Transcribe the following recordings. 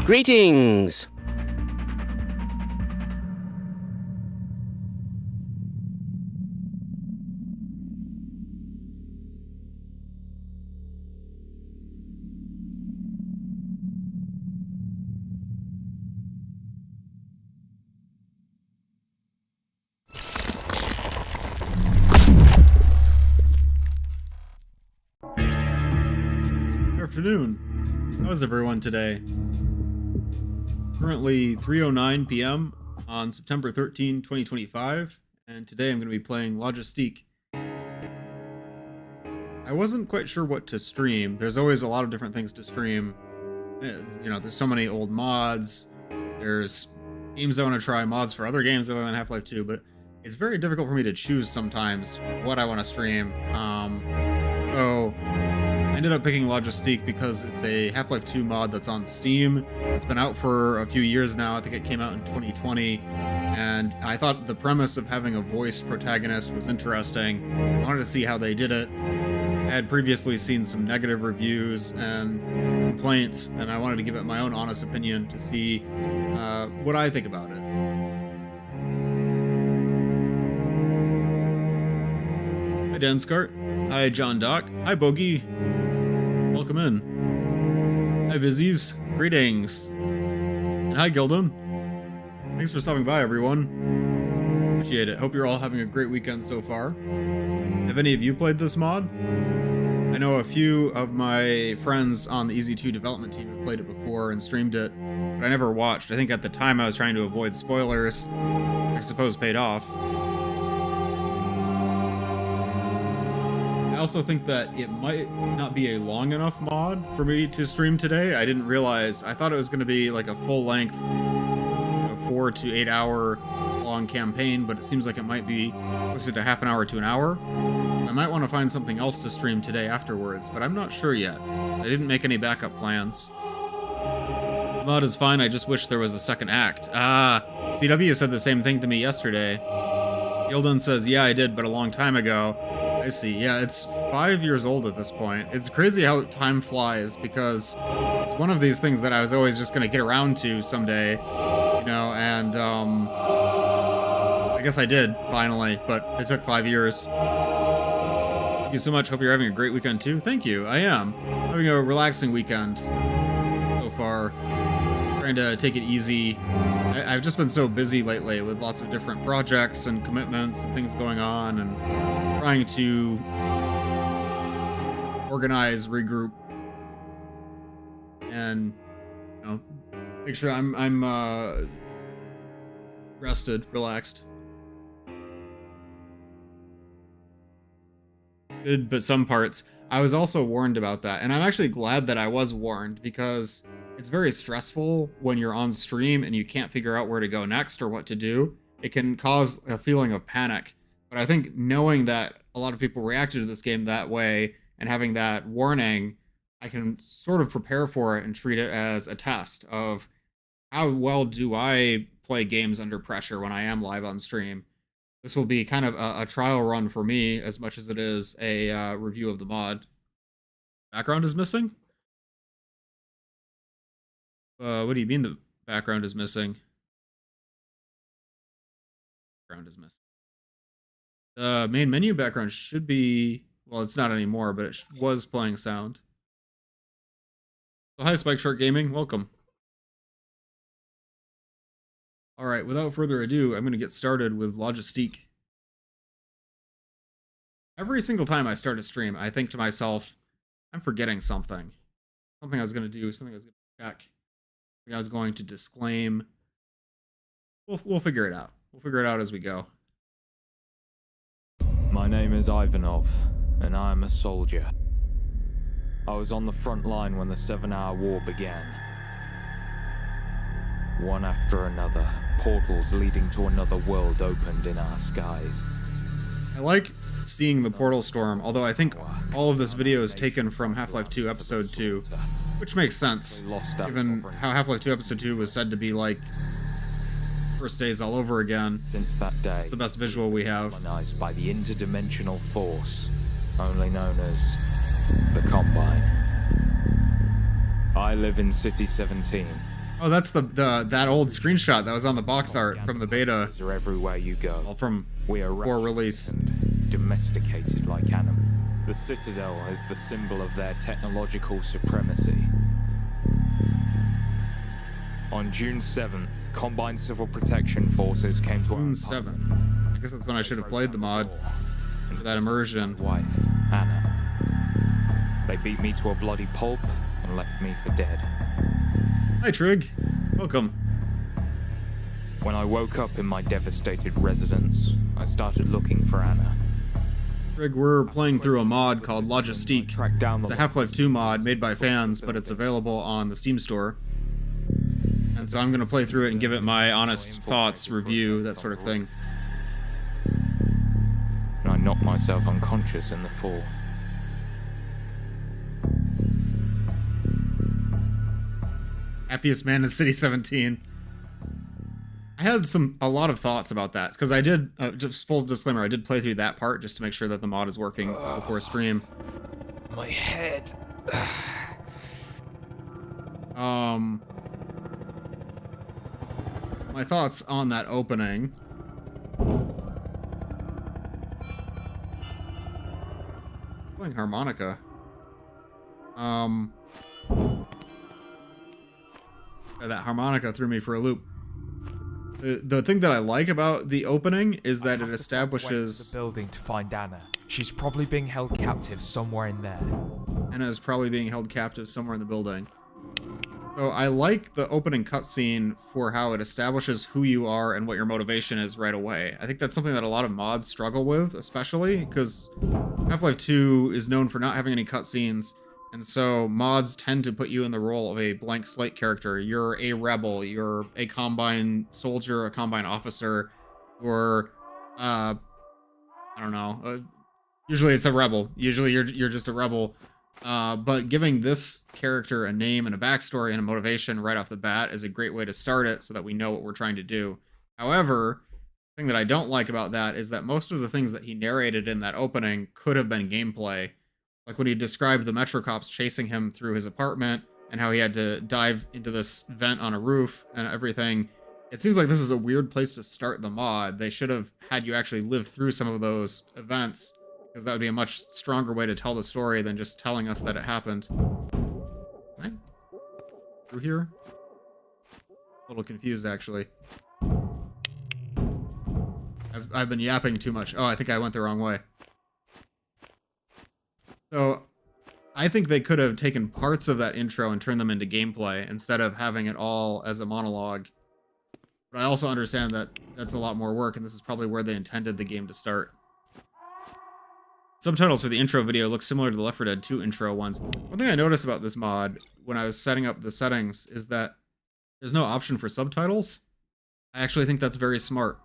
Greetings! Good afternoon. How is everyone today? Currently 3:09 p.m. on September 13, 2025, and today I'm going to be playing Logistique. I wasn't quite sure what to stream. There's always a lot of different things to stream. You know, there's so many old mods. There's games I want to try, mods for other games other than Half-Life 2, but it's very difficult for me to choose sometimes what I want to stream. So I ended up picking Logistique because it's a Half-Life 2 mod that's on Steam. It's been out for a few years now. I think it came out in 2020, and I thought the premise of having a voiced protagonist was interesting. I wanted to see how they did it. I had previously seen some negative reviews and complaints, and I wanted to give it my own honest opinion to see what I think about it. Hi Danskart. Hi John Doc. Hi Bogey. Welcome in. Hi Vizzies. Greetings. And hi Gildon. Thanks for stopping by, everyone. Appreciate it. Hope you're all having a great weekend so far. Have any of you played this mod? I know a few of my friends on the EZ2 development team have played it before and streamed it, but I never watched. I think at the time I was trying to avoid spoilers, which I suppose paid off. I also think that it might not be a long enough mod for me to stream today. I didn't realize. I thought it was going to be like a full-length, 4 to 8 hour long campaign, but it seems like it might be closer to half an hour to an hour. I might want to find something else to stream today afterwards, but I'm not sure yet. I didn't make any backup plans. The mod is fine, I just wish there was a second act. CW said the same thing to me yesterday. Gildan says, yeah, I did, but a long time ago. I see. Yeah, it's 5 years old at this point. It's crazy how time flies, because it's one of these things that I was always just going to get around to someday, you know, and I guess I did, finally, but it took 5 years. Thank you so much. Hope you're having a great weekend, too. Thank you. I am. Having a relaxing weekend so far. Trying to take it easy. I've just been so busy lately with lots of different projects and commitments and things going on, and trying to organize, regroup, and, you know, make sure I'm rested, relaxed. Good, but some parts. I was also warned about that, and I'm actually glad that I was warned, because it's very stressful when you're on stream and you can't figure out where to go next or what to do. It can cause a feeling of panic. But I think knowing that a lot of people reacted to this game that way and having that warning, I can sort of prepare for it and treat it as a test of how well do I play games under pressure when I am live on stream. This will be kind of a trial run for me as much as it is a review of the mod. Background is missing? What do you mean the background is missing? Background is missing. The main menu background should be, well, it's not anymore, but it was playing sound. So hi, Spike Shark Gaming, welcome. All right, without further ado, I'm going to get started with Logistique. Every single time I start a stream, I think to myself, I'm forgetting something. Something I was going to do, something I was going to check, something I was going to disclaim. We'll figure it out. We'll figure it out as we go. My name is Ivanov, and I am a soldier. I was on the front line when the 7-hour war began. One after another, portals leading to another world opened in our skies. I like seeing the portal storm, although I think all of this video is taken from Half-Life 2 Episode 2, which makes sense, given how Half-Life 2 Episode 2 was said to be like first days all over again. Since that day, it's the best visual we have. Colonized by the interdimensional force, only known as the Combine. I live in City 17. Oh, that's that old screenshot that was on the box art from the beta. Are everywhere you go. Well, from we are before release. And domesticated like animals. The Citadel is the symbol of their technological supremacy. On June 7th, Combine Civil Protection Forces came to June 7th. I guess that's when I should have played the mod for that immersion. Wife, Anna. They beat me to a bloody pulp and left me for dead. Hi, Trig. Welcome. When I woke up in my devastated residence, I started looking for Anna. Trig, we're playing through a mod called Logistique. It's a Half-Life 2 mod made by fans, but it's available on the Steam store. And so I'm going to play through it and give it my honest thoughts, review, that sort of thing. And I knocked myself unconscious in the fall. Happiest man in City 17. I had a lot of thoughts about that, because I did, just full disclaimer, I did play through that part just to make sure that the mod is working before stream. My head. My thoughts on that opening. Playing harmonica. That harmonica threw me for a loop. The thing that I like about the opening is that it establishes the building to find Anna. She's probably being held captive somewhere in there. Anna is probably being held captive somewhere in the building. So I like the opening cutscene for how it establishes who you are and what your motivation is right away. I think that's something that a lot of mods struggle with, especially because Half-Life 2 is known for not having any cutscenes, and so mods tend to put you in the role of a blank slate character. You're a rebel, you're a Combine soldier, a Combine officer, or I don't know. Usually it's a rebel. Usually you're just a rebel. But giving this character a name and a backstory and a motivation right off the bat is a great way to start it so that we know what we're trying to do. However, the thing that I don't like about that is that most of the things that he narrated in that opening could have been gameplay. Like when he described the Metro cops chasing him through his apartment and how he had to dive into this vent on a roof and everything. It seems like this is a weird place to start the mod. They should have had you actually live through some of those events, because that would be a much stronger way to tell the story than just telling us that it happened. Can I through here? A little confused, actually. I've been yapping too much. Oh, I think I went the wrong way. So, I think they could have taken parts of that intro and turned them into gameplay instead of having it all as a monologue. But I also understand that that's a lot more work, and this is probably where they intended the game to start. Subtitles for the intro video look similar to the Left 4 Dead 2 intro ones. One thing I noticed about this mod when I was setting up the settings is that there's no option for subtitles. I actually think that's very smart.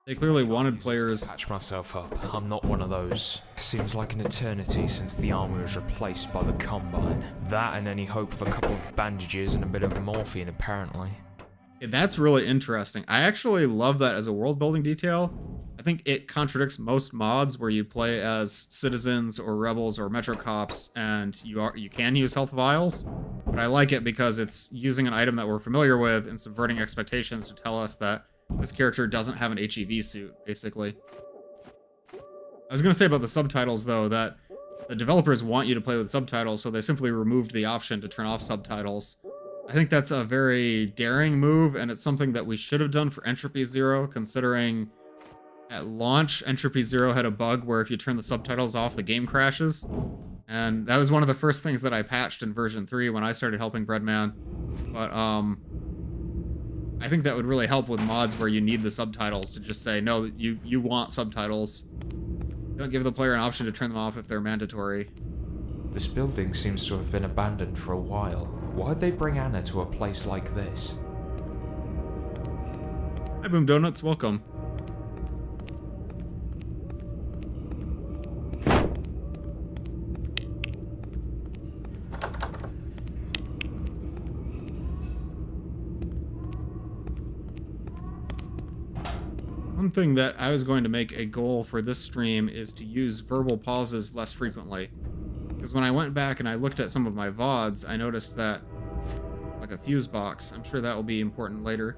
They clearly wanted players... Catch myself up. I'm not one of those. Seems like an eternity since the army was replaced by the Combine. That and any hope of a couple of bandages and a bit of morphine, apparently. Yeah, that's really interesting. I actually love that as a world-building detail. I think it contradicts most mods where you play as citizens or rebels or metro cops and you can use health vials. But I like it because it's using an item that we're familiar with and subverting expectations to tell us that this character doesn't have an HEV suit, basically. I was going to say about the subtitles, though, that the developers want you to play with subtitles, so they simply removed the option to turn off subtitles. I think that's a very daring move, and it's something that we should have done for Entropy Zero, considering at launch, Entropy Zero had a bug where if you turn the subtitles off, the game crashes. And that was one of the first things that I patched in version 3 when I started helping Breadman. But I think that would really help with mods where you need the subtitles to just say, no, you want subtitles. Don't give the player an option to turn them off if they're mandatory. This building seems to have been abandoned for a while. Why'd they bring Anna to a place like this? Hi, Boom Donuts. Welcome. One thing that I was going to make a goal for this stream is to use verbal pauses less frequently. Because when I went back and I looked at some of my VODs, I noticed that, like a fuse box, I'm sure that will be important later.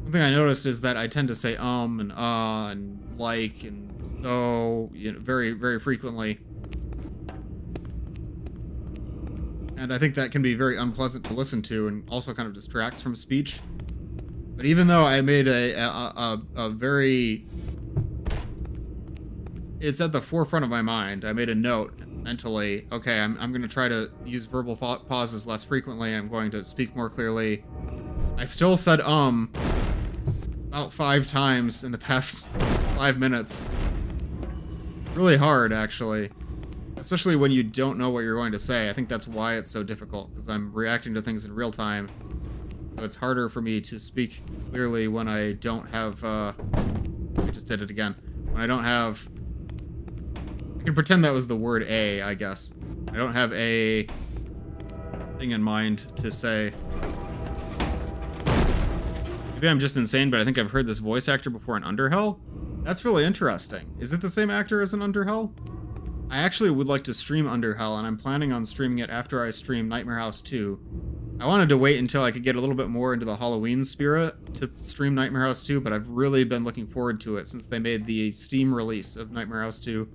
One thing I noticed is that I tend to say and like and so, you know, very, very frequently. And I think that can be very unpleasant to listen to and also kind of distracts from speech. But even though I made a very... It's at the forefront of my mind. I made a note mentally. Okay, I'm going to try to use verbal pauses less frequently. I'm going to speak more clearly. I still said about 5 times in the past 5 minutes. Really hard, actually. Especially when you don't know what you're going to say. I think that's why it's so difficult, because I'm reacting to things in real time. So it's harder for me to speak clearly when I don't have, I just did it again. When I don't have... I can pretend that was the word a, I guess. I don't have a thing in mind to say. Maybe I'm just insane, but I think I've heard this voice actor before in Underhell. That's really interesting. Is it the same actor as in Underhell? I actually would like to stream Underhell, and I'm planning on streaming it after I stream Nightmare House 2. I wanted to wait until I could get a little bit more into the Halloween spirit to stream Nightmare House 2, but I've really been looking forward to it since they made the Steam release of Nightmare House 2.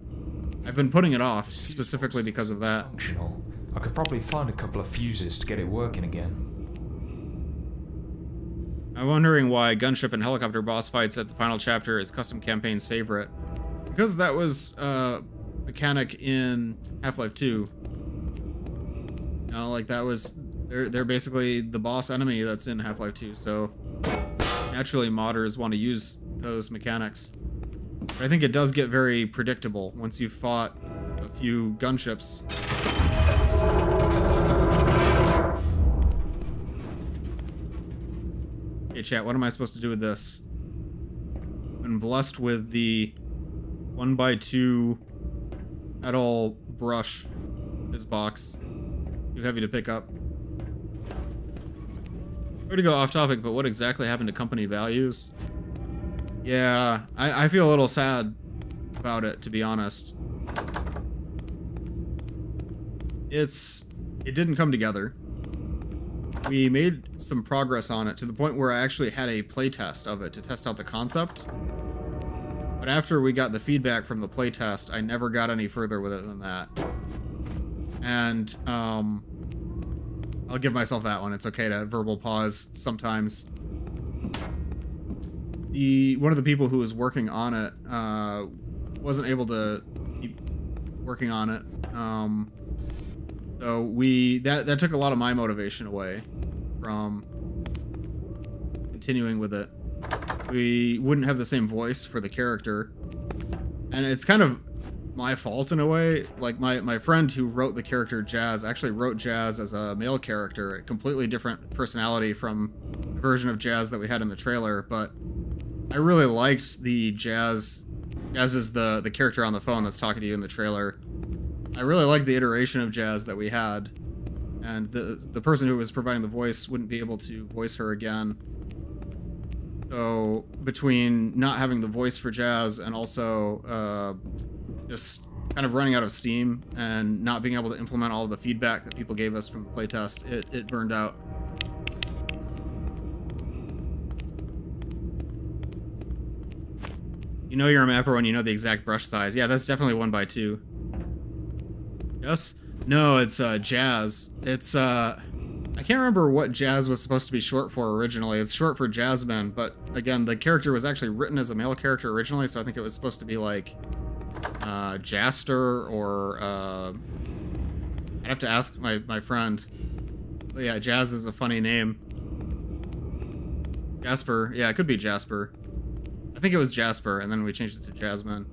I've been putting it off, specifically because of that. Functional. I could probably find a couple of fuses to get it working again. I'm wondering why gunship and helicopter boss fights at the final chapter is Custom Campaign's favorite. Because that was a mechanic in Half-Life 2. You know, like that was... They're basically the boss enemy that's in Half-Life 2, so naturally modders want to use those mechanics. But I think it does get very predictable once you've fought a few gunships. Hey chat, what am I supposed to do with this? I've been blessed with the 1x2 metal brush. This box. Too heavy to pick up. Sorry to go off topic, but what exactly happened to company values? Yeah, I feel a little sad about it, to be honest. It didn't come together. We made some progress on it to the point where I actually had a playtest of it to test out the concept. But after we got the feedback from the playtest, I never got any further with it than that. And, I'll give myself that one. It's okay to verbal pause sometimes. One of the people who was working on it wasn't able to keep working on it. So that took a lot of my motivation away from continuing with it. We wouldn't have the same voice for the character. And it's kind of my fault in a way. Like my friend who wrote the character Jazz actually wrote Jazz as a male character, a completely different personality from the version of Jazz that we had in the trailer, but I really liked the Jazz. Jazz is the character on the phone that's talking to you in the trailer. I really liked the iteration of Jazz that we had, and the person who was providing the voice wouldn't be able to voice her again. So between not having the voice for Jazz and also just kind of running out of steam and not being able to implement all of the feedback that people gave us from the playtest, it burned out. You know you're a mapper when you know the exact brush size. Yeah, that's definitely 1x2. Yes? No, it's Jazz. It's I can't remember what Jazz was supposed to be short for originally. It's short for Jasmine, but again, the character was actually written as a male character originally, so I think it was supposed to be like Jaster or I'd have to ask my friend. But yeah, Jazz is a funny name. Jasper. Yeah, it could be Jasper. I think it was Jasper, and then we changed it to Jasmine.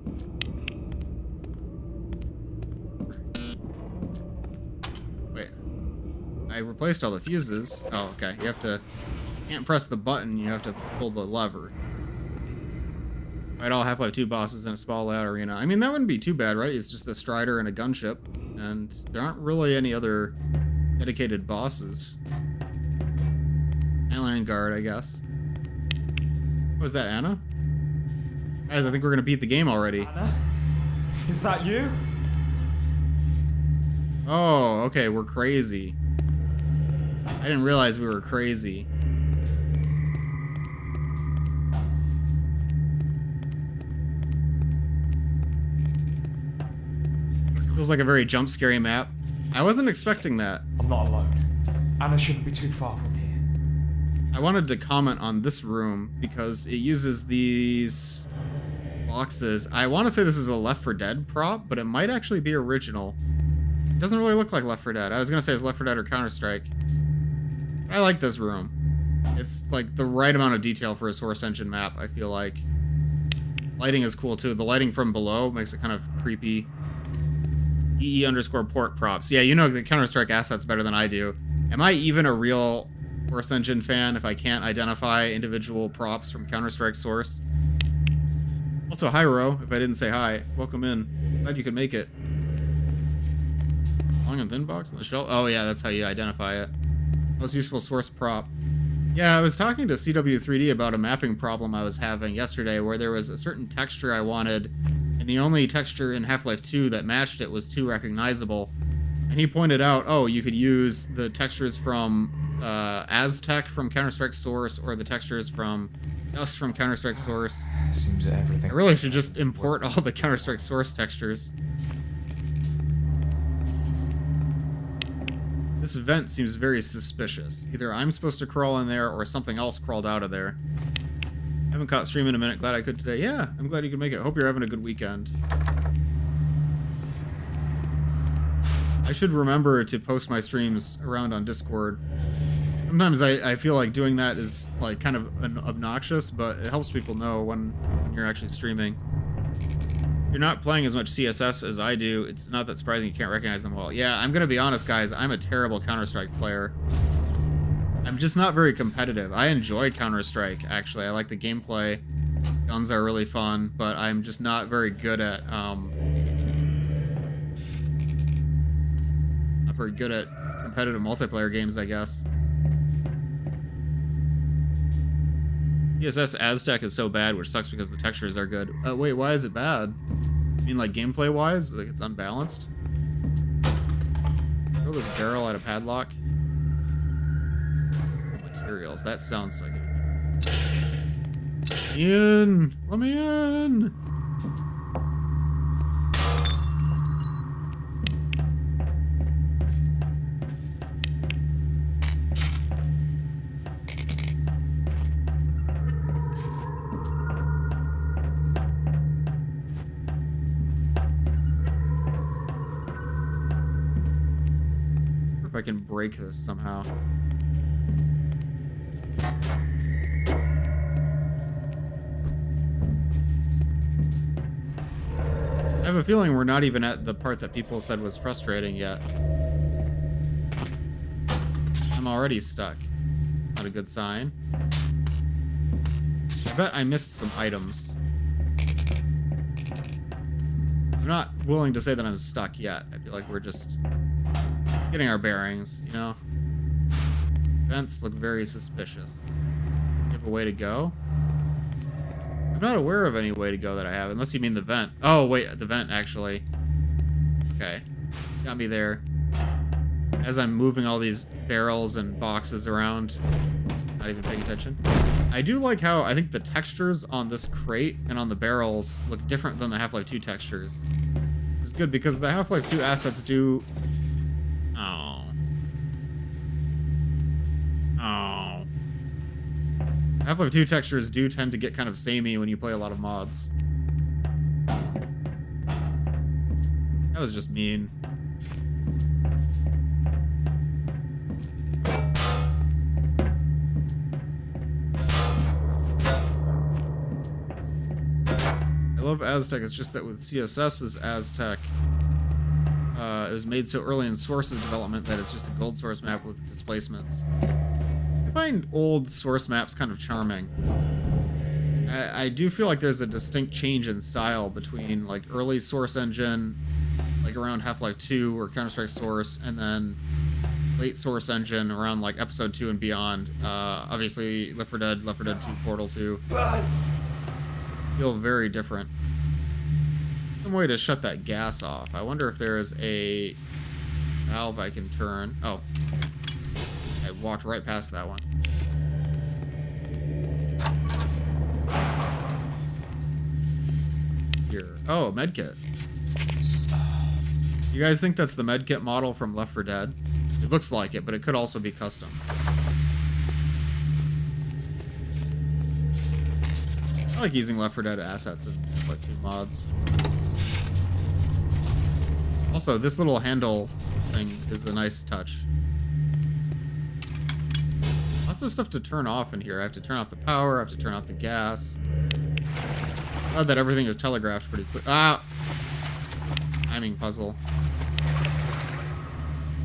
Wait. I replaced all the fuses. Oh, okay. You can't press the button, you have to pull the lever. Fight all Half-Life 2 bosses in a small layout arena. I mean, that wouldn't be too bad, right? It's just a Strider and a gunship, and there aren't really any other dedicated bosses. Island Guard, I guess. Was that Anna? Guys, I think we're gonna beat the game already. Anna? Is that you? Oh, okay, we're crazy. I didn't realize we were crazy. Feels like a very jump-scary map. I wasn't expecting that. I'm not alone. Anna shouldn't be too far from here. I wanted to comment on this room because it uses these boxes. I want to say this is a Left 4 Dead prop, but it might actually be original. It doesn't really look like Left 4 Dead. I was going to say it's Left 4 Dead or Counter-Strike. But I like this room. It's like the right amount of detail for a Source Engine map, I feel like. Lighting is cool too. The lighting from below makes it kind of creepy. EE_port props. Yeah, you know the Counter-Strike assets better than I do. Am I even a real Source Engine fan if I can't identify individual props from Counter-Strike Source? Also, hi, Ro, if I didn't say hi. Welcome in. Glad you could make it. Long and thin box on the shelf? Oh, yeah, that's how you identify it. Most useful Source prop. Yeah, I was talking to CW3D about a mapping problem I was having yesterday where there was a certain texture I wanted, and the only texture in Half-Life 2 that matched it was too recognizable. And he pointed out, oh, you could use the textures from Aztec from Counter-Strike Source or the textures from Dust from Counter-Strike Source. Seems everything. I really should just import all the Counter-Strike Source textures. This vent seems very suspicious. Either I'm supposed to crawl in there or something else crawled out of there. Haven't caught stream in a minute. Glad I could today. Yeah, I'm glad you could make it. Hope you're having a good weekend. I should remember to post my streams around on Discord. Sometimes I feel like doing that is like kind of obnoxious, but it helps people know when you're actually streaming. You're not playing as much CSS as I do. It's not that surprising you can't recognize them well. Yeah, I'm gonna be honest, guys. I'm a terrible Counter-Strike player. I'm just not very competitive. I enjoy Counter-Strike, actually. I like the gameplay. Guns are really fun, but I'm just not very good at, not very good at competitive multiplayer games, I guess. CSS Aztec is so bad, which sucks because the textures are good. Wait, why is it bad? I mean, like, gameplay-wise? Like, it's unbalanced? Throw this barrel at a padlock? Materials. That sounds like it. In! Let me in! If I can break this somehow. I have a feeling we're not even at the part that people said was frustrating yet. I'm already stuck. Not a good sign. I bet I missed some items. I'm not willing to say that I'm stuck yet. I feel like we're just getting our bearings, you know? Vents look very suspicious. You have a way to go? I'm not aware of any way to go that I have, unless you mean the vent. Oh, wait, the vent, actually. Okay. Got me there. As I'm moving all these barrels and boxes around, not even paying attention. I do like how I think the textures on this crate and on the barrels look different than the Half-Life 2 textures. It's good because the Half-Life 2 assets do... Oh. Oh. Half-Life 2 textures do tend to get kind of samey when you play a lot of mods. That was just mean. I love Aztec. It's just that with CSS's Aztec, it was made so early in Source's development that it's just a gold source map with displacements. I find old source maps kind of charming. I do feel like there's a distinct change in style between like early Source engine, like around Half-Life 2 or Counter-Strike Source, and then late Source engine around like Episode 2 and beyond. Obviously, Left 4 Dead, Left 4 Dead 2, Portal 2. Feel very different. Some way to shut that gas off. I wonder if there is a valve I can turn. Oh. I walked right past that one. Here. Oh, medkit. You guys think that's the medkit model from Left 4 Dead? It looks like it, but it could also be custom. I like using Left 4 Dead assets in Half-Life 2 mods. Also, this little handle thing is a nice touch. Lots of stuff to turn off in here. I have to turn off the power, I have to turn off the gas. Glad that everything is telegraphed pretty quick. Ah! Timing puzzle.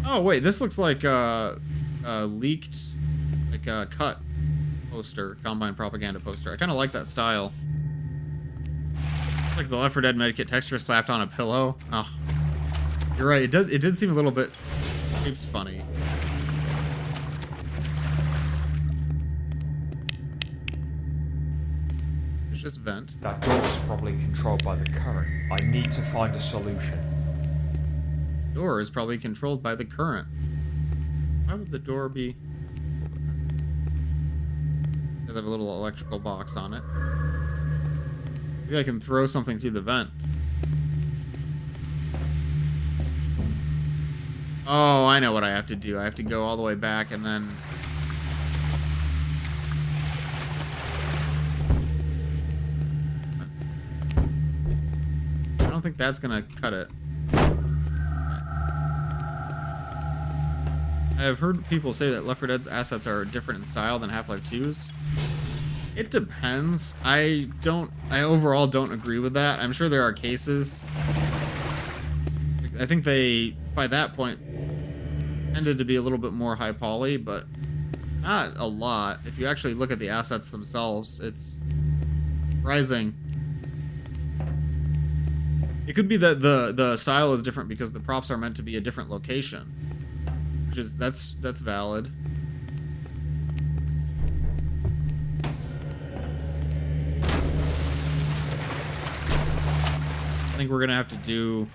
Oh, wait, this looks like a leaked, like a cut poster, Combine propaganda poster. I kind of like that style. It's like the Left 4 Dead medkit texture slapped on a pillow. Oh, you're right. It did seem a little bit shaped funny. It's just vent. That door's probably controlled by the current. I need to find a solution. Door is probably controlled by the current. Why would the door be? Does have a little electrical box on it. Maybe I can throw something through the vent. Oh, I know what I have to do. I have to go all the way back and then... I don't think that's gonna cut it. I've heard people say that Left 4 Dead's assets are different in style than Half-Life 2's. It depends. I overall don't agree with that. I'm sure there are cases. I think they, by that point, tended to be a little bit more high poly, but not a lot. If you actually look at the assets themselves, it's surprising. It could be that the style is different because the props are meant to be a different location. Which is, that's valid. I think we're gonna have to do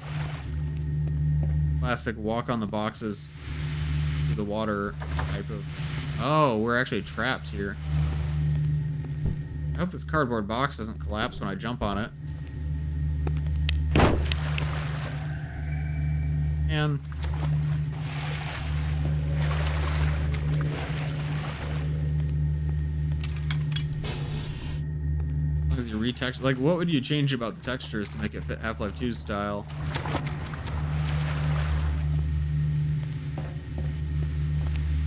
classic walk on the boxes through the water type of... Oh, we're actually trapped here. I hope this cardboard box doesn't collapse when I jump on it. And... as long as you retexture... Like, what would you change about the textures to make it fit Half-Life 2's style?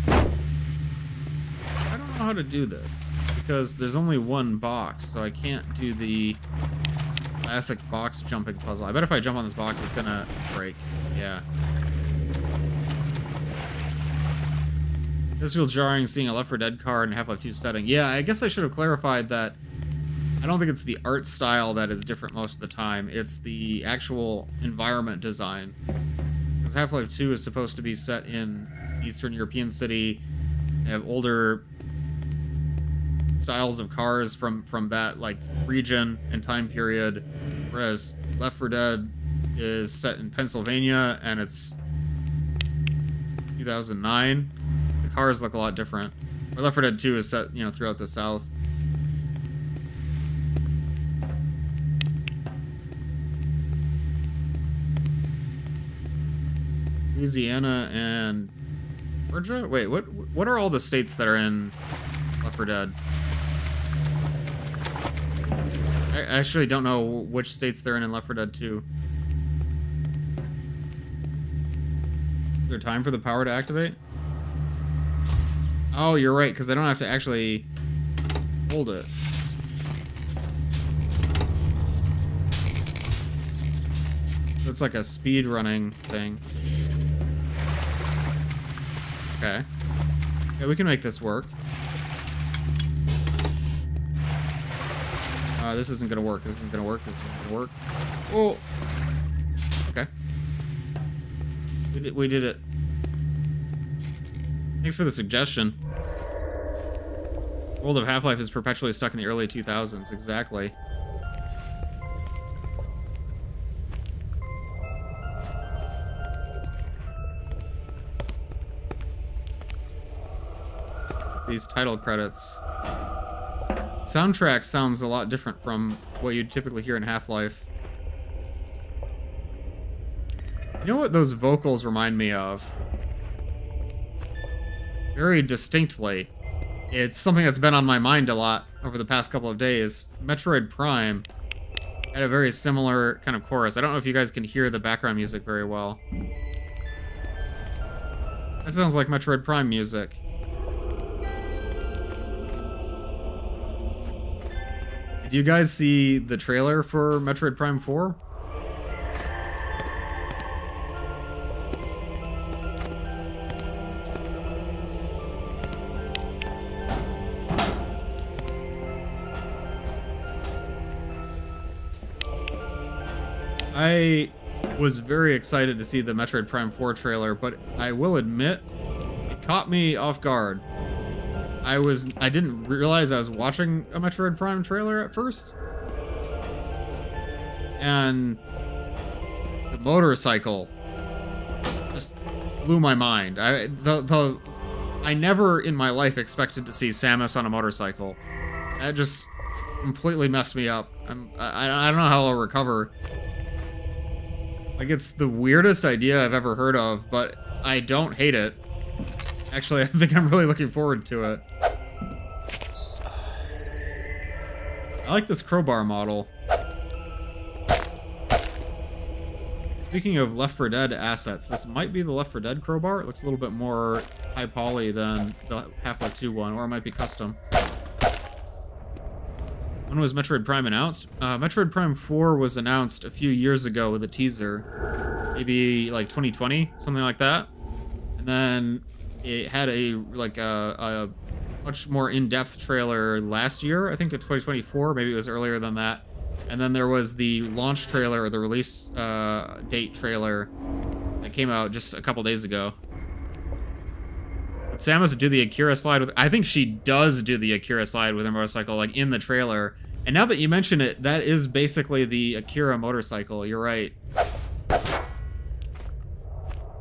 I don't know how to do this, because there's only one box, so I can't do the classic box jumping puzzle. I bet if I jump on this box, it's gonna break. Yeah. This feels jarring seeing a Left 4 Dead card in Half-Life 2 setting. Yeah, I guess I should have clarified that I don't think it's the art style that is different most of the time. It's the actual environment design. Because Half-Life 2 is supposed to be set in Eastern European city. They have older styles of cars from that like region and time period, whereas Left 4 Dead is set in Pennsylvania and it's 2009. The cars look a lot different. Or Left 4 Dead 2 is set, you know, throughout the South. Louisiana and Georgia? Wait, what are all the states that are in Left 4 Dead? I actually don't know which states they're in Left 4 Dead 2. Is there time for the power to activate? Oh, you're right, because I don't have to actually hold it. So it's like a speed running thing. Okay. Yeah, we can make this work. This isn't gonna work. This isn't gonna work. This isn't gonna work. Oh. Okay. We did it. Thanks for the suggestion. World of Half-Life is perpetually stuck in the early 2000s. Exactly. These title credits. Soundtrack sounds a lot different from what you'd typically hear in Half-Life. You know what those vocals remind me of? Very distinctly. It's something that's been on my mind a lot over the past couple of days. Metroid Prime had a very similar kind of chorus. I don't know if you guys can hear the background music very well. That sounds like Metroid Prime music. Do you guys see the trailer for Metroid Prime 4? I was very excited to see the Metroid Prime 4 trailer, but I will admit, it caught me off guard. I didn't realize I was watching a Metroid Prime trailer at first. And the motorcycle just blew my mind. I never in my life expected to see Samus on a motorcycle. That just completely messed me up. I don't know how I'll recover. Like, it's the weirdest idea I've ever heard of, but I don't hate it. Actually, I think I'm really looking forward to it. I like this crowbar model. Speaking of Left 4 Dead assets, this might be the Left 4 Dead crowbar. It looks a little bit more high poly than the Half-Life 2 one, or it might be custom. When was Metroid Prime announced? Metroid Prime 4 was announced a few years ago with a teaser. Maybe like 2020, something like that. And then it had a much more in-depth trailer last year, I think in 2024, maybe it was earlier than that. And then there was the launch trailer, or the release date trailer that came out just a couple days ago. Did Samus do the Akira slide with... I think she does do the Akira slide with her motorcycle, like, in the trailer. And now that you mention it, that is basically the Akira motorcycle. You're right.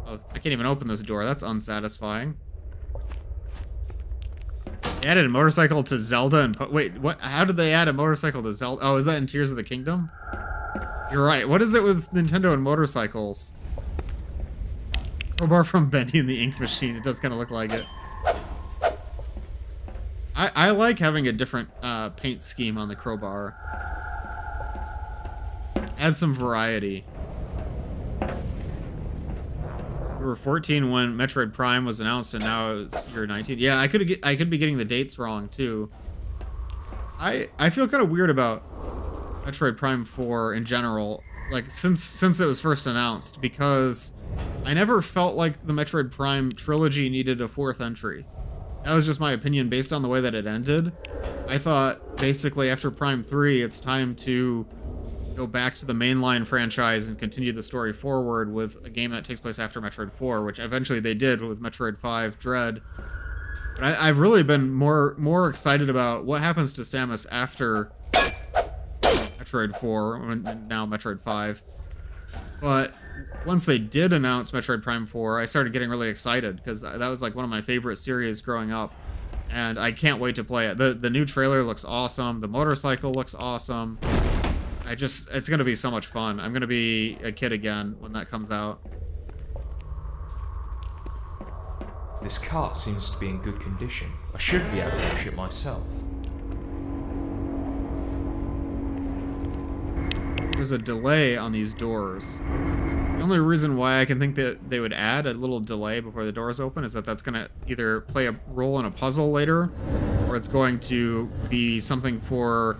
Oh, I can't even open this door. That's unsatisfying. They added a motorcycle to Zelda and... Wait, what? How did they add a motorcycle to Zelda? Oh, is that in Tears of the Kingdom? You're right. What is it with Nintendo and motorcycles? Crowbar from Bendy and the Ink Machine. It does kind of look like it. I like having a different paint scheme on the crowbar. Add some variety. We were 14 when Metroid Prime was announced, and now you're 19. Yeah, I could be getting the dates wrong too. I feel kind of weird about Metroid Prime 4 in general, like since it was first announced, because I never felt like the Metroid Prime trilogy needed a fourth entry. That was just my opinion based on the way that it ended. I thought basically after Prime 3, it's time to go back to the mainline franchise and continue the story forward with a game that takes place after Metroid 4, which eventually they did with Metroid 5 Dread. But I've really been more excited about what happens to Samus after Metroid 4, and now Metroid 5. But once they did announce Metroid Prime 4, I started getting really excited, because that was like one of my favorite series growing up. And I can't wait to play it. The new trailer looks awesome. The motorcycle looks awesome. It's going to be so much fun. I'm going to be a kid again when that comes out. This cart seems to be in good condition. I should be able to wash it myself. There's a delay on these doors. The only reason why I can think that they would add a little delay before the doors open is that that's going to either play a role in a puzzle later, or it's going to be something for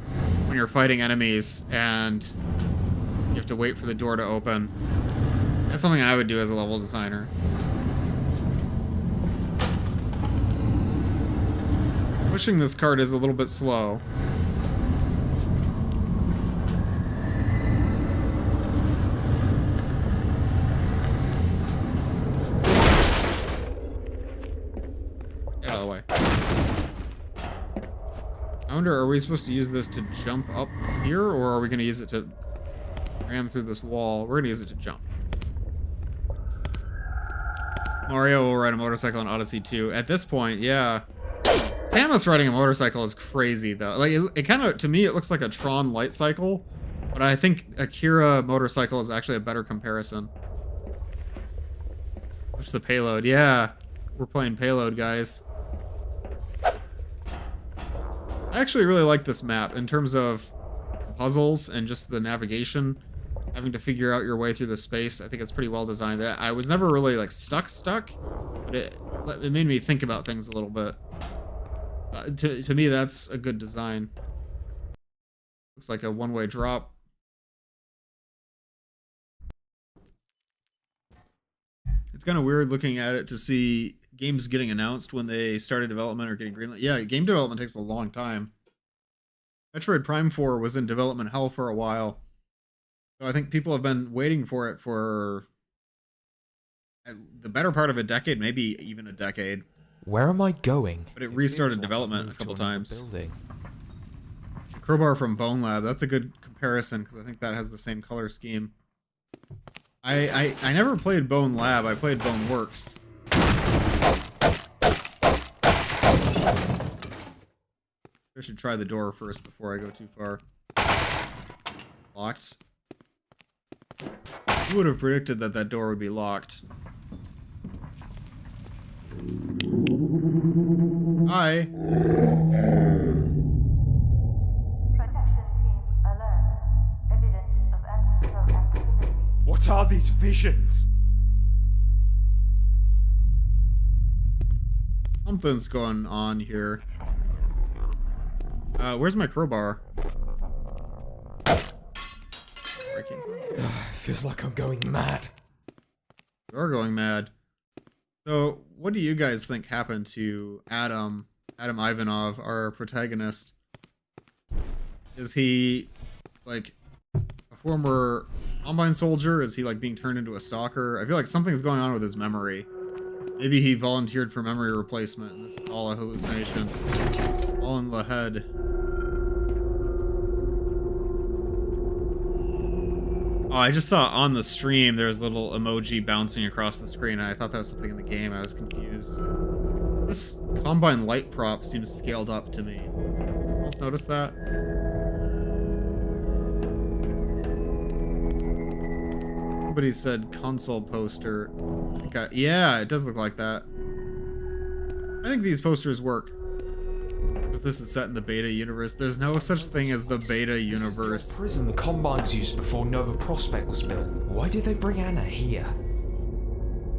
when you're fighting enemies and you have to wait for the door to open. That's something I would do as a level designer. Pushing this cart is a little bit slow. Get out of the way. I wonder, are we supposed to use this to jump up here, or are we going to use it to ram through this wall? We're going to use it to jump. Mario will ride a motorcycle in Odyssey 2. At this point, yeah. Samus riding a motorcycle is crazy, though. Like, it kind of, to me, it looks like a Tron light cycle, but I think Akira motorcycle is actually a better comparison. Push the payload. Yeah, we're playing payload, guys. I actually really like this map in terms of puzzles and just the navigation. Having to figure out your way through the space. I think it's pretty well designed. I was never really, like, stuck, but it made me think about things a little bit. To me, that's a good design. Looks like a one-way drop. It's kind of weird looking at it to see games getting announced when they started development or getting greenlit. Yeah, game development takes a long time. Metroid Prime 4 was in development hell for a while. So I think people have been waiting for it for the better part of a decade, maybe even a decade. Where am I going? But it restarted development a couple times. Crowbar from Bone Lab, that's a good comparison because I think that has the same color scheme. I never played Bone Lab, I played Bone Works. I should try the door first before I go too far. Locked. Who would have predicted that that door would be locked? Hi. Protection team alert. Evidence of ancestral activity. What are these visions? Something's going on here. Where's my crowbar? Where I came from? Feels like I'm going mad. You're going mad. So, what do you guys think happened to Adam Ivanov, our protagonist? Is he, like, a former Combine soldier? Is he, like, being turned into a stalker? I feel like something's going on with his memory. Maybe he volunteered for memory replacement, and this is all a hallucination. All in the head. Oh, I just saw on the stream there was a little emoji bouncing across the screen, and I thought that was something in the game. I was confused. This Combine light prop seems scaled up to me. Else notice that? Somebody said console poster. Yeah, it does look like that. I think these posters work. If this is set in the beta universe, there's no such thing as the beta universe. This is the prison the Combines used before Nova Prospect was built. Why did they bring Anna here?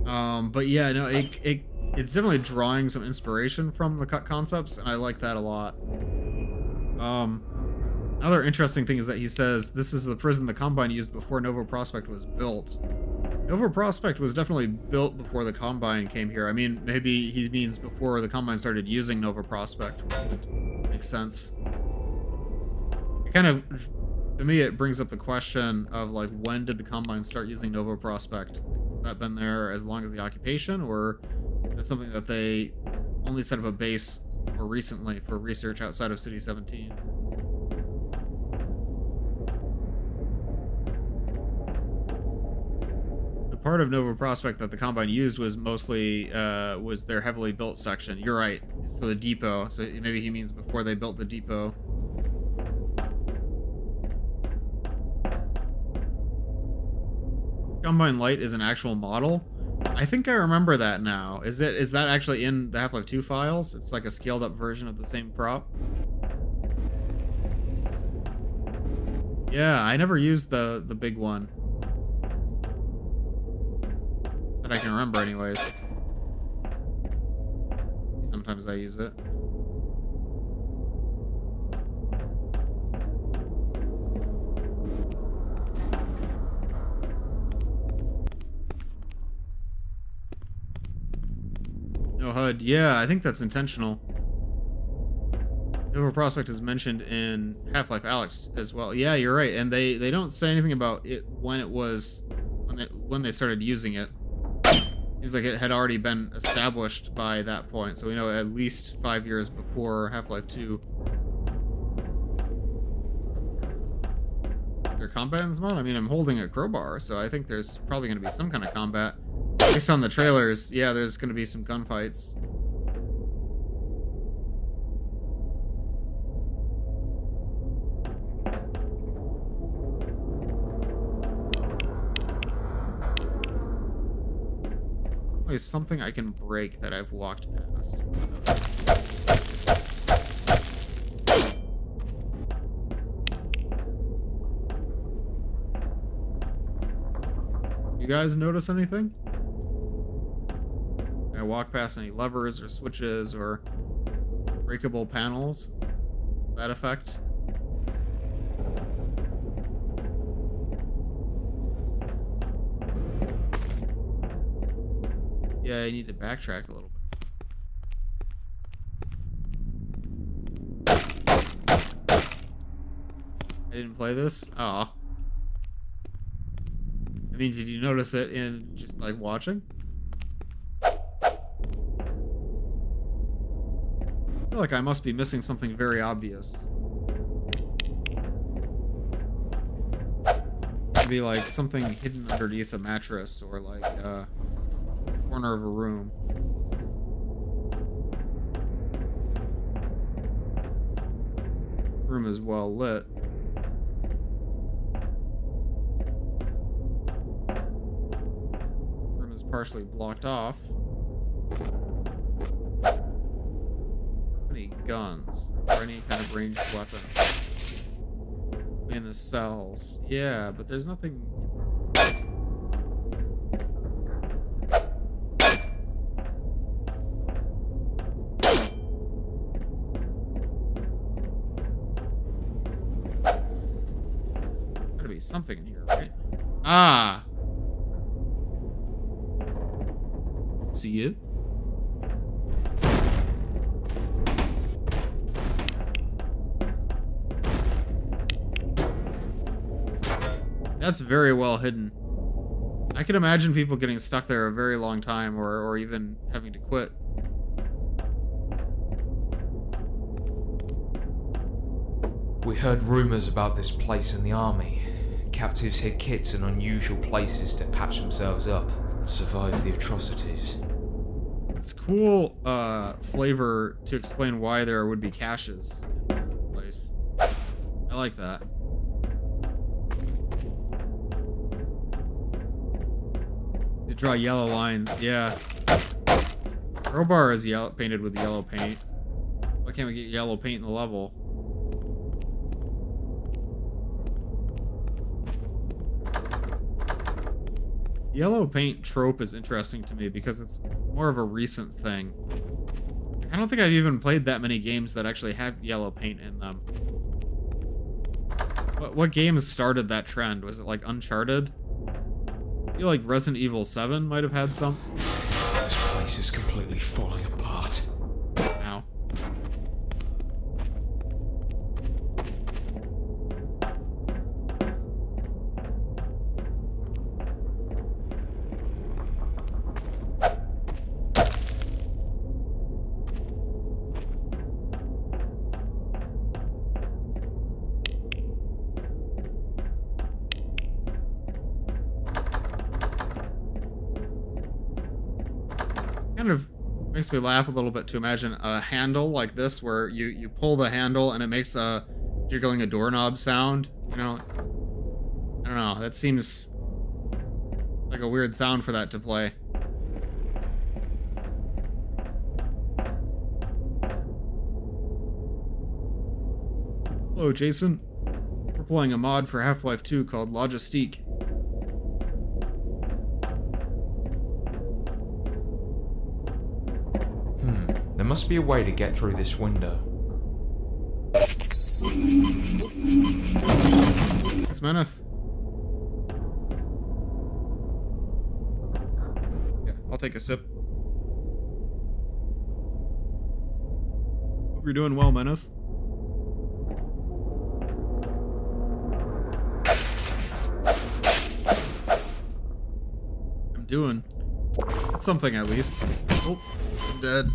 But yeah, no, it's definitely drawing some inspiration from the cut concepts, and I like that a lot. Another interesting thing is that he says this is the prison the Combine used before Nova Prospect was built. Nova Prospect was definitely built before the Combine came here. I mean, maybe he means before the Combine started using Nova Prospect, which would make sense. It kind of, to me, it brings up the question of, like, when did the Combine start using Nova Prospect? Has that been there as long as the occupation, or is it something that they only set up a base more recently for research outside of City 17? Part of Nova Prospect that the Combine used was mostly was their heavily built section. You're right. So the depot. So maybe he means before they built the depot. Combine Light is an actual model. I think I remember that now. Is that actually in the Half-Life 2 files? It's like a scaled up version of the same prop. Yeah, I never used the big one. I can remember anyways. Sometimes I use it. No HUD. Yeah, I think that's intentional. Nova Prospect is mentioned in Half-Life Alyx as well. Yeah, you're right. And they don't say anything about it when it was when they started using it. Seems like it had already been established by that point, so we know at least 5 years before Half-Life 2. Is there combat in this mod? I mean, I'm holding a crowbar, so I think there's probably going to be some kind of combat. Based on the trailers, yeah, there's going to be some gunfights. Is something I can break that I've walked past. You guys notice anything? Can I walk past any levers or switches or breakable panels? That effect? Yeah, I need to backtrack a little bit. I didn't play this? Aw. I mean, did you notice it in just, like, watching? I feel like I must be missing something very obvious. Maybe, like, something hidden underneath a mattress or, like, corner of a room. Room is well lit. Room is partially blocked off. Any guns or any kind of ranged weapon in the cells? Yeah, but there's nothing. Something in here, right? Ah! See it? That's very well hidden. I can imagine people getting stuck there a very long time or even having to quit. We heard rumors about this place in the army. Captives hid kits in unusual places to patch themselves up and survive the atrocities. It's cool flavor to explain why there would be caches in the place. I like that. To draw yellow lines, yeah. Crowbar is painted with yellow paint. Why can't we get yellow paint in the level? Yellow paint trope is interesting to me because it's more of a recent thing. I don't think I've even played that many games that actually have yellow paint in them. What games started that trend? Was it like Uncharted? I feel like Resident Evil 7 might have had some. This place is completely falling apart. Ow. Kind of makes me laugh a little bit to imagine a handle like this where you pull the handle and it makes a jiggling a doorknob sound, you know. I don't know, that seems like a weird sound for that to play. Hello, Jason. We're playing a mod for Half-Life 2 called Logistique. There must be a way to get through this window. Thanks, Meneth. Yeah, I'll take a sip. Hope you're doing well, Meneth. I'm doing. That's something at least. Oh, I'm dead.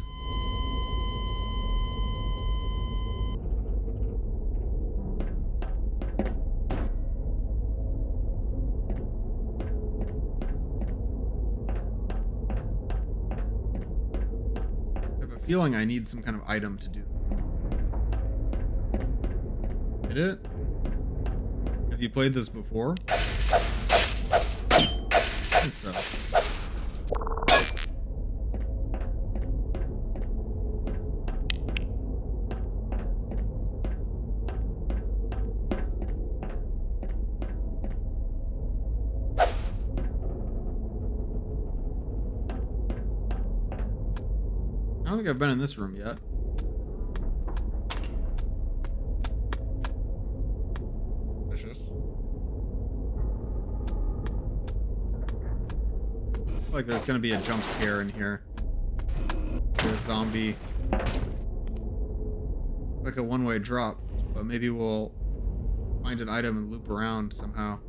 Feeling I need some kind of item to do. Did it? Have you played this before? I think so. I don't think I've been in this room yet. Vicious. Looks like there's gonna be a jump scare in here. A zombie. Like a one-way drop, but maybe we'll find an item and loop around somehow.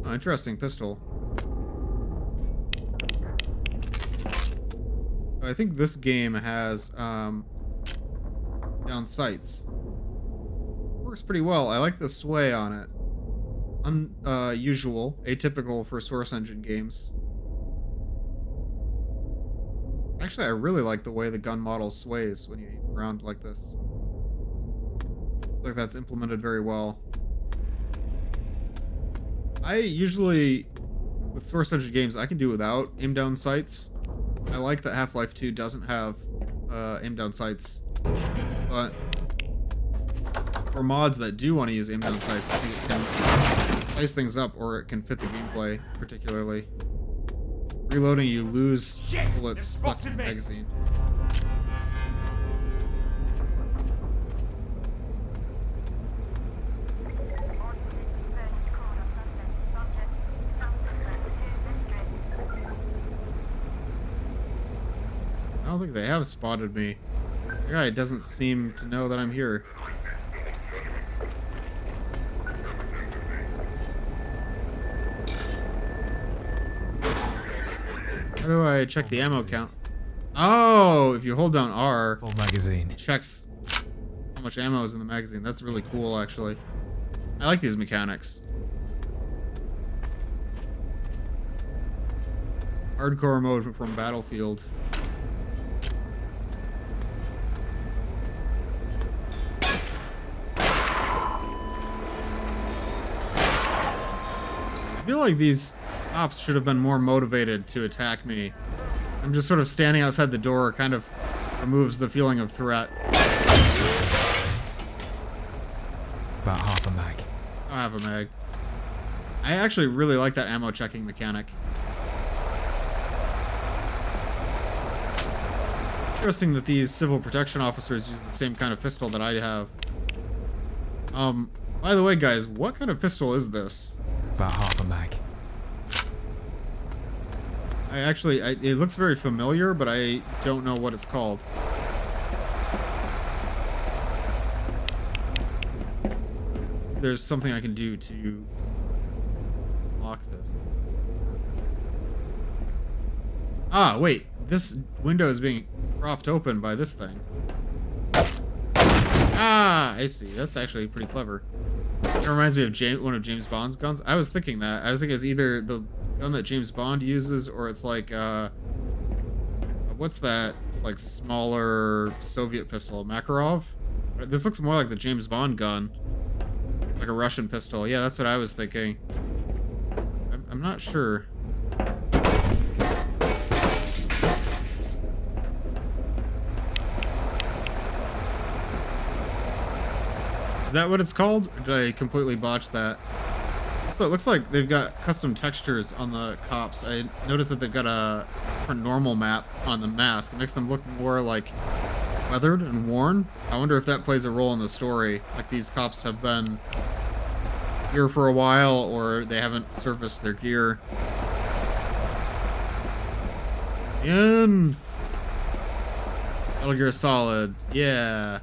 Oh, interesting pistol. I think this game has down sights. Works pretty well. I like the sway on it. Unusual, atypical for Source Engine games. Actually, I really like the way the gun model sways when you aim around like this. I feel like that's implemented very well. I usually, with Source Engine games, I can do without aim down sights. I like that Half-Life 2 doesn't have aim down sights, but for mods that do want to use aim down sights, I think it can spice things up, or it can fit the gameplay particularly. Reloading, you lose bullets stuck in the magazine. I don't think they have spotted me. The guy doesn't seem to know that I'm here. How do I check the ammo count? Oh, if you hold down R, Full magazine. it checks how much ammo is in the magazine. That's really cool, actually. I like these mechanics. Hardcore mode from Battlefield. I feel like these cops should have been more motivated to attack me. I'm just sort of standing outside the door, kind of removes the feeling of threat. About half a mag. I have a mag. I actually really like that ammo checking mechanic. Interesting that these civil protection officers use the same kind of pistol that I have. By the way, guys, what kind of pistol is this? About half a mag. It looks very familiar, but I don't know what it's called. There's something I can do to lock this. Ah, wait. This window is being propped open by this thing. Ah, I see. That's actually pretty clever. It reminds me of one of James Bond's guns. I was thinking that. I was thinking it's either the gun that James Bond uses, or it's like, what's that, like, smaller Soviet pistol? Makarov? This looks more like the James Bond gun. Like a Russian pistol. Yeah, that's what I was thinking. I'm not sure. Is that what it's called? Or did I completely botch that? Also, it looks like they've got custom textures on the cops. I noticed that they've got a different normal map on the mask. It makes them look more like weathered and worn. I wonder if that plays a role in the story. Like these cops have been here for a while, or they haven't serviced their gear. In Metal Gear Solid, yeah.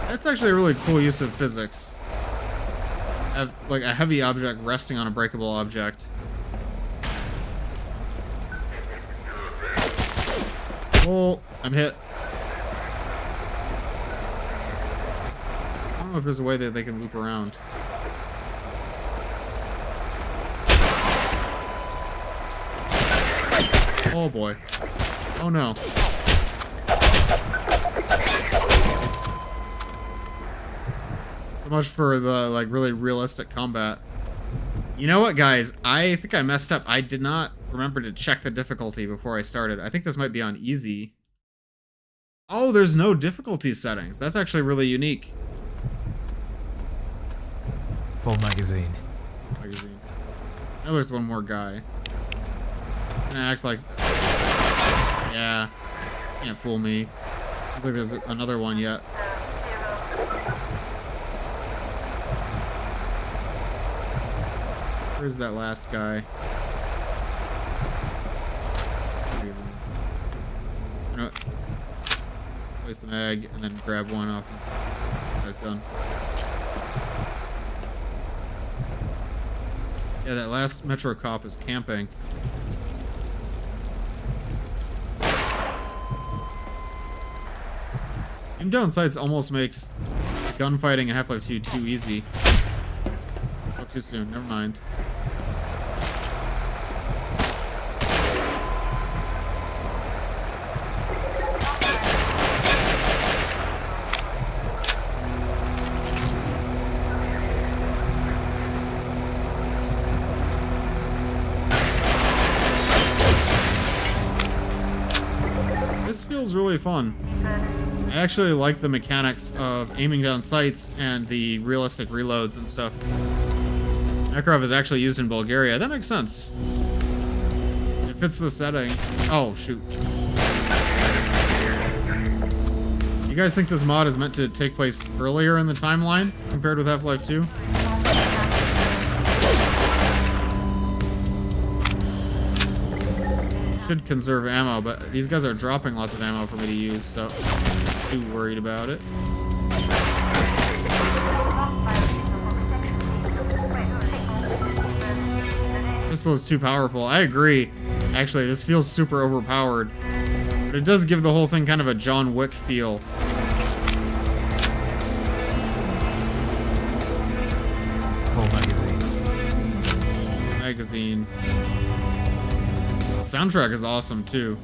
That's actually a really cool use of physics. Have, like a heavy object resting on a breakable object. Oh, I'm hit. I don't know if there's a way that they can loop around. Oh boy. Oh no. So much for the like really realistic combat. You know what, guys? I think I messed up. I did not remember to check the difficulty before I started. I think this might be on easy. Oh, there's no difficulty settings. That's actually really unique. Full magazine. Magazine. Now there's one more guy. Gonna act like... Yeah. Can't fool me. I don't think there's another one yet. Where's that last guy? Magazines. You know what? Place the mag and then grab one off. Guy's done. Yeah, that last Metro cop is camping. Aim down sights almost makes gunfighting in Half-Life 2 too easy. Oh, too soon. Never mind. This feels really fun. I actually like the mechanics of aiming down sights and the realistic reloads and stuff. Makarov is actually used in Bulgaria. That makes sense. It fits the setting. Oh, shoot. You guys think this mod is meant to take place earlier in the timeline compared with Half-Life 2? Should conserve ammo, but these guys are dropping lots of ammo for me to use, so I'm not too worried about it. Pistol is too powerful. I agree. Actually, this feels super overpowered. But it does give the whole thing kind of a John Wick feel. Full magazine. Magazine. The soundtrack is awesome too.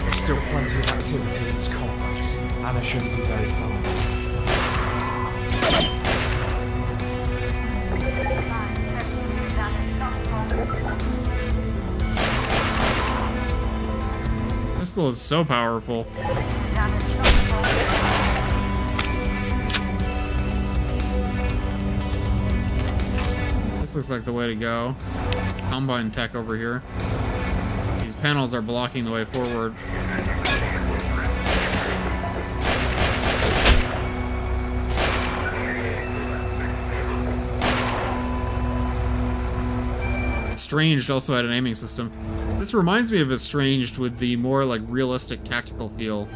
There's still plenty of activity in this complex, and I shouldn't be very far. Pistol is so powerful. This looks like the way to go. There's combine tech over here. These panels are blocking the way forward. Estranged also had an aiming system. This reminds me of Estranged with the more like realistic tactical feel.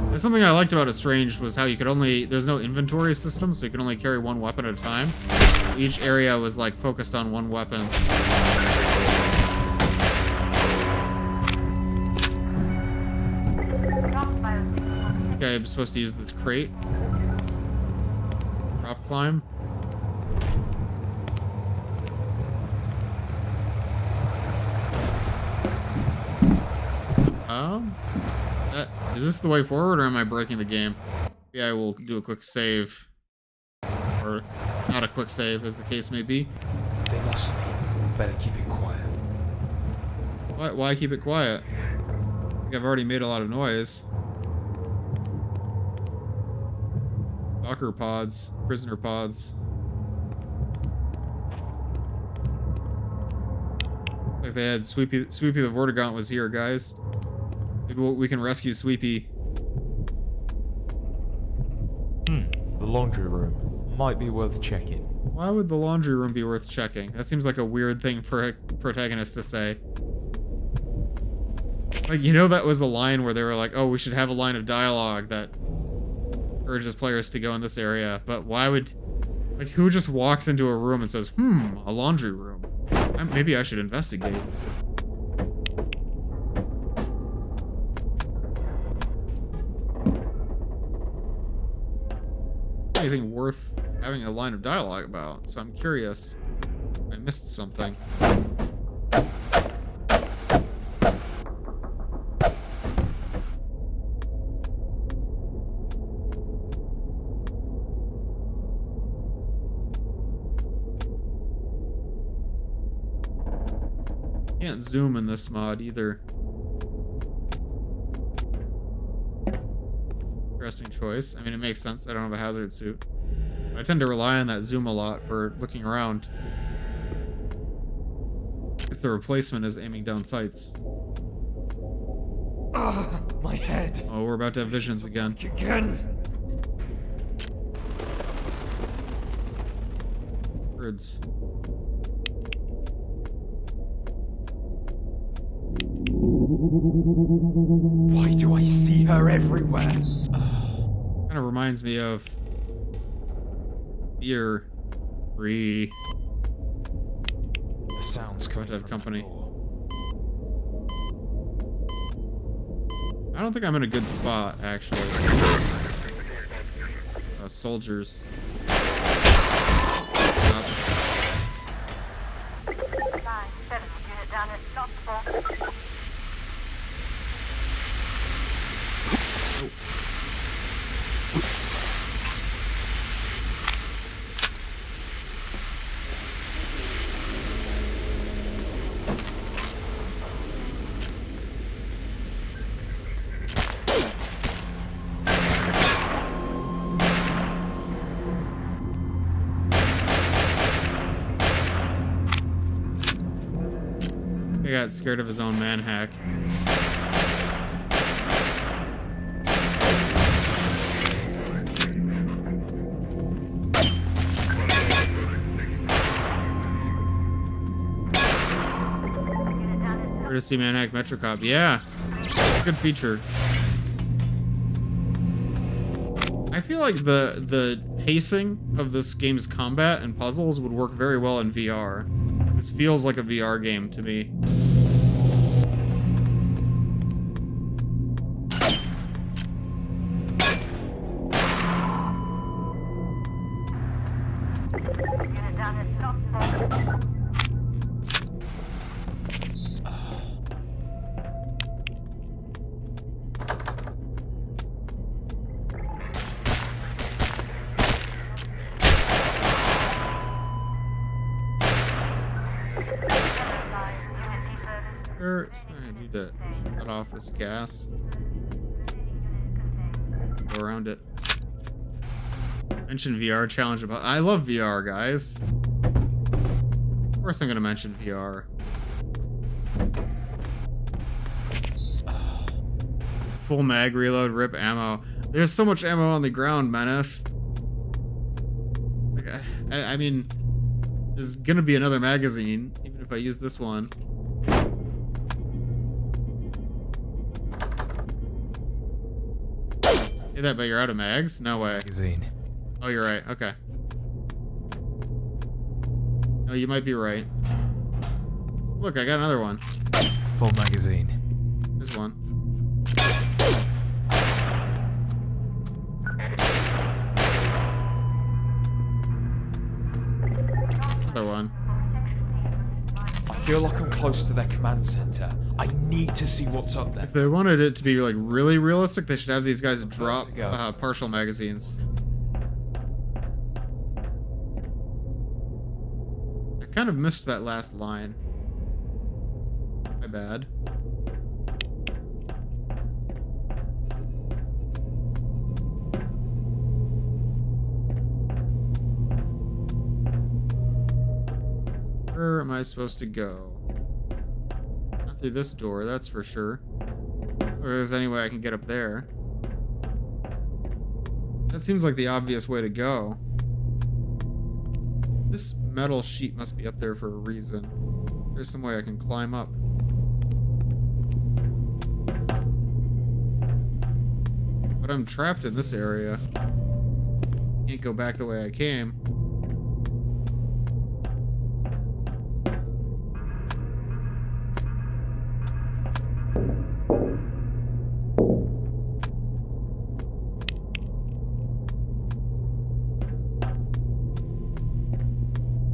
There's something I liked about Estranged was how you could only, there's no inventory system, so you can only carry one weapon at a time. Each area was like focused on one weapon. Okay, I'm supposed to use this crate. Drop climb. Is this the way forward, or am I breaking the game? Yeah, I will do a quick save. Or not a quick save, as the case may be. They must be. Better keep it quiet. Why keep it quiet? I think I've already made a lot of noise. Docker pods, prisoner pods. Like they had Sweepy the Vortigaunt was here, guys. Maybe we can rescue Sweepy. The laundry room. Might be worth checking. Why would the laundry room be worth checking? That seems like a weird thing for a protagonist to say. Like, you know, that was a line where they were like, oh, we should have a line of dialogue that urges players to go in this area. But why would... Like, who just walks into a room and says, a laundry room? Maybe I should investigate. Anything worth having a line of dialogue about, so I'm curious. I missed something. Can't zoom in this mod either. Interesting choice. I mean, it makes sense. I don't have a hazard suit. I tend to rely on that zoom a lot for looking around. It's the replacement is aiming down sights. My head. Oh, we're about to have visions again. Birds. Why do I see her everywhere? Kind of reminds me of Year 3. The sounds come to have from company. the door. I don't think I'm in a good spot, actually. Soldiers. Up. 9-7, unit down at Knoxville. He got scared of his own manhack. Courtesy manhack Metrocop. Yeah. Good feature. I feel like the pacing of this game's combat and puzzles would work very well in VR. This feels like a VR game to me. Unit down at Knoxville. I need to shut off this gas. Go around it. Mention VR challenge about. I love VR, guys. Of course, I'm gonna mention VR. Full mag reload, rip ammo. There's so much ammo on the ground, Maneth. Like, I mean, there's gonna be another magazine, even if I use this one. Say that, but you're out of mags? No way. Magazine. Oh, you're right. Okay. Oh, you might be right. Look, I got another one. Full magazine. There's one. Another one. I feel like I'm close to their command center. I need to see what's up there. If they wanted it to be like really realistic, they should have these guys drop to go. partial magazines. kind of missed that last line. My bad. Where am I supposed to go? Not through this door, that's for sure. Or there's any way I can get up there. That seems like the obvious way to go. This metal sheet must be up there for a reason. There's some way I can climb up. But I'm trapped in this area. Can't go back the way I came.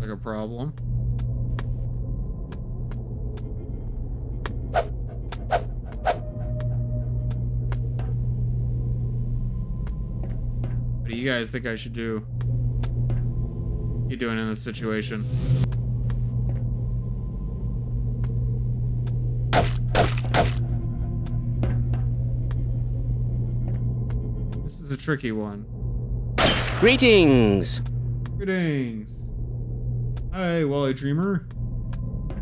Like a problem. What do you guys think I should do? What you doing in this situation? This is a tricky one. Greetings! Greetings. Hi, Wally Dreamer.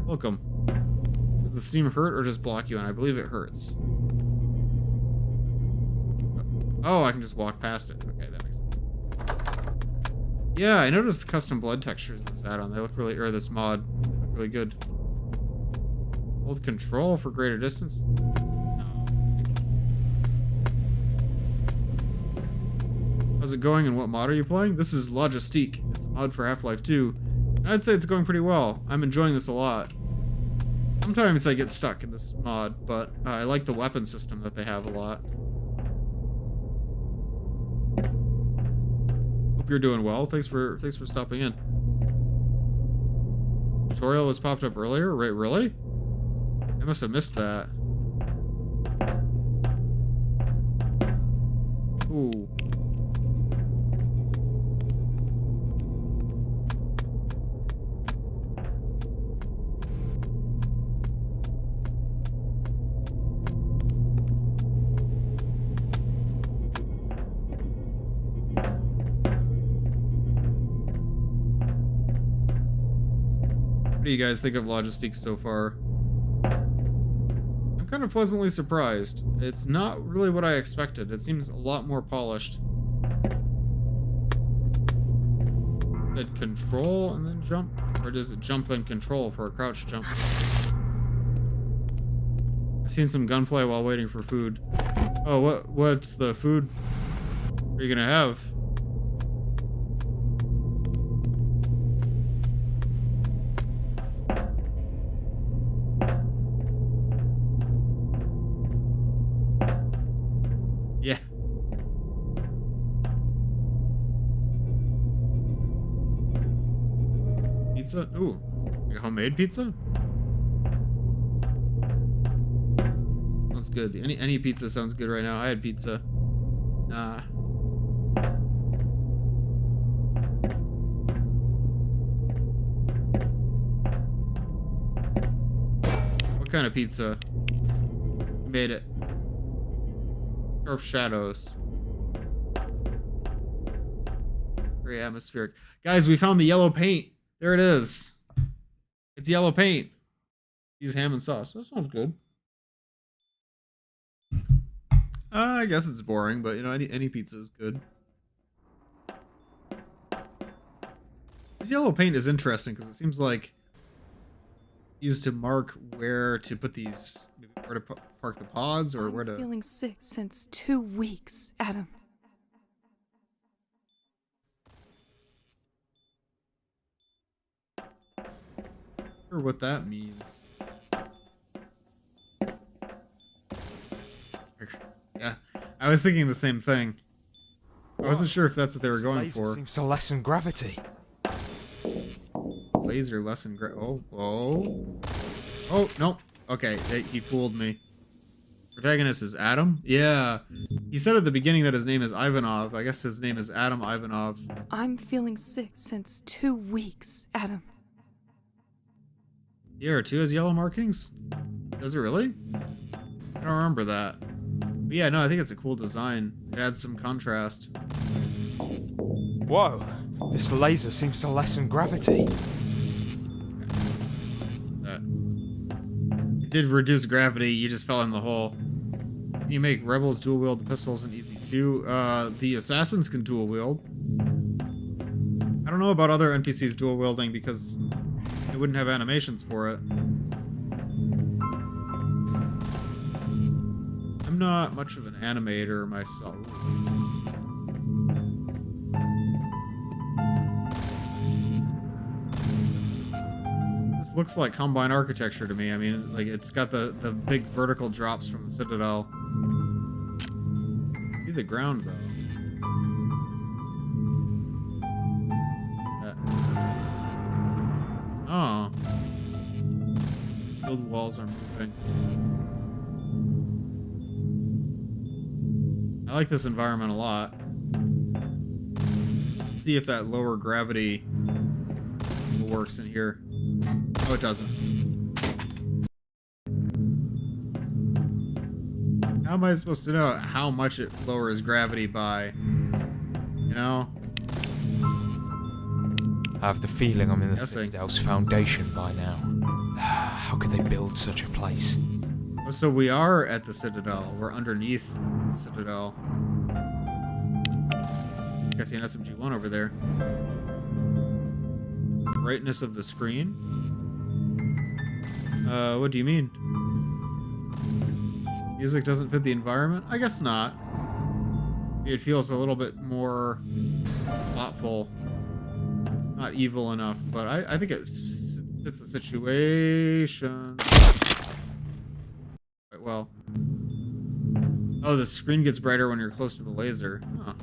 Welcome. Does the steam hurt or just block you? And I believe it hurts. Oh, I can just walk past it. Okay, that makes sense. Yeah, I noticed the custom blood textures in this add-on. They look really, or this mod, they look really good. Hold control for greater distance. No. How's it going and what mod are you playing? This is Logistique. It's a mod for Half-Life 2. I'd say it's going pretty well. I'm enjoying this a lot. Sometimes I get stuck in this mod, but I like the weapon system that they have a lot. Hope you're doing well. Thanks for stopping in. Tutorial was popped up earlier? Right, really? I must have missed that. Ooh. What do you guys think of Logistique so far? I'm kind of pleasantly surprised. It's not really what I expected. It seems a lot more polished. Did control and then jump? Or does it jump then control for a crouch jump? I've seen some gunplay while waiting for food. Oh, what's the food? What are you gonna have? Yeah. Pizza? Ooh. Like homemade pizza? Sounds good. Any pizza sounds good right now. I had pizza. Nah. What kind of pizza? Made it. Sharp shadows. Very atmospheric. Guys, we found the yellow paint. There it is. It's yellow paint. Use ham and sauce. That sounds good. I guess it's boring, but you know, any pizza is good. This yellow paint is interesting because it seems like used to mark where to put these, maybe where to park the pods or where to. I'm feeling sick since 2 weeks, Adam. Or what that means. Yeah, I was thinking the same thing. I wasn't sure if that's what they were going for. Seems to lessen gravity. Laser lesson. Oh, no. Okay, he fooled me. Protagonist is Adam? Yeah. He said at the beginning that his name is Ivanov. I guess his name is Adam Ivanov. I'm feeling sick since 2 weeks, Adam. DR2 has yellow markings? Does it really? I don't remember that. But yeah, no, I think it's a cool design. It adds some contrast. Whoa, this laser seems to lessen gravity. It did reduce gravity, you just fell in the hole. You make rebels dual wield the pistols and easy too. The assassins can dual wield. I don't know about other NPCs dual wielding because they wouldn't have animations for it. I'm not much of an animator myself. This looks like Combine architecture to me. I mean, like, it's got the big vertical drops from the Citadel. See the ground, though. Oh. Build walls are moving. I like this environment a lot. Let's see if that lower gravity works in here. Oh, it doesn't. How am I supposed to know how much it lowers gravity by? You know? I have the feeling I'm in the Citadel's foundation by now. How could they build such a place? Oh, so we are at the Citadel. We're underneath the Citadel. I see an SMG-1 over there. Brightness of the screen? What do you mean? Music doesn't fit the environment? I guess not. It feels a little bit more thoughtful. Not evil enough, but I think it fits the situation quite well. Oh, the screen gets brighter when you're close to the laser. Huh.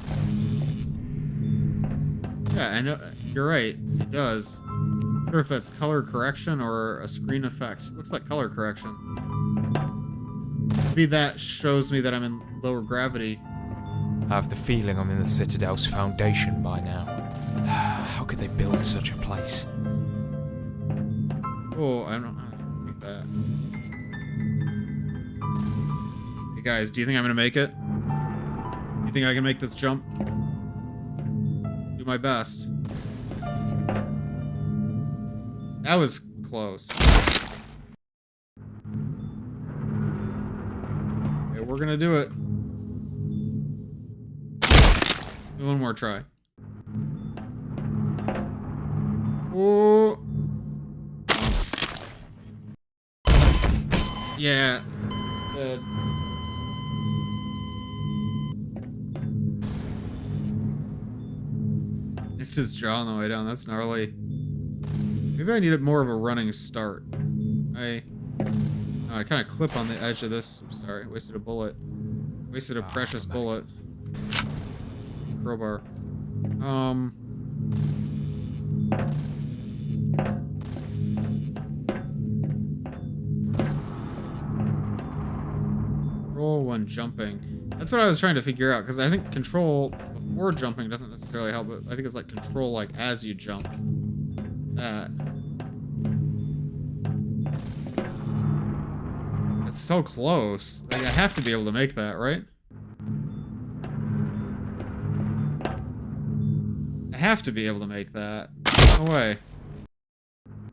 Yeah, I know. You're right. It does. I wonder if that's color correction or a screen effect. Looks like color correction. Maybe that shows me that I'm in lower gravity. I have the feeling I'm in the Citadel's foundation by now. How could they build such a place? Oh, I don't like that. Hey guys, do you think I'm gonna make it? Do you think I can make this jump? Do my best. That was close. Okay, we're gonna do it. Do one more try. Oh. Yeah. Nicked his jaw on the way down. That's gnarly. Maybe I needed more of a running start. I kind of clip on the edge of this. I'm sorry, wasted a bullet. Wasted a precious bullet. Crowbar. Control when jumping. That's what I was trying to figure out, because I think control before jumping doesn't necessarily help, but I think it's like control like as you jump. That. It's so close. Like, I have to be able to make that, right? I have to be able to make that. No way.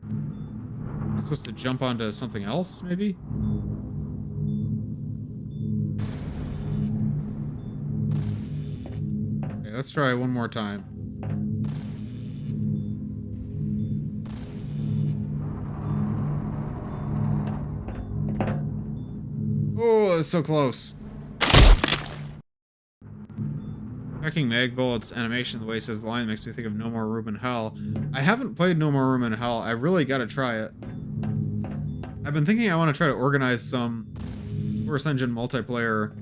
Am I supposed to jump onto something else, maybe? Okay, let's try one more time. Oh, it's so close. Checking mag bullets animation, the way it says the line makes me think of No More Room in Hell. I haven't played No More Room in Hell. I really gotta try it. I've been thinking I want to try to organize some Force Engine multiplayer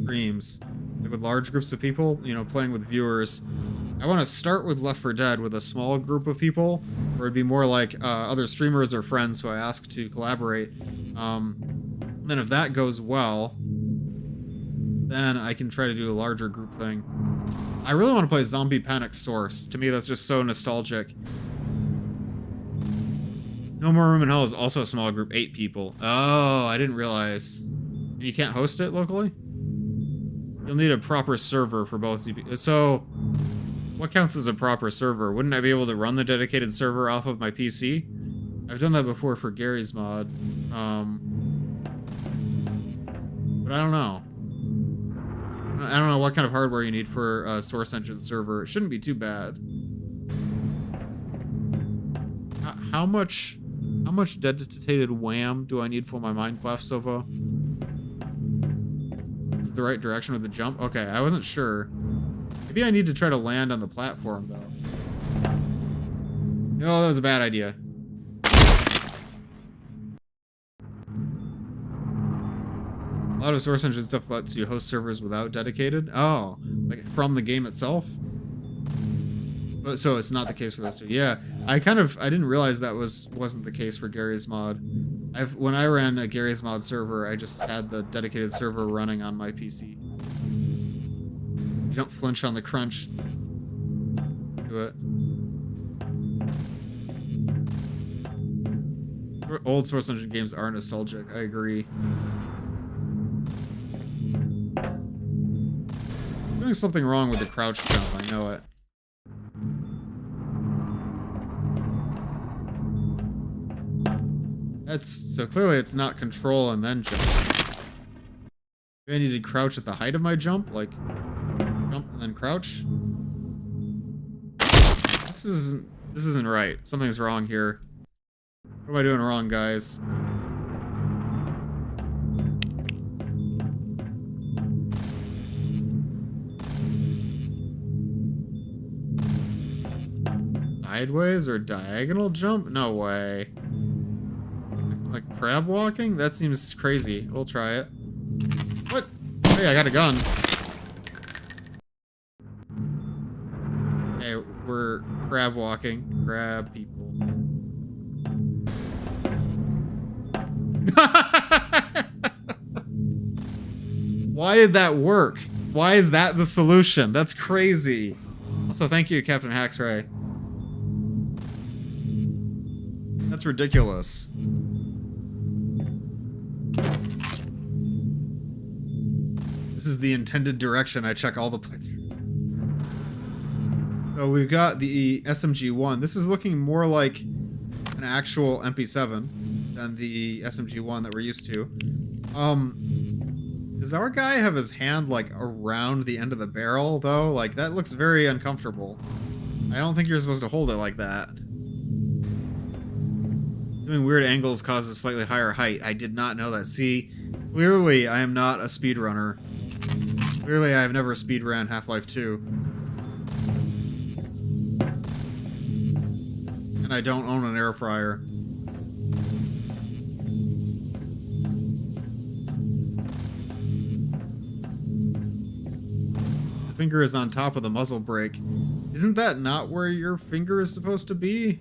streams, like with large groups of people, you know, playing with viewers. I want to start with Left 4 Dead with a small group of people, or it'd be more like other streamers or friends who I ask to collaborate. Then if that goes well, then I can try to do a larger group thing. I really want to play Zombie Panic Source. To me, that's just so nostalgic. No More Room in Hell is also a small group, 8 people. Oh, I didn't realize. And you can't host it locally? You'll need a proper server for both CP. So, what counts as a proper server? Wouldn't I be able to run the dedicated server off of my PC? I've done that before for Gary's mod. But I don't know. I don't know what kind of hardware you need for a Source Engine server. It shouldn't be too bad. How much dedicated WAM do I need for my Minecraft Sova? Is it the right direction with the jump? Okay, I wasn't sure. Maybe I need to try to land on the platform, though. No, that was a bad idea. A lot of Source Engine stuff lets you host servers without dedicated. Oh, like from the game itself? But so it's not the case for those two. Yeah, I didn't realize that wasn't the case for Gary's mod. When I ran a Gary's mod server, I just had the dedicated server running on my PC. You don't flinch on the crunch. Do it. Old Source Engine games are nostalgic. I agree. Doing something wrong with the crouch jump. I know it. So clearly it's not control and then jump. Maybe I need to crouch at the height of my jump, like jump and then crouch. This isn't right. Something's wrong here. What am I doing wrong, guys? Sideways or diagonal jump? No way. Like crab walking? That seems crazy. We'll try it. What? Hey, I got a gun. Okay, we're crab walking. Grab people. Why did that work? Why is that the solution? That's crazy. Also, thank you, Captain Haxray. That's ridiculous. This is the intended direction. I check all the playthrough. So we've got the SMG-1. This is looking more like an actual MP7 than the SMG-1 that we're used to. Does our guy have his hand like around the end of the barrel though? Like that looks very uncomfortable. I don't think you're supposed to hold it like that. Doing weird angles causes slightly higher height. I did not know that. See, clearly I am not a speedrunner. Clearly I have never speedrun Half-Life 2. And I don't own an air fryer. The finger is on top of the muzzle brake. Isn't that not where your finger is supposed to be?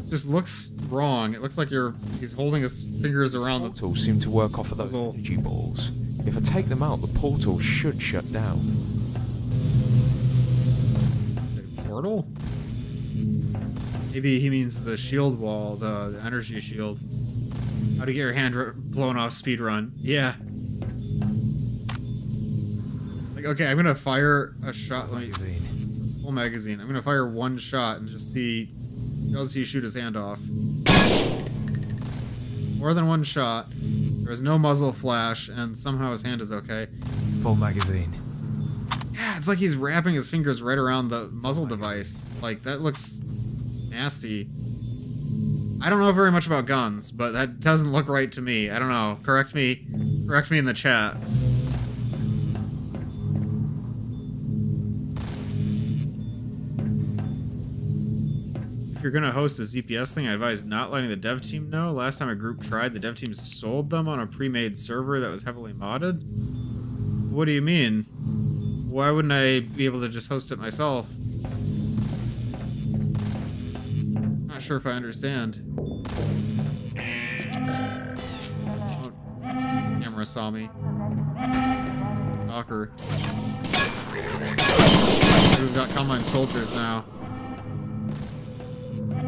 Just looks wrong. It looks like he's holding his fingers around the portals seem to work off of those energy balls. If I take them out, the portal should shut down. A portal? Maybe he means the shield wall, the energy shield. How to get your hand blown off speedrun. Yeah. Like, okay, I'm gonna fire a shot. Full magazine. I'm gonna fire one shot and just see. Does he shoot his hand off? More than one shot. There is no muzzle flash, and somehow his hand is okay. Full magazine. Yeah, it's like he's wrapping his fingers right around the muzzle device. Like, that looks nasty. I don't know very much about guns, but that doesn't look right to me. I don't know. Correct me in the chat. If you're gonna host a ZPS thing, I advise not letting the dev team know. Last time a group tried, the dev team sold them on a pre-made server that was heavily modded. What do you mean? Why wouldn't I be able to just host it myself? Not sure if I understand. Oh, camera saw me. Stalker. We've got Combine soldiers now.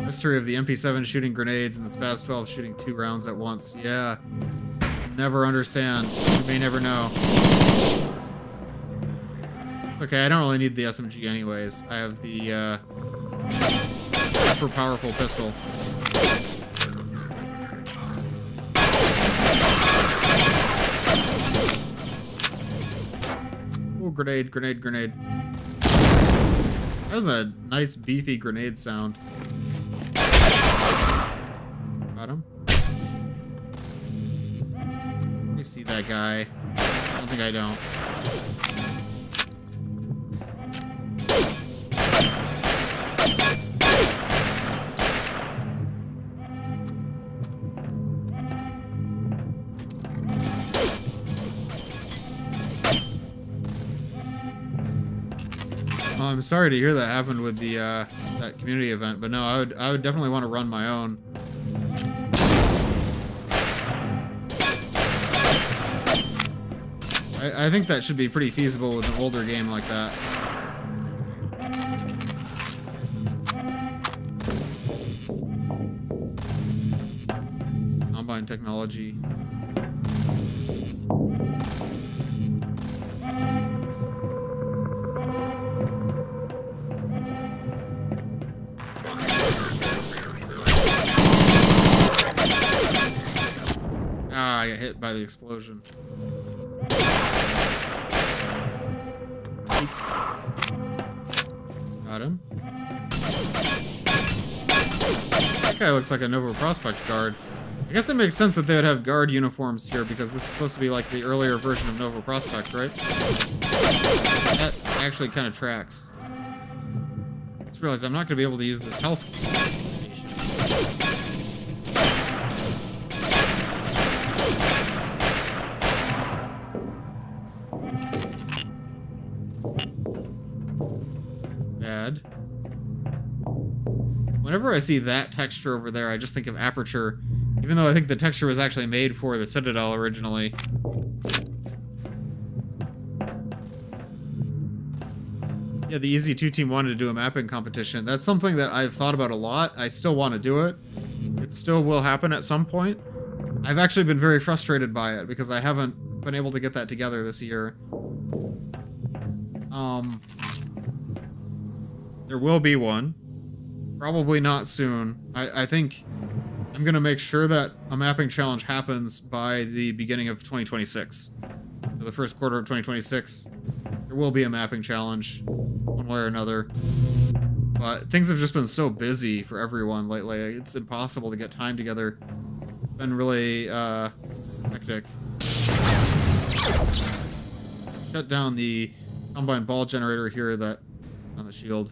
Mystery of the MP7 shooting grenades and the Spaz 12 shooting 2 rounds at once. Yeah. Never understand. You may never know. It's okay, I don't really need the SMG anyways. I have the super powerful pistol. Oh, grenade, grenade, grenade. That was a nice beefy grenade sound. Got him. Let me see that guy. I don't think I don't. Oh, I'm sorry to hear that happened with the that community event, but no, I would definitely want to run my own. I think that should be pretty feasible with an older game like that. Combine technology. Ah, I got hit by the explosion. Got him. That guy looks like a Nova Prospect guard. I guess it makes sense that they would have guard uniforms here because this is supposed to be like the earlier version of Nova Prospect, right? That actually kind of tracks. I just realized I'm not going to be able to use this health station. Bad. Whenever I see that texture over there, I just think of Aperture, even though I think the texture was actually made for the Citadel originally. Yeah, the Easy 2 team wanted to do a mapping competition. That's something that I've thought about a lot. I still want to do it. It still will happen at some point. I've actually been very frustrated by it because I haven't been able to get that together this year. There will be one. Probably not soon. I think I'm going to make sure that a mapping challenge happens by the beginning of 2026. For the first quarter of 2026, there will be a mapping challenge, one way or another. But things have just been so busy for everyone lately. It's impossible to get time together. It's been really hectic. Shut down the combine ball generator here that on the shield.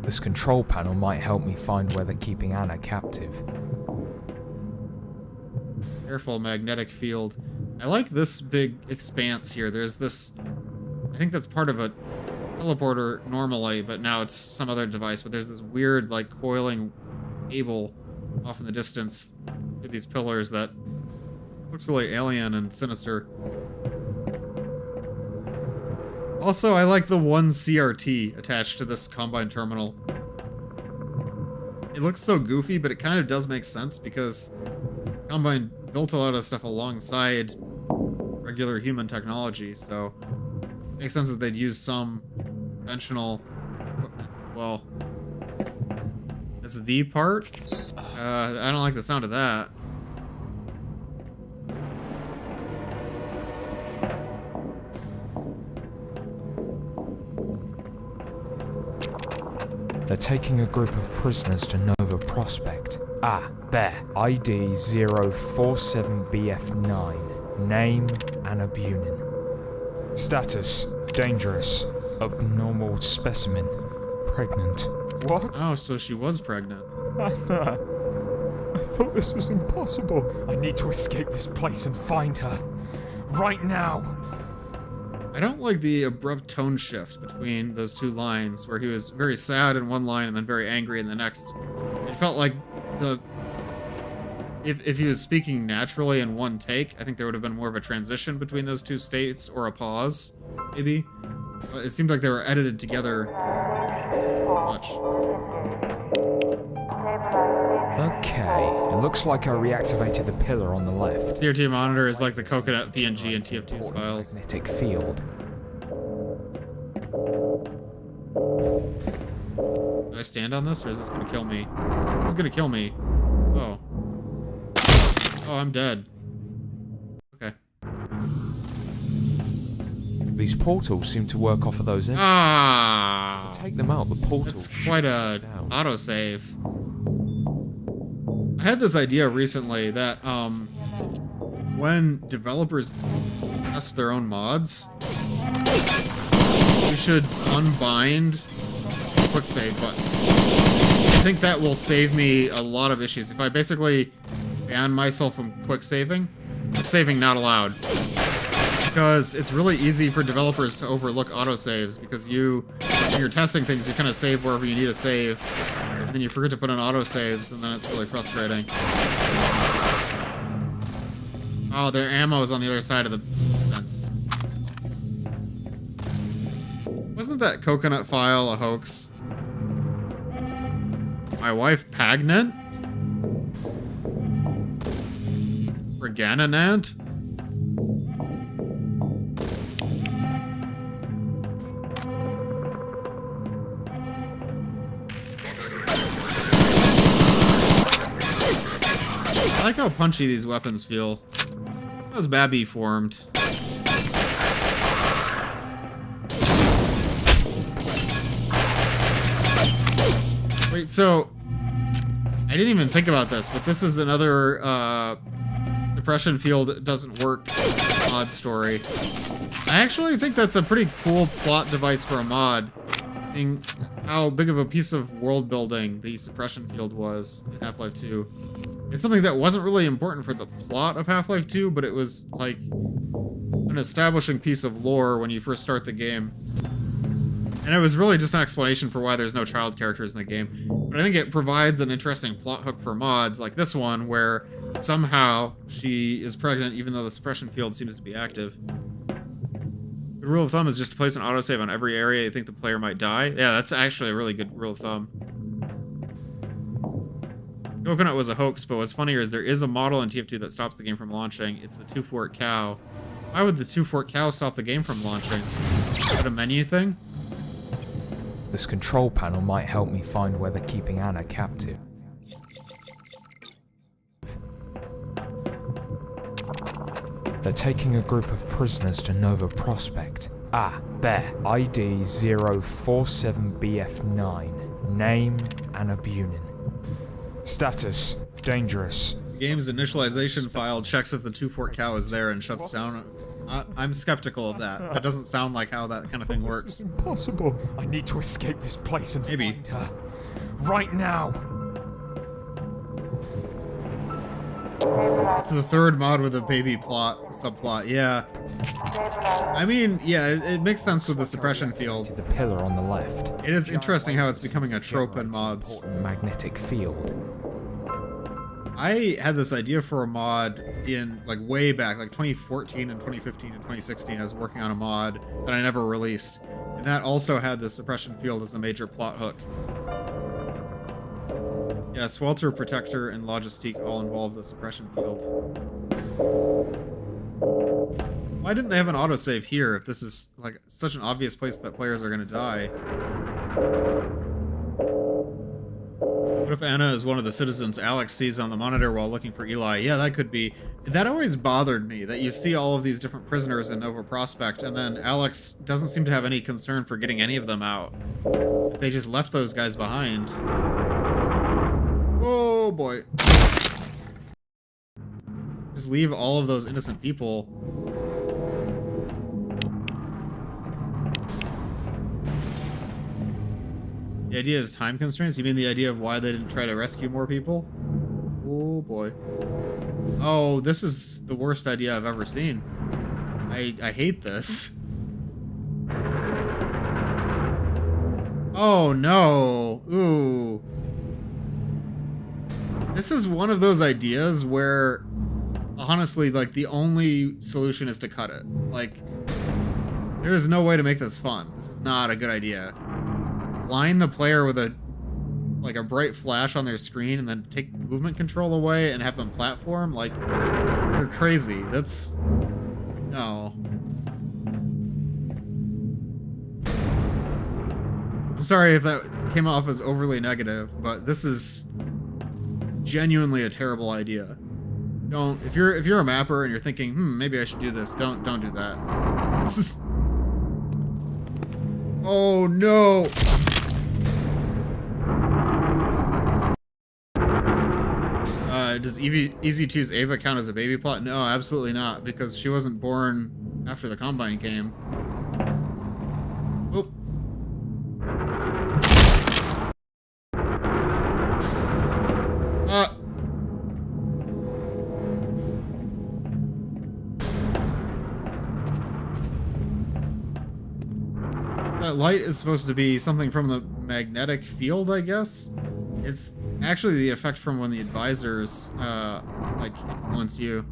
This control panel might help me find where they're keeping Anna captive. Careful, magnetic field. I like this big expanse here. There's this... I think that's part of a teleporter normally, but now it's some other device. But there's this weird, like, coiling cable off in the distance with these pillars that looks really alien and sinister. Also, I like the one CRT attached to this Combine terminal. It looks so goofy, but it kind of does make sense because Combine built a lot of stuff alongside regular human technology, so it makes sense that they'd use some conventional equipment as well. That's the part? I don't like the sound of that. They're taking a group of prisoners to Nova Prospect. Ah, there. ID 047BF9. Name, Anna Bunin. Status, dangerous. Abnormal specimen. Pregnant. What? Oh, so she was pregnant. Anna. I thought this was impossible. I need to escape this place and find her. Right now. I don't like the abrupt tone shift between those two lines, where he was very sad in one line and then very angry in the next. It felt like if he was speaking naturally in one take, I think there would have been more of a transition between those two states, or a pause, maybe. But it seemed like they were edited together much. Okay, it looks like I reactivated the pillar on the left. CRT monitor is like the coconut PNG and TF2's files. Magnetic field. Do I stand on this, or is this gonna kill me? This is gonna kill me. Oh. Oh, I'm dead. Okay. These portals seem to work off of those ends. Ah! Take them out, the portals. That's quite a autosave. I had this idea recently that when developers test their own mods, you should unbind the quick save button. I think that will save me a lot of issues. If I basically ban myself from quick saving not allowed. Because it's really easy for developers to overlook autosaves, because when you're testing things, you kind of save wherever you need to save, and then you forget to put in autosaves, and then it's really frustrating. Oh, their ammo is on the other side of the fence. Wasn't that coconut file a hoax? My wife Pagnant? Regananant? I like how punchy these weapons feel. How's Babby formed? Wait, so I didn't even think about this, but this is another depression field doesn't work mod story. I actually think that's a pretty cool plot device for a mod. In how big of a piece of world building the suppression field was in Half-Life 2. It's something that wasn't really important for the plot of Half-Life 2, but it was like an establishing piece of lore when you first start the game. And it was really just an explanation for why there's no child characters in the game. But I think it provides an interesting plot hook for mods like this one, where somehow she is pregnant even though the suppression field seems to be active. The rule of thumb is just to place an autosave on every area you think the player might die. Yeah, that's actually a really good rule of thumb. Coconut was a hoax, but what's funnier is there is a model in TF2 that stops the game from launching. It's the two-fork cow. Why would the two-fork cow stop the game from launching? Is that a menu thing? This control panel might help me find where they're keeping Anna captive. They're taking a group of prisoners to Nova Prospect. Ah, there. ID 047BF9. Name, Anna Bunin. Status, dangerous. The game's initialization file checks if the two-fork cow is there and shuts down. I'm skeptical of that. That doesn't sound like how that kind of thing works. Impossible. I need to escape this place and Maybe. find her. Right now. It's the third mod with a baby subplot, yeah. I mean, yeah, it makes sense with the suppression field. To the pillar on the left. It is interesting how it's becoming a trope in mods. Magnetic field. I had this idea for a mod in, like, way back, like 2014 and 2015 and 2016. I was working on a mod that I never released. And that also had the suppression field as a major plot hook. Yeah, Swelter, Protector, and Logistique all involve the suppression field. Why didn't they have an autosave here if this is, like, such an obvious place that players are gonna die? What if Anna is one of the citizens Alex sees on the monitor while looking for Eli? Yeah, that could be. That always bothered me, that you see all of these different prisoners in Nova Prospect, and then Alex doesn't seem to have any concern for getting any of them out. They just left those guys behind. Oh boy. Just leave all of those innocent people. The idea is time constraints? You mean the idea of why they didn't try to rescue more people? Oh boy. Oh, this is the worst idea I've ever seen. I hate this. Oh no. Ooh. This is one of those ideas where, honestly, like, the only solution is to cut it. Like, there is no way to make this fun. This is not a good idea. Line the player with a, like, like a bright flash on their screen and then take movement control away and have them platform, like, they're crazy. That's... no. I'm sorry if that came off as overly negative, but this is genuinely a terrible idea. Don't, if you're a mapper and you're thinking, maybe I should do this, don't do that. This is... oh no! Does EZ2's Ava count as a baby plot? No, absolutely not, because she wasn't born after the Combine came. Oh. That light is supposed to be something from the magnetic field, I guess? It's actually the effect from when the advisors, like, influence you.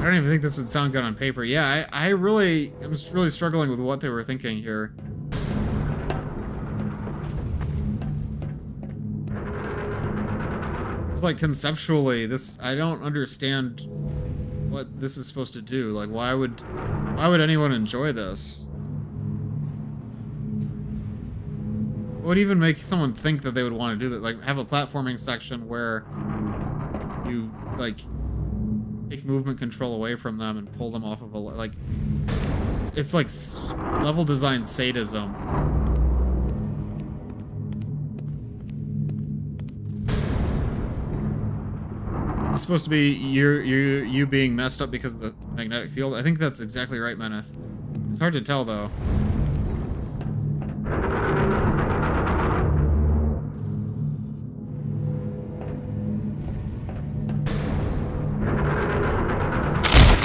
I don't even think this would sound good on paper. Yeah, I really am really struggling with what they were thinking here. It's like conceptually, I don't understand what this is supposed to do. Like, why would anyone enjoy this? What would even make someone think that they would want to do that? Like, have a platforming section where you, like, take movement control away from them and pull them off of a, like, it's like level design sadism. It's supposed to be you being messed up because of the magnetic field. I think that's exactly right, Meneth. It's hard to tell though.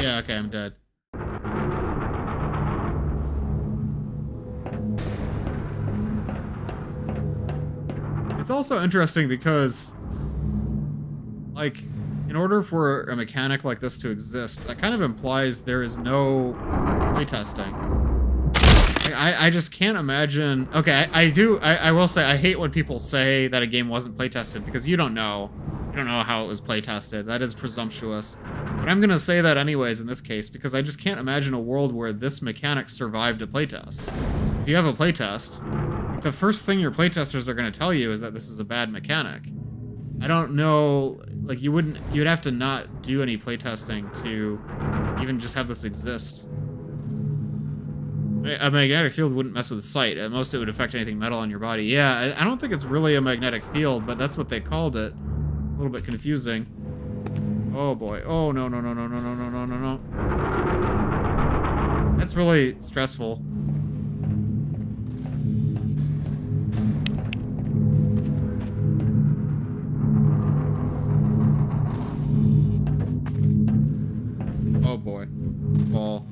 Yeah, okay, I'm dead. It's also interesting because, like, in order for a mechanic like this to exist, that kind of implies there is no playtesting. I just can't imagine... Okay, I will say, I hate when people say that a game wasn't playtested, because you don't know. You don't know how it was playtested. That is presumptuous. But I'm gonna say that anyways in this case, because I just can't imagine a world where this mechanic survived a playtest. If you have a playtest, the first thing your playtesters are gonna tell you is that this is a bad mechanic. I don't know, like, you'd have to not do any playtesting to even just have this exist. A magnetic field wouldn't mess with sight. At most, it would affect anything metal on your body. Yeah, I don't think it's really a magnetic field, but that's what they called it. A little bit confusing. Oh boy. Oh no. That's really stressful. Oh boy. Ball.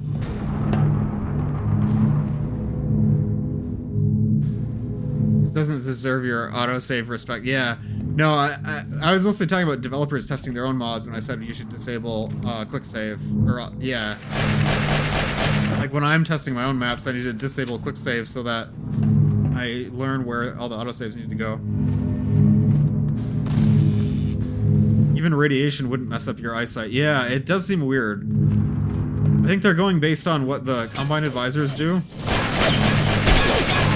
This doesn't deserve your autosave respect. Yeah. No, I was mostly talking about developers testing their own mods when I said you should disable quick save. Or, yeah. Like, when I'm testing my own maps, I need to disable quick save so that I learn where all the autosaves need to go. Even radiation wouldn't mess up your eyesight. Yeah, it does seem weird. I think they're going based on what the Combine advisors do.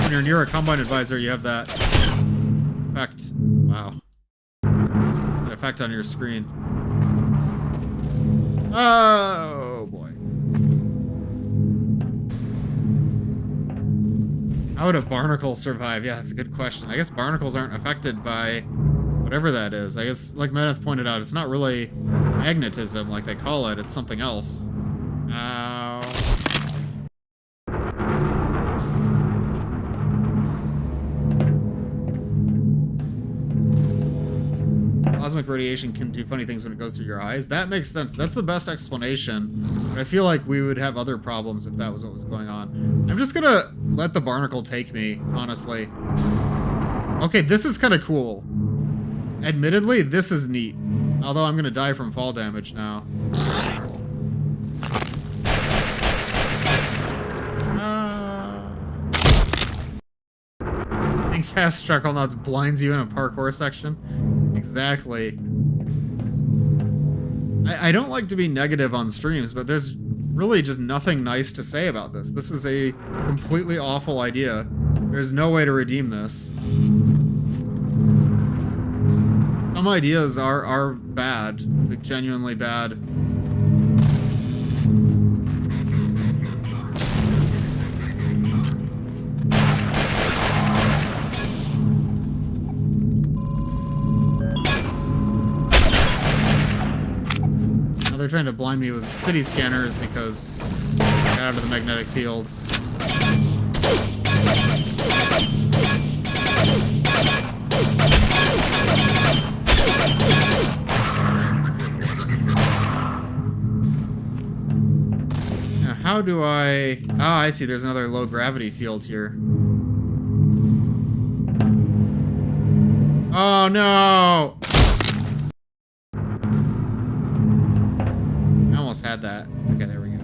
When you're near a Combine advisor, you have that effect. Wow. That effect on your screen. Oh, boy. How would a barnacle survive? Yeah, that's a good question. I guess barnacles aren't affected by whatever that is. I guess, like Meneth pointed out, it's not really magnetism like they call it. It's something else. Ow. cosmic radiation can do funny things when it goes through your eyes. That makes sense. That's the best explanation. But I feel like we would have other problems if that was what was going on. I'm just gonna let the barnacle take me, honestly. Okay, this is kind of cool. Admittedly, this is neat. Although I'm gonna die from fall damage now. Fast truck almost blinds you in a parkour section. Exactly. I don't like to be negative on streams, but there's really just nothing nice to say about this. This is a completely awful idea. There's no way to redeem this. Some ideas are bad, like genuinely bad. They're trying to blind me with city scanners because I got out of the magnetic field. Now, how do I... Oh, I see. There's another low gravity field here. Oh, no! Had that. Okay, there we go.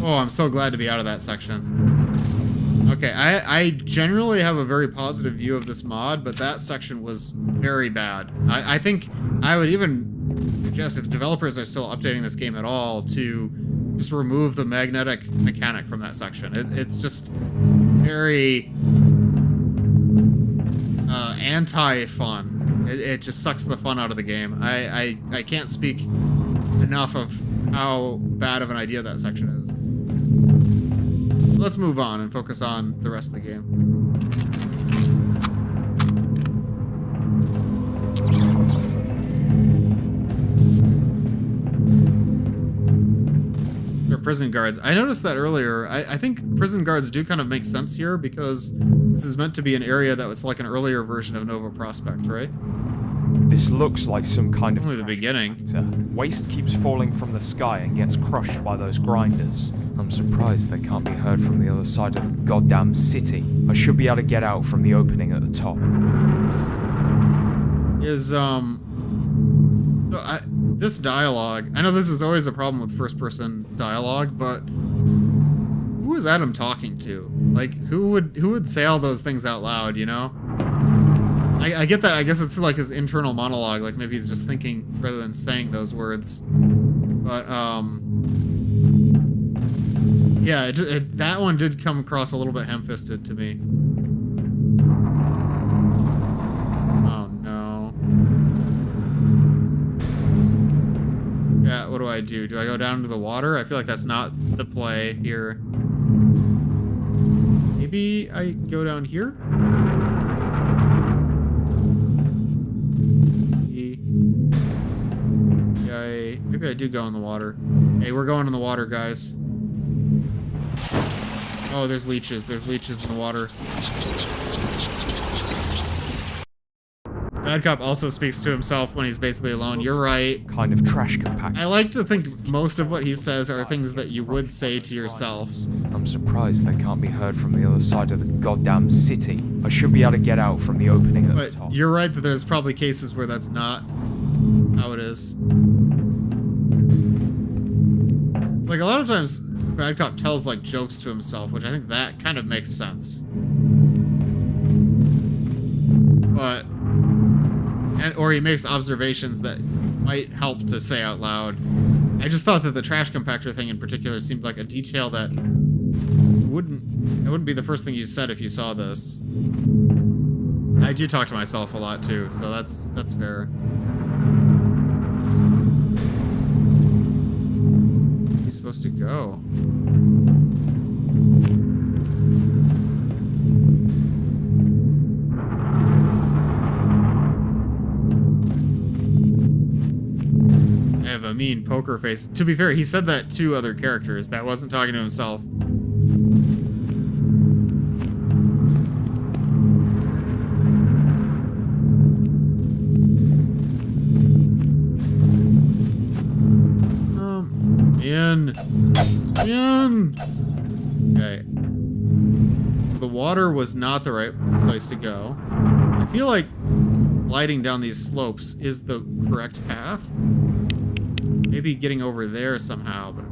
Oh, I'm so glad to be out of that section. Okay, I generally have a very positive view of this mod, but that section was very bad. I think I would even suggest, if developers are still updating this game at all, to just remove the magnetic mechanic from that section. It's just very anti-fun. It just sucks the fun out of the game. I can't speak enough of how bad of an idea that section is. Let's move on and focus on the rest of the game. They're prison guards. I noticed that earlier. I think prison guards do kind of make sense here because this is meant to be an area that was like an earlier version of Nova Prospect, right? This looks like some kind of... Only the beginning. Waste keeps falling from the sky and gets crushed by those grinders. I'm surprised they can't be heard from the other side of the goddamn city. I should be able to get out from the opening at the top. This dialogue... I know this is always a problem with first-person dialogue, but... Who is Adam talking to? Like, who would say all those things out loud, you know? I get that. I guess it's like his internal monologue. Like maybe he's just thinking rather than saying those words. But yeah, that one did come across a little bit ham-fisted to me. Oh no. Yeah, what do I do? Do I go down to the water? I feel like that's not the play here. Maybe I go down here? Maybe I do go in the water. Hey, we're going in the water, guys. Oh, there's leeches. There's leeches in the water. Bad Cop also speaks to himself when he's basically alone. You're right. Kind of trash compactor. I like to think most of what he says are things that you would say to yourself. I'm surprised they can't be heard from the other side of the goddamn city. I should be able to get out from the opening at the top. But you're right that there's probably cases where that's not how it is. Like, a lot of times, Bad Cop tells, like, jokes to himself, which I think that kind of makes sense. But... or he makes observations that might help to say out loud. I just thought that the trash compactor thing in particular seemed like a detail that wouldn't be the first thing you said if you saw this. I do talk to myself a lot, too, so that's fair. Supposed to go. I have a mean poker face. To be fair, he said that to other characters. That wasn't talking to himself. In. In. Okay. The water was not the right place to go. I feel like gliding down these slopes is the correct path. Maybe getting over there somehow, but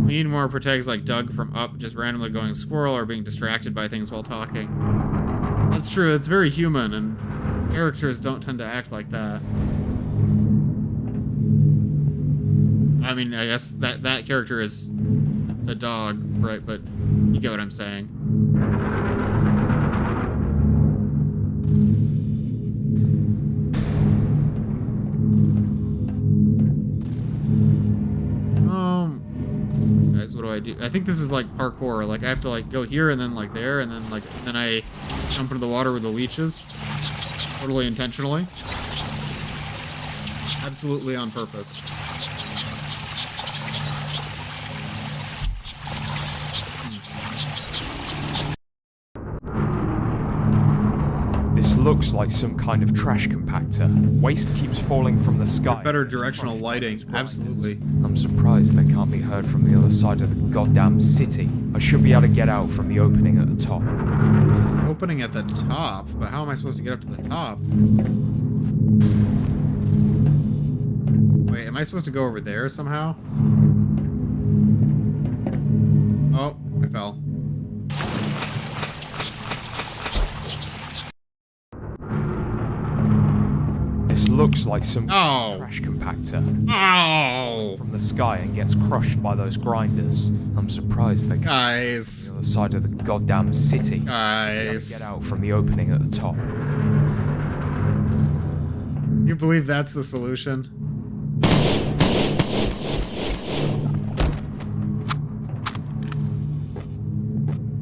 we need more protects like Doug from up, just randomly going squirrel or being distracted by things while talking. That's true, it's very human, and characters don't tend to act like that. I mean, I guess that character is a dog, right? But you get what I'm saying. Guys, what do I do? I think this is like parkour. Like I have to like go here and then like there and then like then I jump into the water with the leeches. Totally intentionally. Absolutely on purpose. Looks like some kind of trash compactor. Waste keeps falling from the sky. Better directional lighting, absolutely. I'm surprised they can't be heard from the other side of the goddamn city. I should be able to get out from the opening at the top. Opening at the top? But how am I supposed to get up to the top? Wait, am I supposed to go over there somehow? Oh, I fell. This looks like some trash compactor. From the sky and gets crushed by those grinders. I'm surprised they can't Guys. the other side of the goddamn city. Guys. Get out from the opening at the top. You believe that's the solution?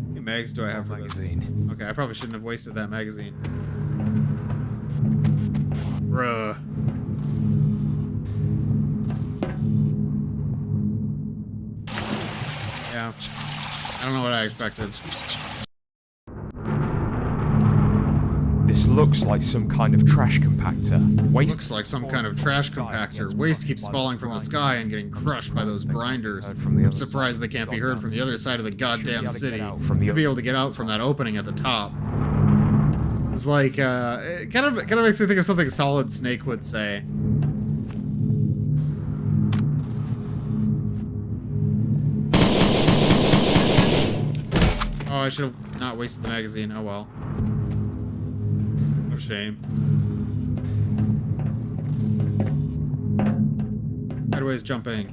How many mags do I have for this? Okay, I probably shouldn't have wasted that magazine. Bruh. Yeah. I don't know what I expected. This looks like some kind of trash compactor. Waste Looks like some kind of trash compactor. Waste keeps falling from the sky and getting crushed by those grinders. I'm surprised they can't be heard from the other side of the goddamn city. You'll be able to get out from that opening at the top. It's like, it kind of makes me think of something Solid Snake would say. Oh, I should have not wasted the magazine. Oh well. What a shame. Sideways jumping.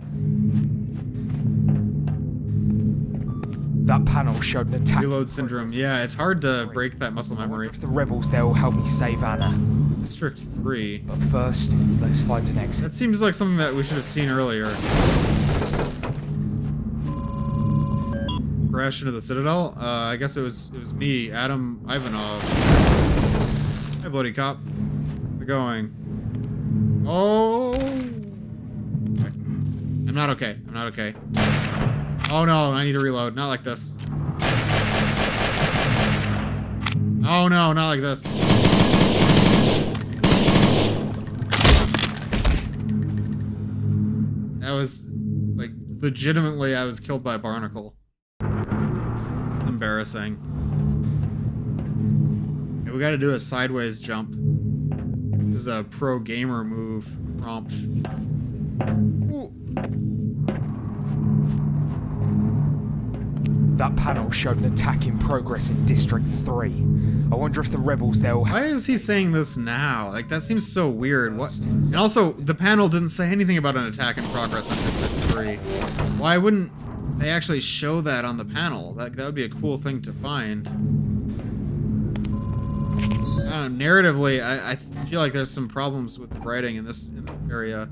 That panel showed an attack. Reload syndrome. Yeah, it's hard to break that muscle memory. If the rebels there will help me save Anna. District 3. But first, let's find an exit. That seems like something that we should have seen earlier. Crash into the Citadel? I guess it was me, Adam Ivanov. Hey, bloody cop. How's it going? Oh! Okay. I'm not okay. I'm not okay. Oh no, I need to reload. Not like this. Oh no, not like this. That was, like, legitimately I was killed by a barnacle. Embarrassing. Okay, we gotta do a sideways jump. This is a pro gamer move. Prompt. Ooh. That panel showed an attack in progress in District 3. I wonder if the rebels there will Why is he saying this now? Like, that seems so weird. What? And also, the panel didn't say anything about an attack in progress on District 3. Why wouldn't they actually show that on the panel? That would be a cool thing to find. I don't know, narratively, I feel like there's some problems with the writing in this area.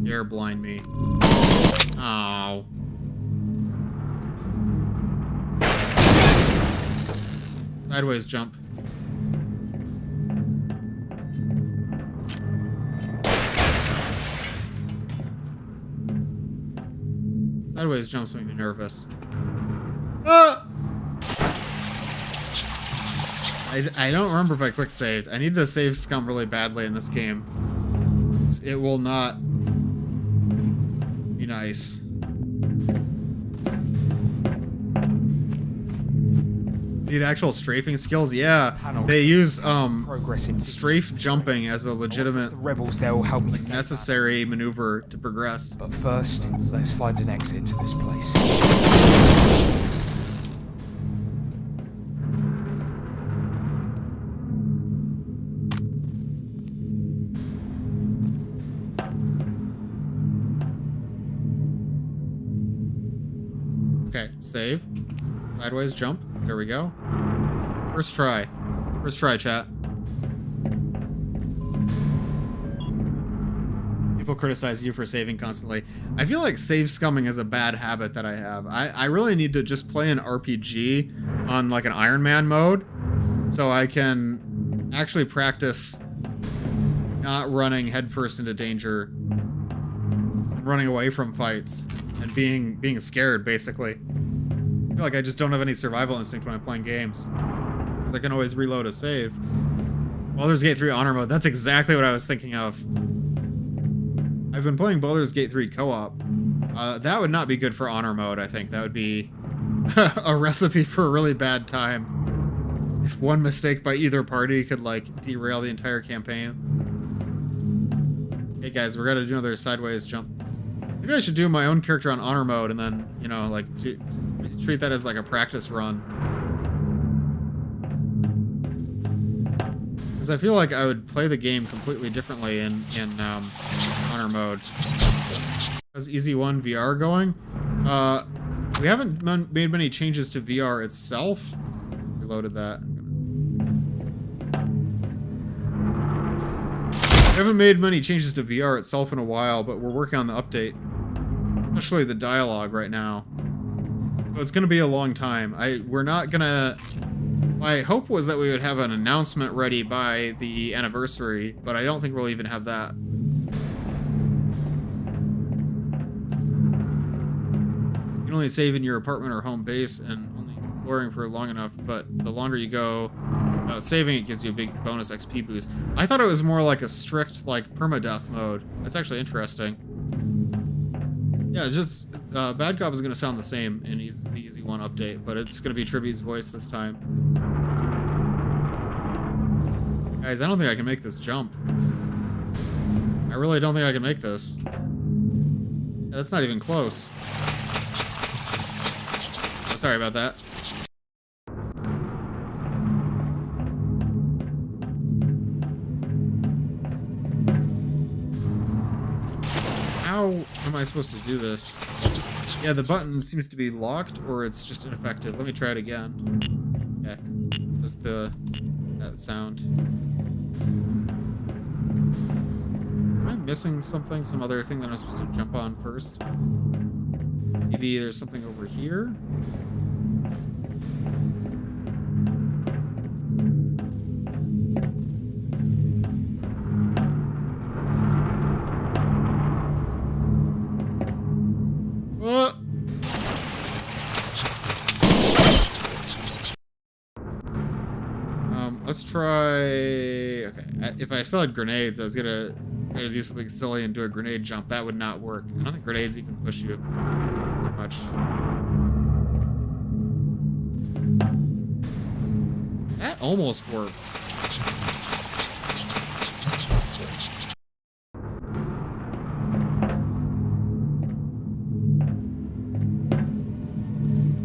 Dare blind me. Oh. Sideways jump. Sideways jumps make me nervous. I don't remember if I quick saved. I need to save scum really badly in this game. It will not be nice. Need actual strafing skills? Yeah, they use strafe jumping as a legitimate The rebels there will help me. necessary maneuver to progress. But first, let's find an exit to this place. Okay, save. Sideways jump. There we go. First try. First try, chat. People criticize you for saving constantly. I feel like save scumming is a bad habit that I have. I really need to just play an RPG on like an Iron Man mode so I can actually practice not running headfirst into danger, running away from fights, and being scared, basically. I feel like I just don't have any survival instinct when I'm playing games, because I can always reload a save. Baldur's Gate 3 Honor Mode, that's exactly what I was thinking of. I've been playing Baldur's Gate 3 co-op. That would not be good for Honor Mode, I think. That would be a recipe for a really bad time. If one mistake by either party could, like, derail the entire campaign. Hey guys, we're gonna do another sideways jump. Maybe I should do my own character on Honor Mode and then, you know, like, treat that as like a practice run. Because I feel like I would play the game completely differently in Honor Mode. How's Easy 1 VR going? We haven't made many changes to VR itself. Reloaded that. We haven't made many changes to VR itself in a while, but we're working on the update. Especially the dialogue right now. So it's gonna be a long time. We're not gonna... My hope was that we would have an announcement ready by the anniversary, but I don't think we'll even have that. You can only save in your apartment or home base and only exploring for long enough, but the longer you go without saving, it gives you a big bonus XP boost. I thought it was more like a strict, like, permadeath mode. That's actually interesting. Yeah, it's just, Bad Cop is going to sound the same in the Easy 1 update, but it's going to be Trivia's voice this time. Guys, I don't think I can make this jump. I really don't think I can make this. Yeah, that's not even close. Oh, sorry about that. How am I supposed to do this? Yeah, the button seems to be locked, or it's just ineffective. Let me try it again. Yeah, just that sound. Am I missing something? Some other thing that I'm supposed to jump on first? Maybe there's something over here? Let's try... Okay, if I still had grenades, I was gonna do something silly and do a grenade jump. That would not work. I don't think grenades even push you that much. That almost worked.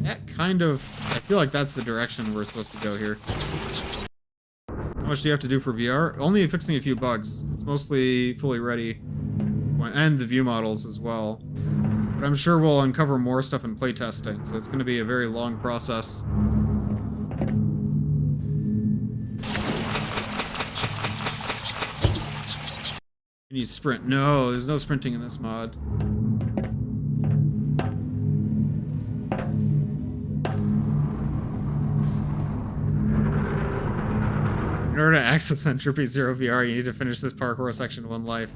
That kind of... I feel like that's the direction we're supposed to go here. How much do you have to do for VR? Only fixing a few bugs. It's mostly fully ready. And the view models as well. But I'm sure we'll uncover more stuff in playtesting, so it's going to be a very long process. Can you sprint? No, there's no sprinting in this mod. In order to access Entropy Zero VR, you need to finish this parkour section in one life.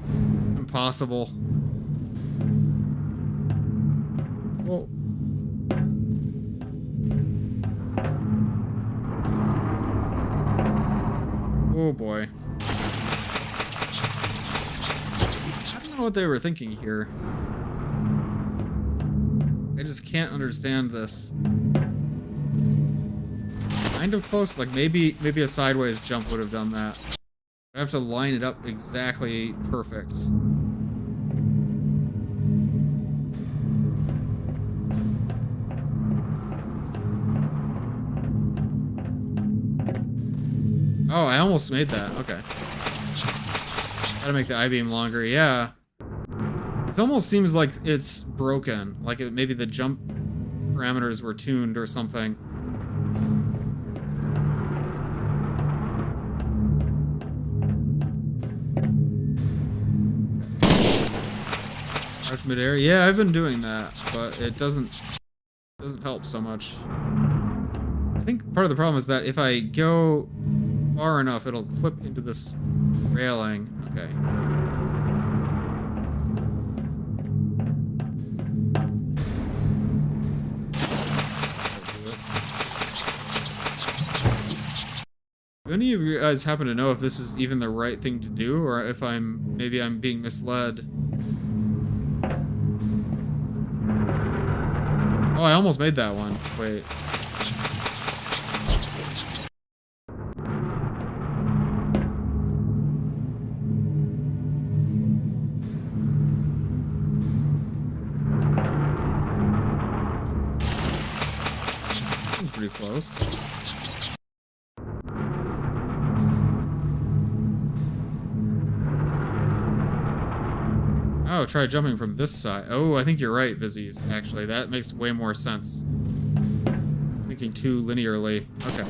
Impossible. Whoa. Oh boy. I don't know what they were thinking here. I just can't understand this. Kind of close, like maybe a sideways jump would have done that. I have to line it up exactly perfect. Oh, I almost made that. Okay. Gotta make the I-beam longer. Yeah. It almost seems like it's broken. Like maybe the jump parameters were tuned or something. Crouch midair. Yeah, I've been doing that, but it doesn't help so much. I think part of the problem is that if I go far enough, it'll clip into this railing. Okay. Do any of you guys happen to know if this is even the right thing to do, or if maybe I'm being misled? Oh, I almost made that one. Wait. Pretty close. Oh, try jumping from this side. Oh, I think you're right, Vizzies. Actually, that makes way more sense. Thinking too linearly. Okay.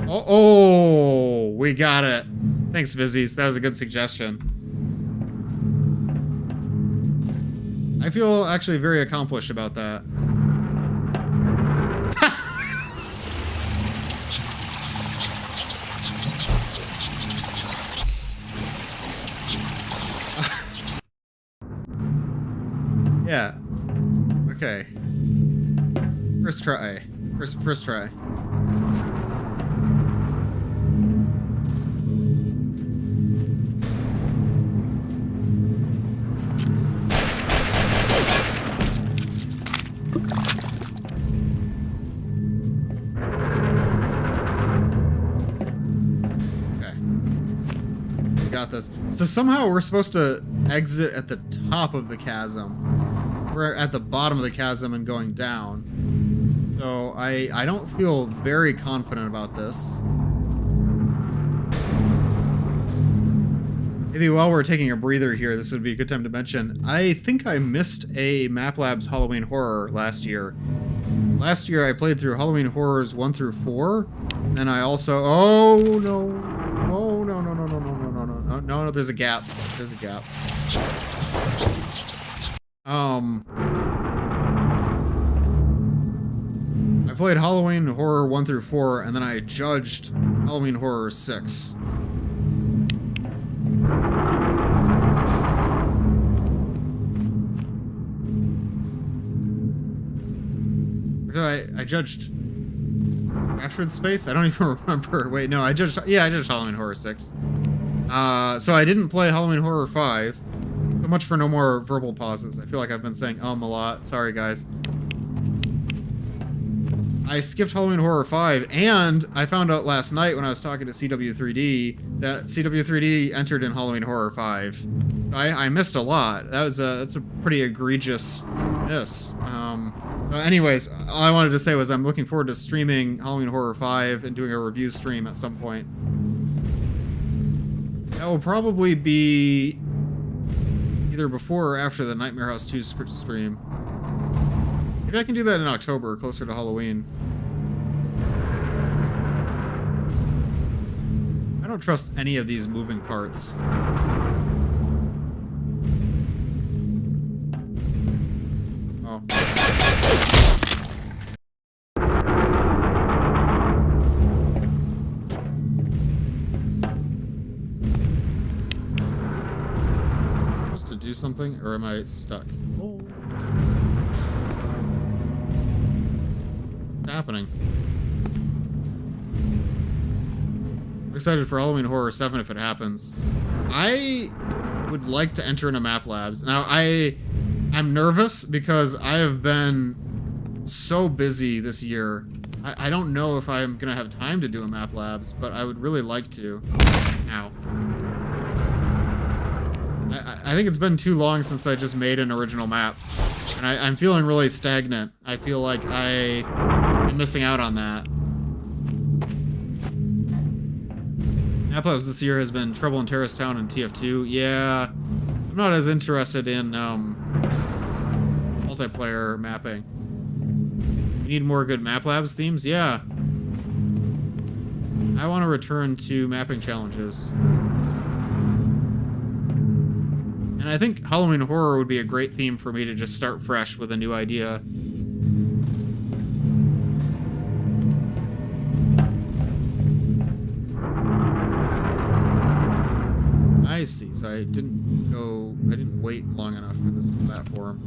Oh, we got it. Thanks, Vizzies. That was a good suggestion. I feel actually very accomplished about that. Yeah. Okay. First try. First try. This. So somehow we're supposed to exit at the top of the chasm. We're at the bottom of the chasm and going down. So I don't feel very confident about this. Maybe while we're taking a breather here, this would be a good time to mention, I think I missed a Map Labs Halloween Horror last year. Last year I played through Halloween Horrors 1 through 4, and I also... Oh, no. Oh, no, no, no, no, no, no, no, no, no, no, there's a gap. There's a gap. I played Halloween Horror 1 through 4, and then I judged Halloween Horror 6. Or did I judged Rashford Space? I don't even remember. Wait, no, I judged Halloween Horror 6. So I didn't play Halloween Horror 5. So much for no more verbal pauses. I feel like I've been saying a lot. Sorry, guys. I skipped Halloween Horror 5, and I found out last night when I was talking to CW3D that CW3D entered in Halloween Horror 5. I missed a lot. That's a pretty egregious miss. Anyways, all I wanted to say was I'm looking forward to streaming Halloween Horror 5 and doing a review stream at some point. That will probably be either before or after the Nightmare House 2 stream. Maybe I can do that in October, closer to Halloween. I don't trust any of these moving parts. Oh. Supposed to do something, or am I stuck? Oh. What's happening? I'm excited for Halloween Horror 7 if it happens. I would like to enter into Map Labs. Now, I'm nervous because I have been so busy this year. I don't know if I'm gonna have time to do a Map Labs, but I would really like to. Ow. I think it's been too long since I just made an original map. And I'm feeling really stagnant. I feel like I'm missing out on that. Map Labs this year has been Trouble in Terrace Town and TF2. Yeah, I'm not as interested in multiplayer mapping. We need more good Map Labs themes? Yeah. I want to return to mapping challenges. And I think Halloween Horror would be a great theme for me to just start fresh with a new idea. I see, so I didn't wait long enough for this platform.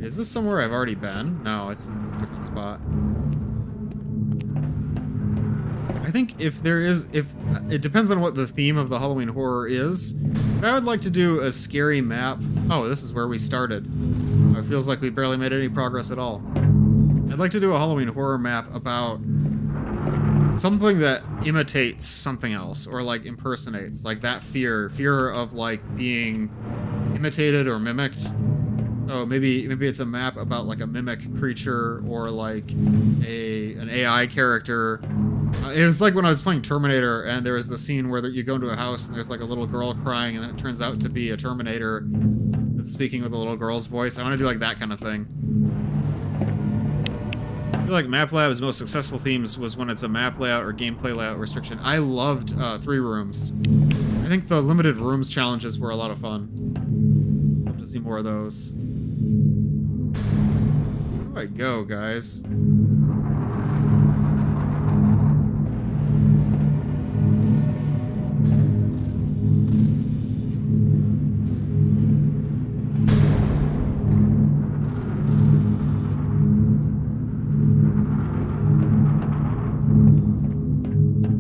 Is this somewhere I've already been? No, it's a different spot. I think if it depends on what the theme of the Halloween Horror is, but I would like to do a scary map. Oh, this is where we started. It feels like we barely made any progress at all. I'd like to do a Halloween Horror map about something that imitates something else, or like impersonates, like that fear of like being imitated or mimicked. So maybe it's a map about like a mimic creature or like an AI character. It was like when I was playing Terminator and there was the scene where you go into a house and there's like a little girl crying and then it turns out to be a Terminator that's speaking with a little girl's voice. I want to do like that kind of thing. I feel like Map Lab's most successful themes was when it's a map layout or gameplay layout restriction. I loved 3 rooms. I think the limited rooms challenges were a lot of fun. Love to see more of those. Where do I go, guys?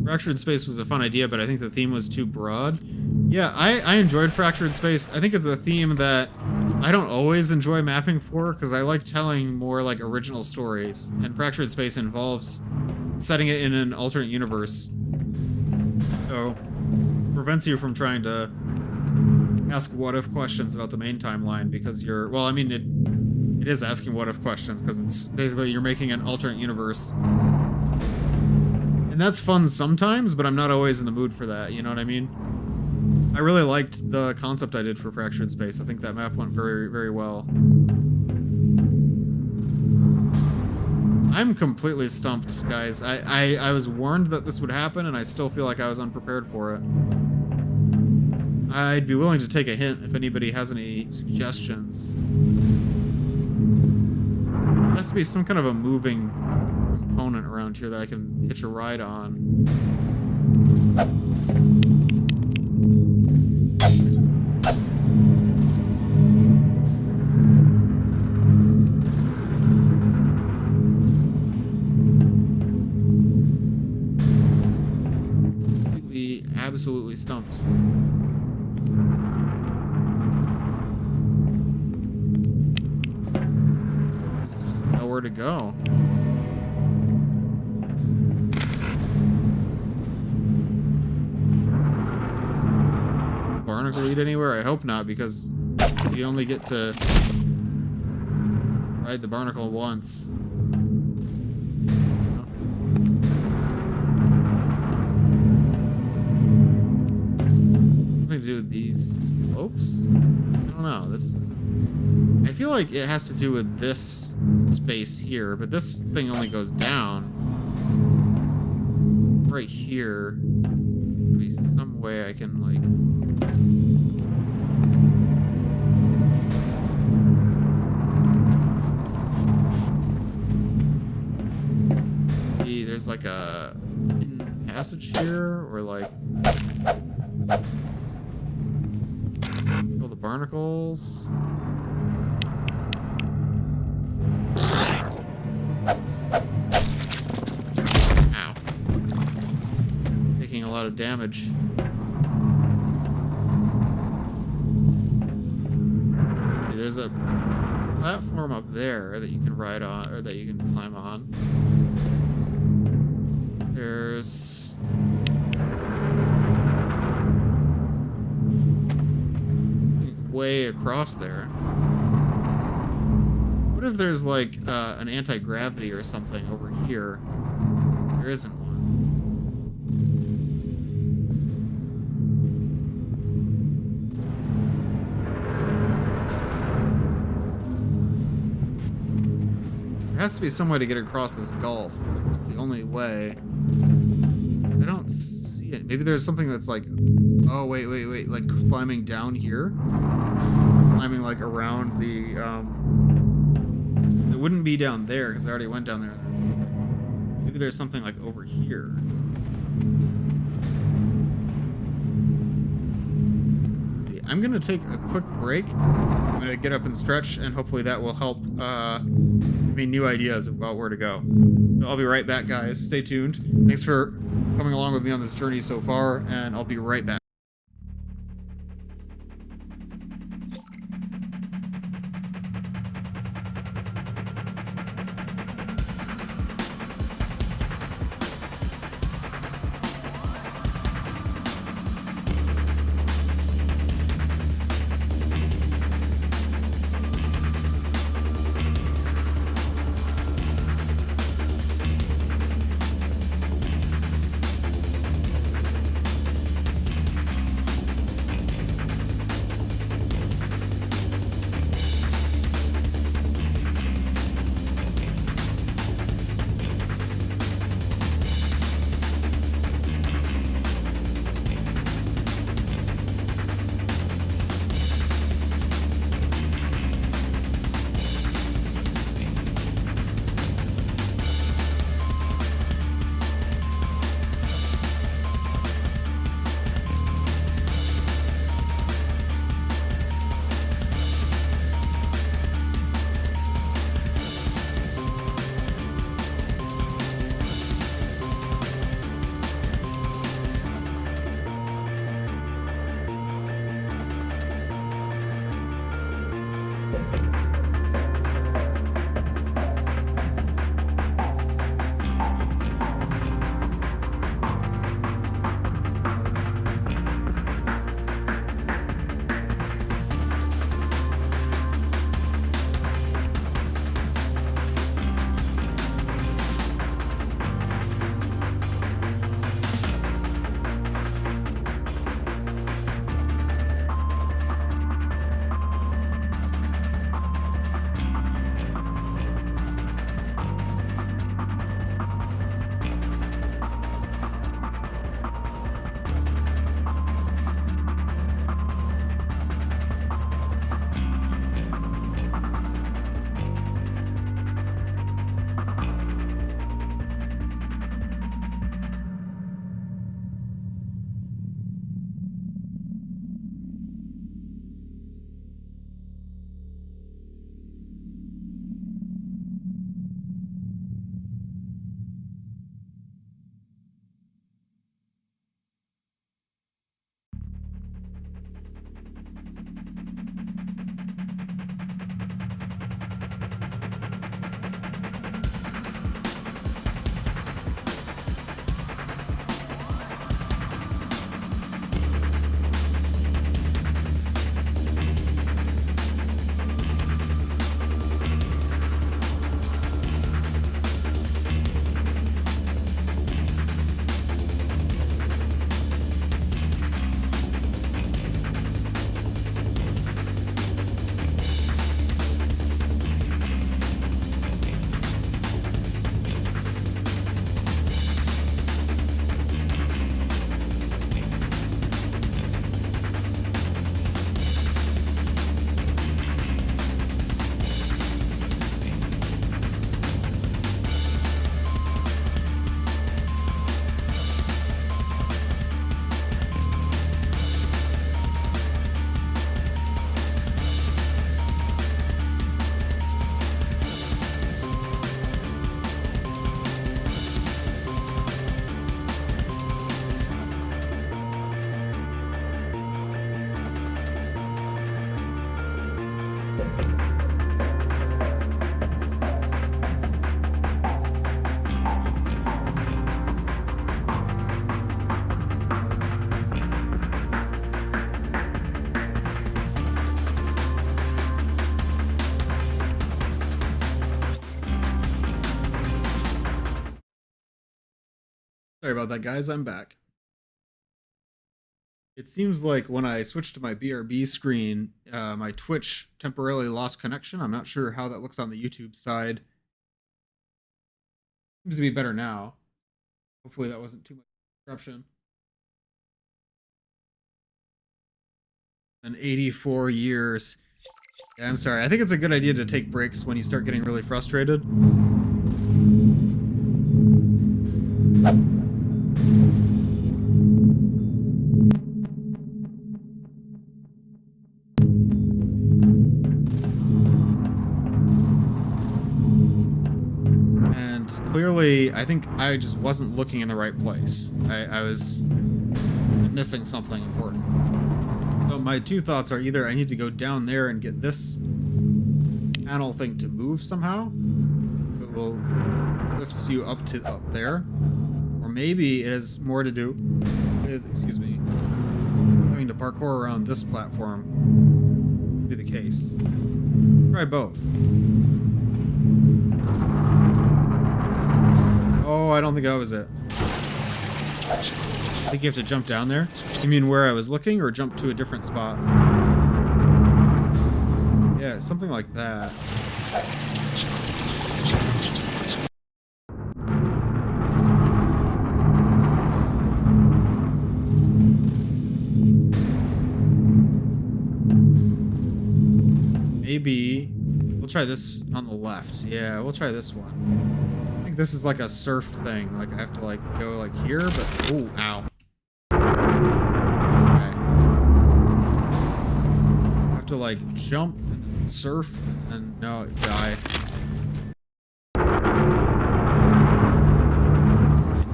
Fractured Space was a fun idea, but I think the theme was too broad. Yeah, I enjoyed Fractured Space. I think it's a theme that I don't always enjoy mapping for, because I like telling more like original stories, and Fractured Space involves setting it in an alternate universe. So, prevents you from trying to ask what-if questions about the main timeline, because you're... Well, I mean, it is asking what-if questions, because it's basically you're making an alternate universe. And that's fun sometimes, but I'm not always in the mood for that, you know what I mean? I really liked the concept I did for Fractured Space. I think that map went very, very well. I'm completely stumped, guys. I was warned that this would happen, and I still feel like I was unprepared for it. I'd be willing to take a hint if anybody has any suggestions. There has to be some kind of a moving component around here that I can hitch a ride on. Absolutely stumped. There's just nowhere to go. Barnacle lead anywhere? I hope not, because you only get to ride the barnacle once. To do with these slopes? I don't know. This is... I feel like it has to do with this space here, but this thing only goes down. Right here. There'll be some way I can, like... See, there's like a hidden passage here, or like... barnacles. Ow. Taking a lot of damage. There's a platform up there that you can ride on, or that you can climb on. There's way across there. What if there's like an anti-gravity or something over here? There isn't one. There has to be some way to get across this gulf. Like, that's the only way. I don't see it. Maybe there's something that's like, oh wait, like climbing down here, climbing like around the. It wouldn't be down there because I already went down there. And there's nothing. Maybe there's something like over here. I'm gonna take a quick break. I'm gonna get up and stretch, and hopefully that will help give me new ideas about where to go. So I'll be right back, guys. Stay tuned. Thanks for coming along with me on this journey so far, and I'll be right back. Sorry about that, guys. I'm back. It seems like when I switched to my BRB screen, my Twitch temporarily lost connection. I'm not sure how that looks on the YouTube side. Seems to be better now. Hopefully that wasn't too much disruption. And 84 years. Yeah, I'm sorry. I think it's a good idea to take breaks when you start getting really frustrated. Clearly, I think I just wasn't looking in the right place. I was missing something important. So my two thoughts are either I need to go down there and get this panel thing to move somehow. It will lift you up there. Or maybe it has more to do with, excuse me, having to parkour around this platform. Be the case. Try both. Oh, I don't think that was it. I think you have to jump down there. You mean where I was looking, or jump to a different spot? Yeah, something like that. Maybe we'll try this on the left. Yeah, we'll try this one. I think this is like a surf thing. Like I have to like go like here, but ooh, ow. Okay. I have to like jump and then surf and then no, die.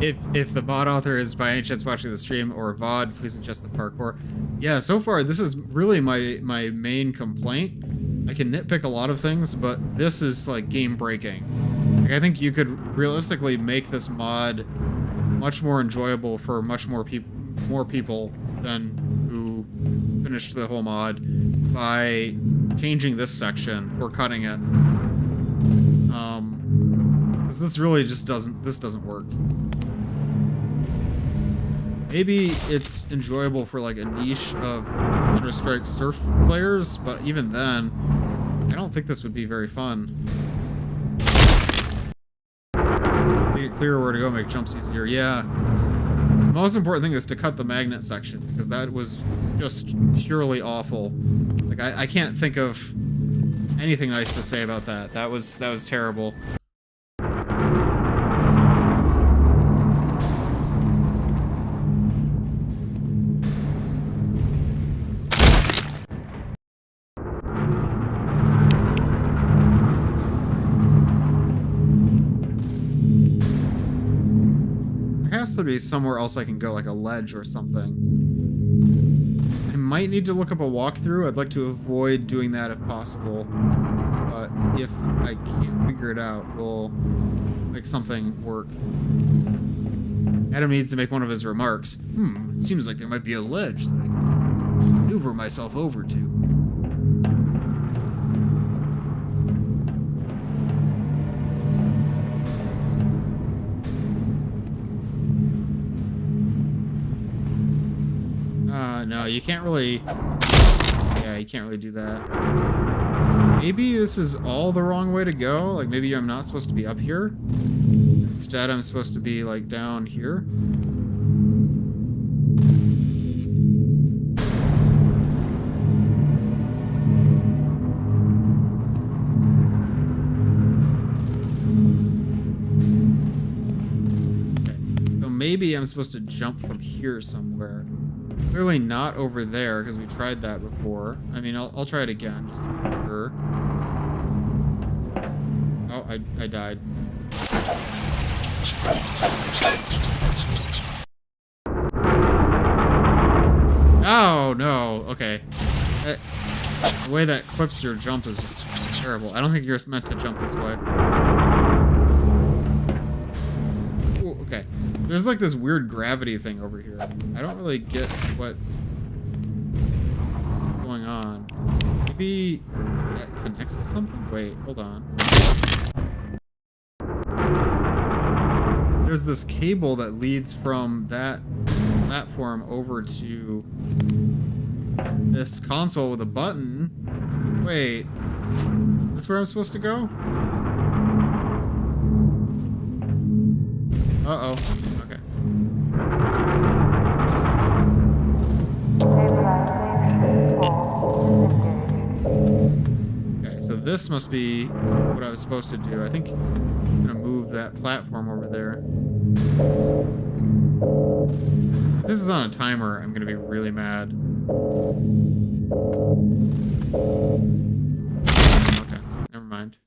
If the VOD author is by any chance watching the stream or VOD, please adjust the parkour. Yeah, so far this is really my main complaint. I can nitpick a lot of things, but this is like game breaking. Like, I think you could realistically make this mod much more enjoyable for much more people than who finished the whole mod by changing this section or cutting it. Because this really just doesn't work. Maybe it's enjoyable for like a niche of Counter-Strike surf players, but even then, I don't think this would be very fun. Make it clearer where to go, make jumps easier. Yeah. The most important thing is to cut the magnet section, because that was just purely awful. Like I can't think of anything nice to say about that. That was terrible. To be somewhere else I can go, like a ledge or something. I might need to look up a walkthrough. I'd like to avoid doing that if possible, but if I can't figure it out, we'll make something work. Adam needs to make one of his remarks. It seems like there might be a ledge that I can maneuver myself over to. No, you can't really... Yeah, you can't really do that. Maybe this is all the wrong way to go? Like, maybe I'm not supposed to be up here? Instead, I'm supposed to be, like, down here? Okay. So maybe I'm supposed to jump from here somewhere. Clearly not over there, because we tried that before. I mean, I'll try it again, just to be sure. Oh, I died. Oh, no. Okay. The way that clips your jump is just terrible. I don't think you're meant to jump this way. Ooh, okay. There's like this weird gravity thing over here. I don't really get what's going on. Maybe that connects to something? Wait, hold on. there's this cable that leads from that platform over to this console with a button. Wait, is this where I'm supposed to go? Uh-oh. Okay. Okay, so this must be what I was supposed to do. I think I'm gonna move that platform over there. If this is on a timer, I'm gonna be really mad. Okay, never mind.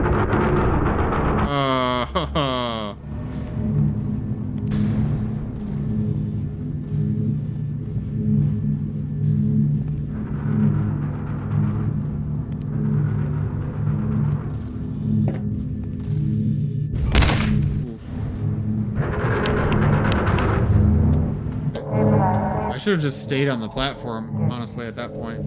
I should have just stayed on the platform, honestly, at that point.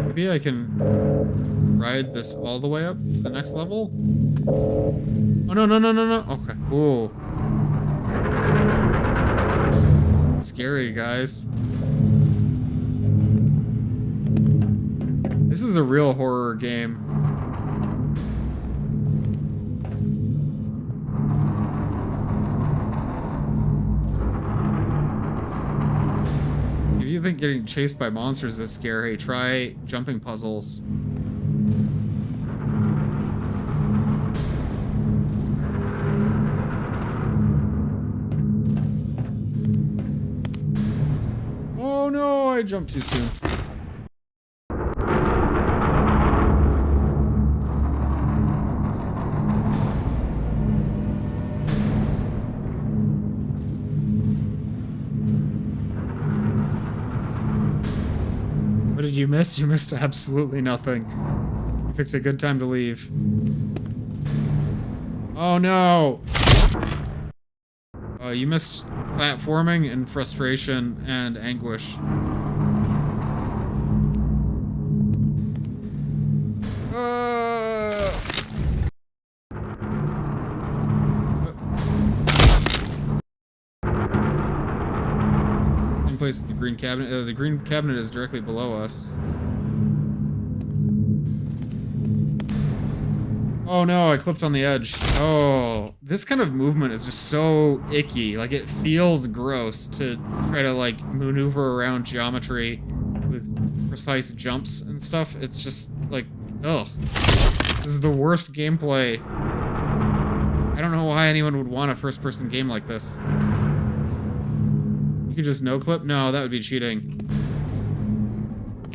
Maybe I can ride this all the way up to the next level? Oh, no, no, no, no, no. Okay. Ooh. Scary, guys. This is a real horror game. If you think getting chased by monsters is scary, try jumping puzzles. Oh no, I jumped too soon. What did you miss? You missed absolutely nothing. You picked a good time to leave. Oh no! You missed platforming and frustration and anguish. Place the green cabinet. The green cabinet is directly below us. Oh no, I clipped on the edge. Oh, this kind of movement is just so icky. Like, it feels gross to try to, like, maneuver around geometry with precise jumps and stuff. It's just, like, ugh. This is the worst gameplay. I don't know why anyone would want a first-person game like this. You could just no-clip? No, that would be cheating.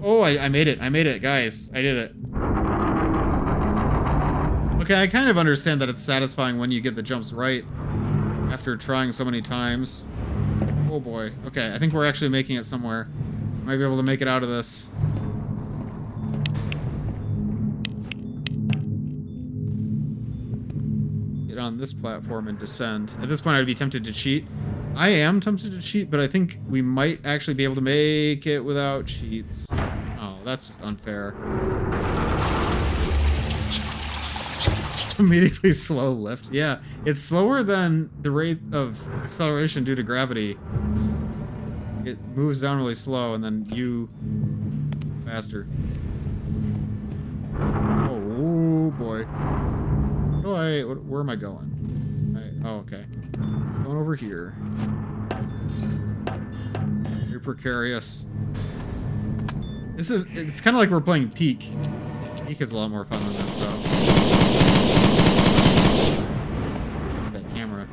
Oh, I made it. I made it, guys. I did it. Okay, I kind of understand that it's satisfying when you get the jumps right after trying so many times. Oh boy. Okay, I think we're actually making it somewhere. Might be able to make it out of this. Get on this platform and descend. At this point, I'd be tempted to cheat. I am tempted to cheat, but I think we might actually be able to make it without cheats. Oh, that's just unfair. Immediately slow lift. Yeah, it's slower than the rate of acceleration due to gravity. It moves down really slow, and then you faster. Oh boy. Where am I going? Oh, okay. Going over here. You're precarious. It's kind of like we're playing Peak. Peak is a lot more fun than this, though. That camera.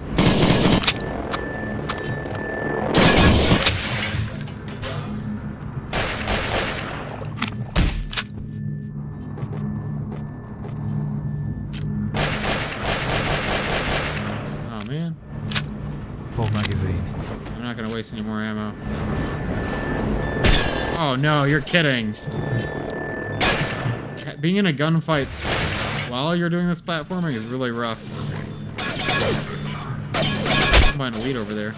Oh, man. Full magazine. I'm not gonna waste any more ammo. Oh no, you're kidding. Being in a gunfight while you're doing this platforming is really rough. I'm buying a lead over there.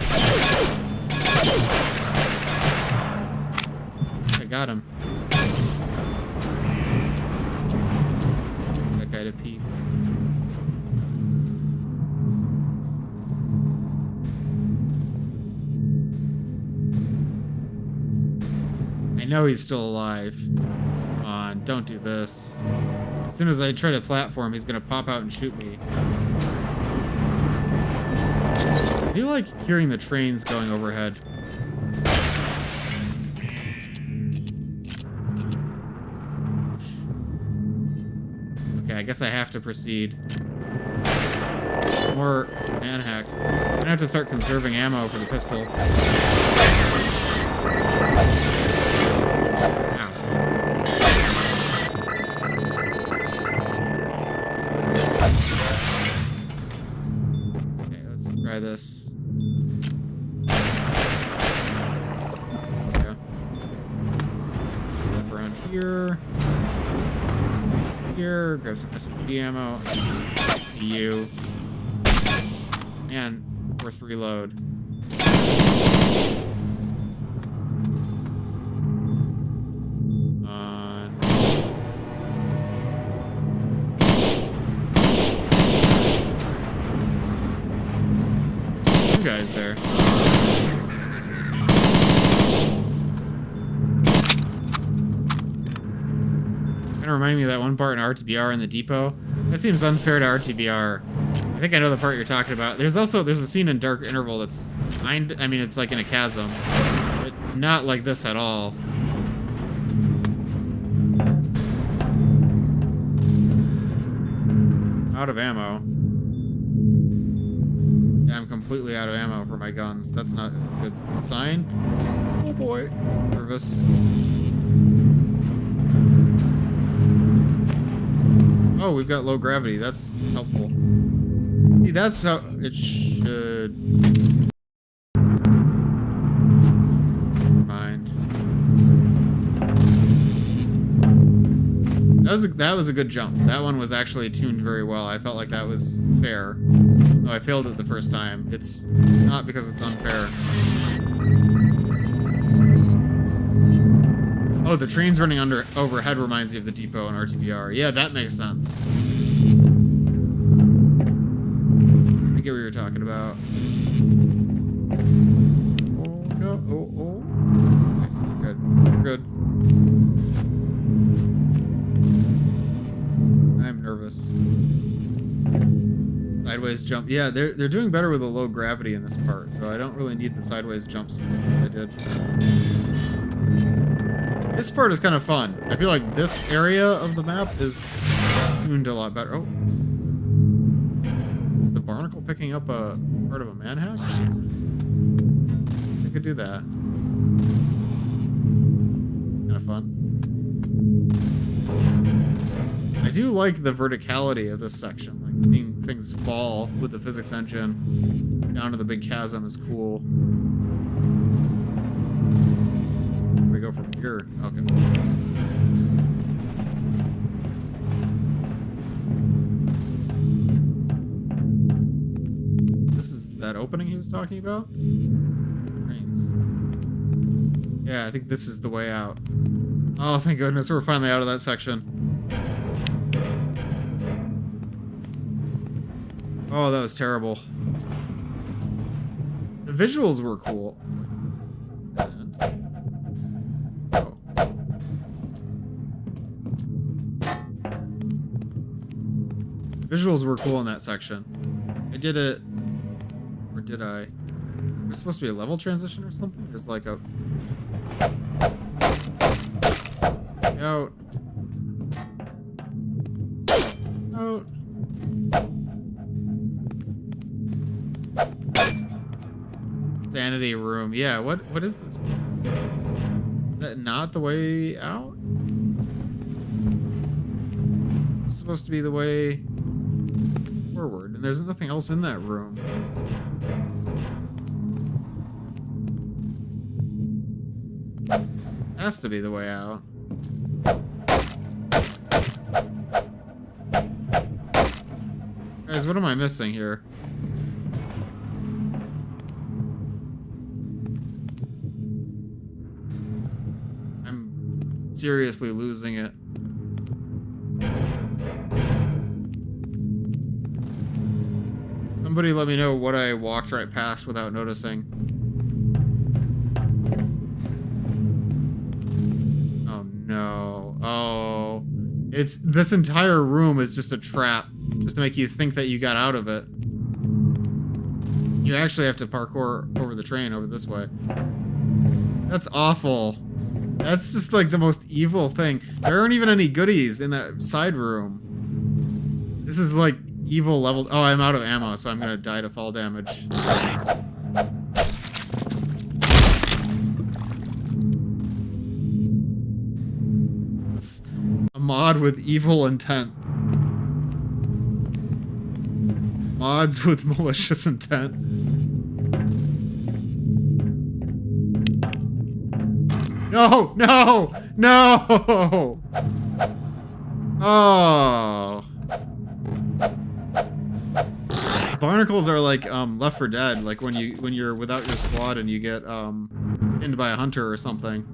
I got him. guy to peek. I know he's still alive. Come on, don't do this. As soon as I try to platform, he's gonna pop out and shoot me. I do like hearing the trains going overhead. Okay, I guess I have to proceed. More manhacks. I'm gonna have to start conserving ammo for the pistol. Try this. Yeah. Up around here. Here. Grab some SMG ammo. See you. And force reload. Guys there. Kind of remind me of that one part in RTBR in the depot. That seems unfair to RTBR. I think I know the part you're talking about. There's a scene in Dark Interval that's behind. I mean, it's like in a chasm, but not like this at all. Out of ammo. I'm completely out of ammo for my guns. That's not a good sign. Oh boy. Nervous. Oh, we've got low gravity. That's helpful. See, that's how it should... Mind. That was a good jump. That one was actually tuned very well. I felt like that was fair. Oh, I failed it the first time. It's not because it's unfair. Oh, the trains running overhead reminds me of the depot in RTBR. Yeah, that makes sense. I get what you're talking about. Oh, no. Oh. Okay, good. Good. I'm nervous. Sideways jump. Yeah, they're doing better with the low gravity in this part, so I don't really need the sideways jumps I did. This part is kind of fun. I feel like this area of the map is tuned a lot better. Oh. Is the barnacle picking up a part of a manhack? I could do that. Kind of fun. I do like the verticality of this section. Like seeing things fall with the physics engine down to the big chasm is cool. Where do we go from here? Okay. This is that opening he was talking about? Trains. Yeah, I think this is the way out. Oh, thank goodness, we're finally out of that section. Oh, that was terrible. The visuals were cool. And... oh. The visuals were cool in that section. I did it... or did I? There's supposed to be a level transition or something? There's like a... out. Out. Sanity room. Yeah, what is this? Is that not the way out? It's supposed to be the way forward, and there's nothing else in that room. Has to be the way out. Guys, what am I missing here? I'm seriously losing it. Somebody let me know what I walked right past without noticing. Oh no. Oh. It's this entire room is just a trap. Just to make you think that you got out of it. You actually have to parkour over the train over this way. That's awful. That's just like the most evil thing. There aren't even any goodies in that side room. This is like evil level. Oh, I'm out of ammo, so I'm gonna die to fall damage. It's a mod with evil intent. Mods with malicious intent. No! No! No! Oh. Barnacles are like Left 4 Dead, like when you're without your squad and you get pinned by a hunter or something.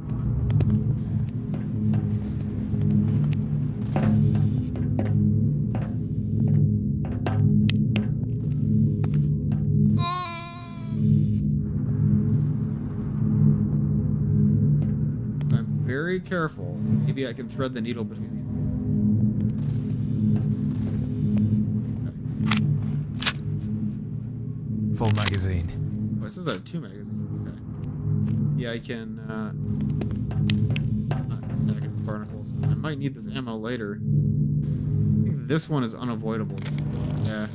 I'm very careful. Maybe I can thread the needle between these. Full magazine. Oh, it says I have 2 magazines. Okay. Yeah, I can, attack it with barnacles. I might need this ammo later. I think this one is unavoidable. Yeah.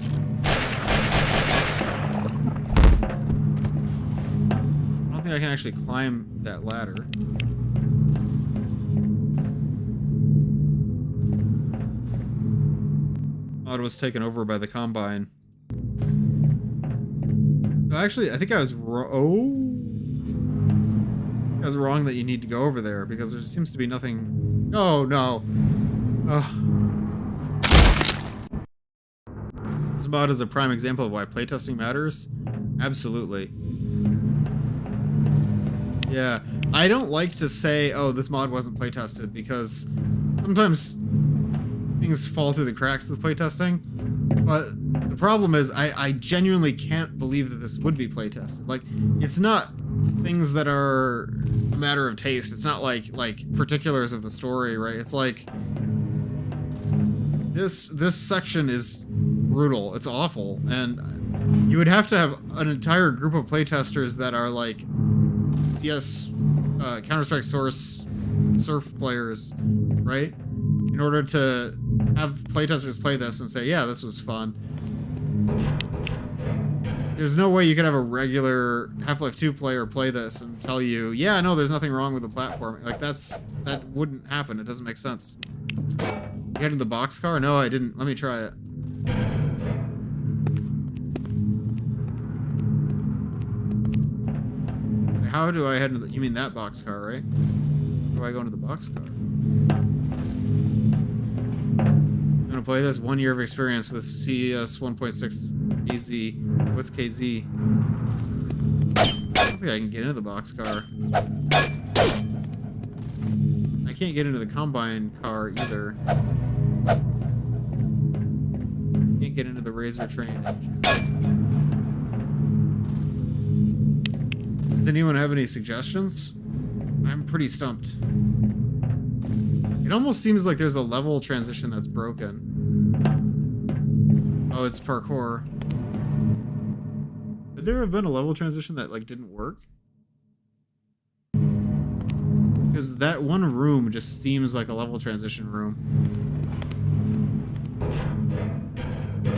I don't think I can actually climb that ladder. Mod was taken over by the Combine. Actually, I think I was I was wrong that you need to go over there because there seems to be nothing. Oh no. This mod is a prime example of why playtesting matters. Absolutely. Yeah, I don't like to say, oh, this mod wasn't playtested because sometimes things fall through the cracks with playtesting. But the problem is, I genuinely can't believe that this would be playtested. Like, it's not things that are a matter of taste. It's not like particulars of the story, right? It's like this section is brutal. It's awful, and you would have to have an entire group of playtesters that are like CS, Counter-Strike Source, Surf players, right? In order to have playtesters play this and say, yeah, this was fun. There's no way you could have a regular Half-Life 2 player play this and tell you, yeah, no, there's nothing wrong with the platform. Like, that wouldn't happen. It doesn't make sense. You head in the boxcar? No, I didn't. Let me try it. How do I head into the... You mean that boxcar, right? How do I go into the boxcar? I'm gonna play this 1 year of experience with CS 1.6 KZ. What's KZ? I don't think I can get into the boxcar. I can't get into the Combine car either. Can't get into the Razor train engine. Does anyone have any suggestions? I'm pretty stumped. It almost seems like there's a level transition that's broken. Oh, it's parkour. Could there have been a level transition that, like, didn't work? Because that one room just seems like a level transition room.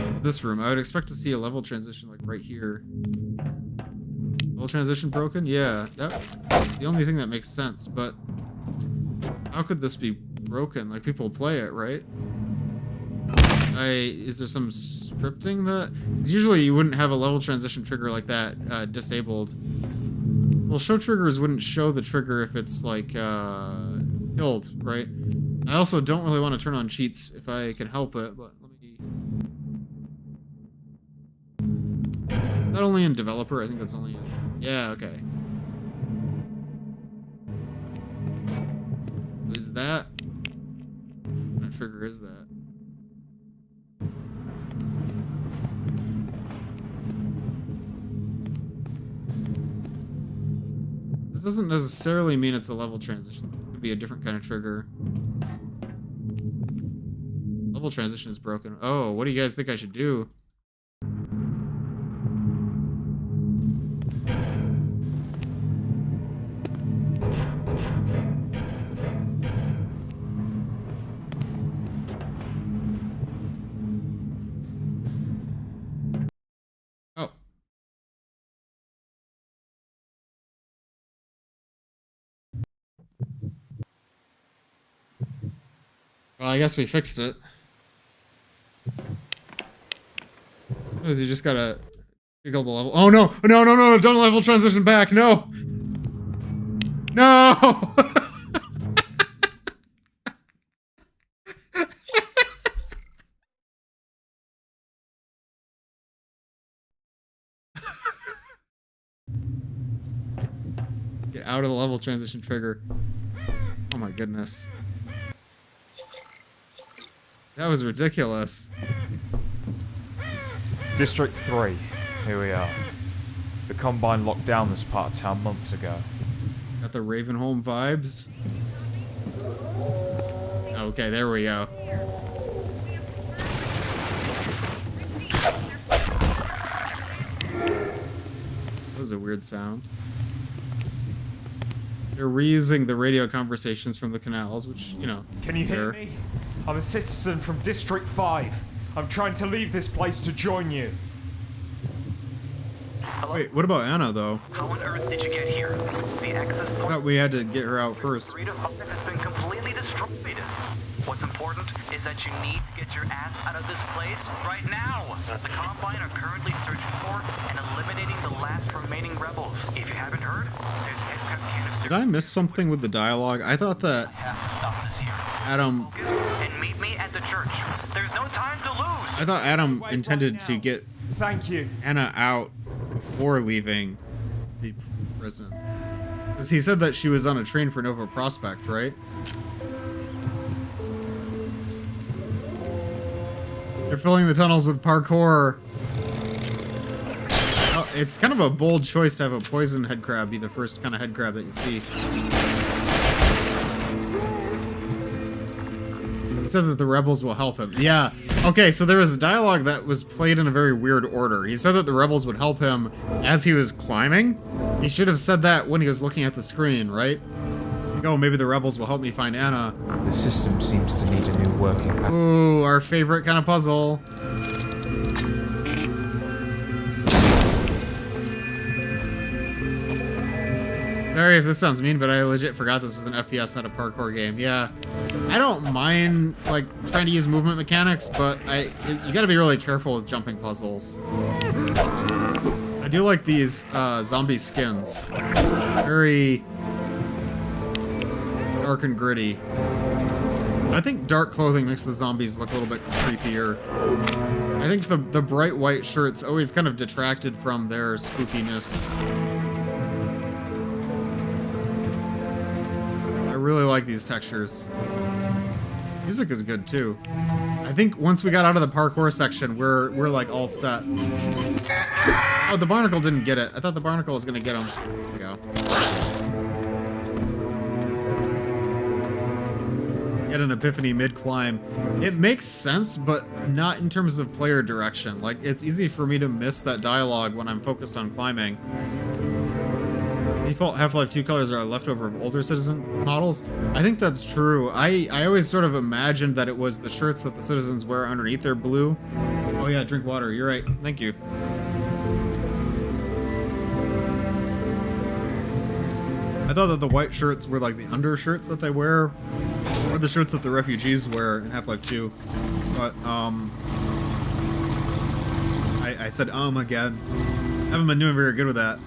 It's this room. I would expect to see a level transition, like, right here. Level transition broken? Yeah, that's the only thing that makes sense, but how could this be broken? Like, people play it, right? Is there some scripting that... Usually you wouldn't have a level transition trigger like that disabled. Well, show triggers wouldn't show the trigger if it's, like, killed, right? I also don't really want to turn on cheats if I can help it, but let me... Is that only in developer? I think that's only in... Yeah, okay. Is that... What trigger is that? doesn't necessarily mean it's a level transition. It could be a different kind of trigger. Level transition is broken. Oh, what do you guys think I should do? Oh. Well, I guess we fixed it. You just gotta jiggle the level. Oh no! No! No! No! Don't level transition back! No! No! Get out of the level transition trigger. Oh my goodness. That was ridiculous. District 3. Here we are. The Combine locked down this part of town months ago. Got the Ravenholm vibes. Okay, there we go. That was a weird sound. They're reusing the radio conversations from the canals, which, you know. Can you hear me? I'm a citizen from District 5. I'm trying to leave this place to join you. Wait, what about Anna, though? How on earth did you get here? The access I point thought we had to get her out first. 3 to 5 has been completely destroyed. What's important is that you need to get your ass out of this place right now. The Combine are currently searching for and eliminating the last remaining rebels. If you haven't heard, there's headcrab canister. Did I miss something with the dialogue? I thought that Have to stop this here. Adam... And meet me at the church. There's no time to lose. I thought Adam Wait, intended right to now. get Thank you. Anna out before leaving the prison. Because he said that she was on a train for Nova Prospect, right? They're filling the tunnels with parkour. Oh, it's kind of a bold choice to have a poison head crab be the first kind of head crab that you see. He said that the rebels will help him. Yeah. Okay, so there was a dialogue that was played in a very weird order. He said that the rebels would help him as he was climbing. He should have said that when he was looking at the screen, right? Oh, maybe the rebels will help me find Anna. The system seems to need a new working pattern. Ooh, our favorite kind of puzzle. Sorry if this sounds mean, but I legit forgot this was an FPS, not a parkour game. Yeah, I don't mind like trying to use movement mechanics, but you gotta be really careful with jumping puzzles. I do like these zombie skins. Very dark and gritty. I think dark clothing makes the zombies look a little bit creepier. I think the bright white shirts always kind of detracted from their spookiness. I really like these textures. Music is good too. I think once we got out of the parkour section, we're like all set. Oh, the barnacle didn't get it. I thought the barnacle was gonna get him. There we go. Get an epiphany mid-climb. It makes sense, but not in terms of player direction. Like, it's easy for me to miss that dialogue when I'm focused on climbing. Default Half-Life 2 colors are a leftover of older Citizen models. I think that's true. I always sort of imagined that it was the shirts that the citizens wear underneath their blue. Oh yeah, drink water. You're right. Thank you. I thought that the white shirts were like the undershirts that they wear, or the shirts that the refugees wear in Half-Life 2. But, I said, again. Haven't been doing very good with that.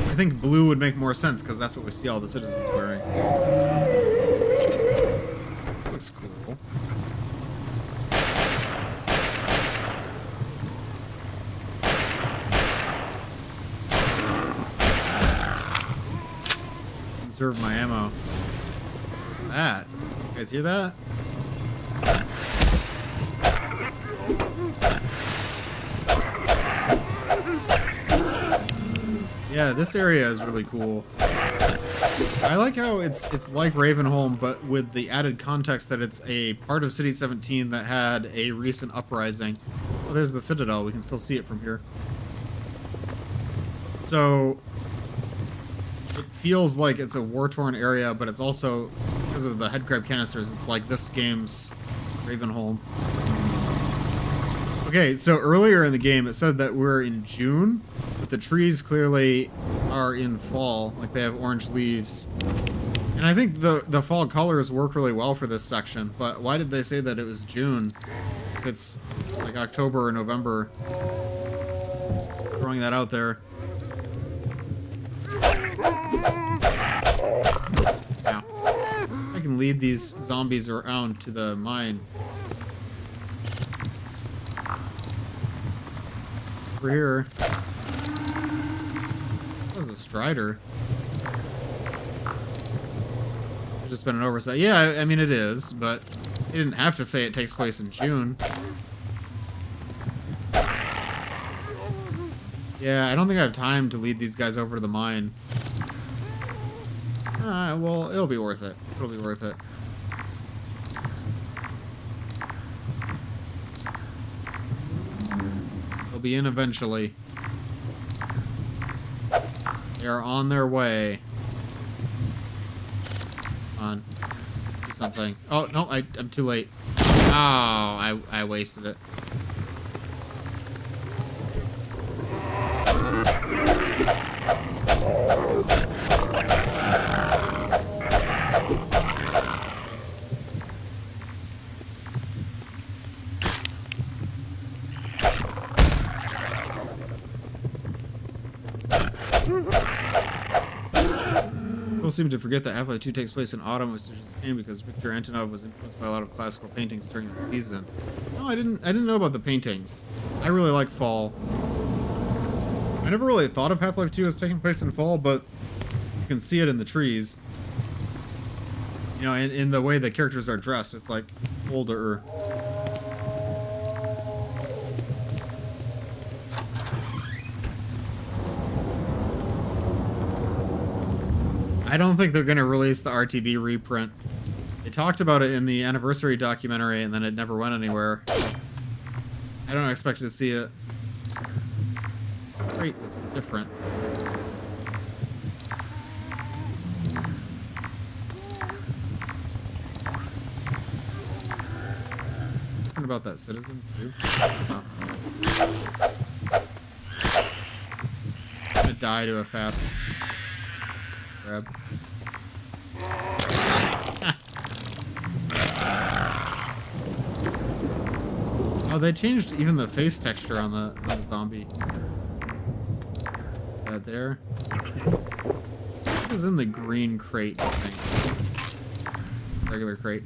I think blue would make more sense, because that's what we see all the citizens wearing. Looks cool. Conserve my ammo. That. You guys hear that? Yeah, this area is really cool. I like how it's like Ravenholm, but with the added context that it's a part of City 17 that had a recent uprising. Oh, there's the Citadel. We can still see it from here. So it feels like it's a war-torn area, but it's also, because of the headcrab canisters, it's like this game's Ravenholm. Okay, so earlier in the game it said that we're in June, but the trees clearly are in fall, like they have orange leaves. And I think the fall colors work really well for this section, but why did they say that it was June? If it's like October or November. Throwing that out there. Now, I can lead these zombies around to the mine. Over here. That was a Strider. It's just been an oversight. Yeah, I mean it is, but you didn't have to say it takes place in June. Yeah, I don't think I have time to lead these guys over to the mine. Well, it'll be worth it. It'll be worth it. They'll be in eventually. They are on their way. Come on. Do something. Oh, no, I'm too late. Oh, I wasted it. People seem to forget that Half-Life 2 takes place in autumn, which is a shame because Victor Antonov was influenced by a lot of classical paintings during that season. No, I didn't know about the paintings. I really like fall. I never really thought of Half-Life 2 as taking place in fall, but you can see it in the trees. You know, in the way the characters are dressed, it's like older. I don't think they're going to release the RTB reprint. They talked about it in the anniversary documentary, and then it never went anywhere. I don't expect to see it. Great, looks different. Talking about that citizen, too? Oh. I'm gonna die to a fast grab. Oh, they changed even the face texture on the zombie. That there. What is in the green crate, I think? Regular crate.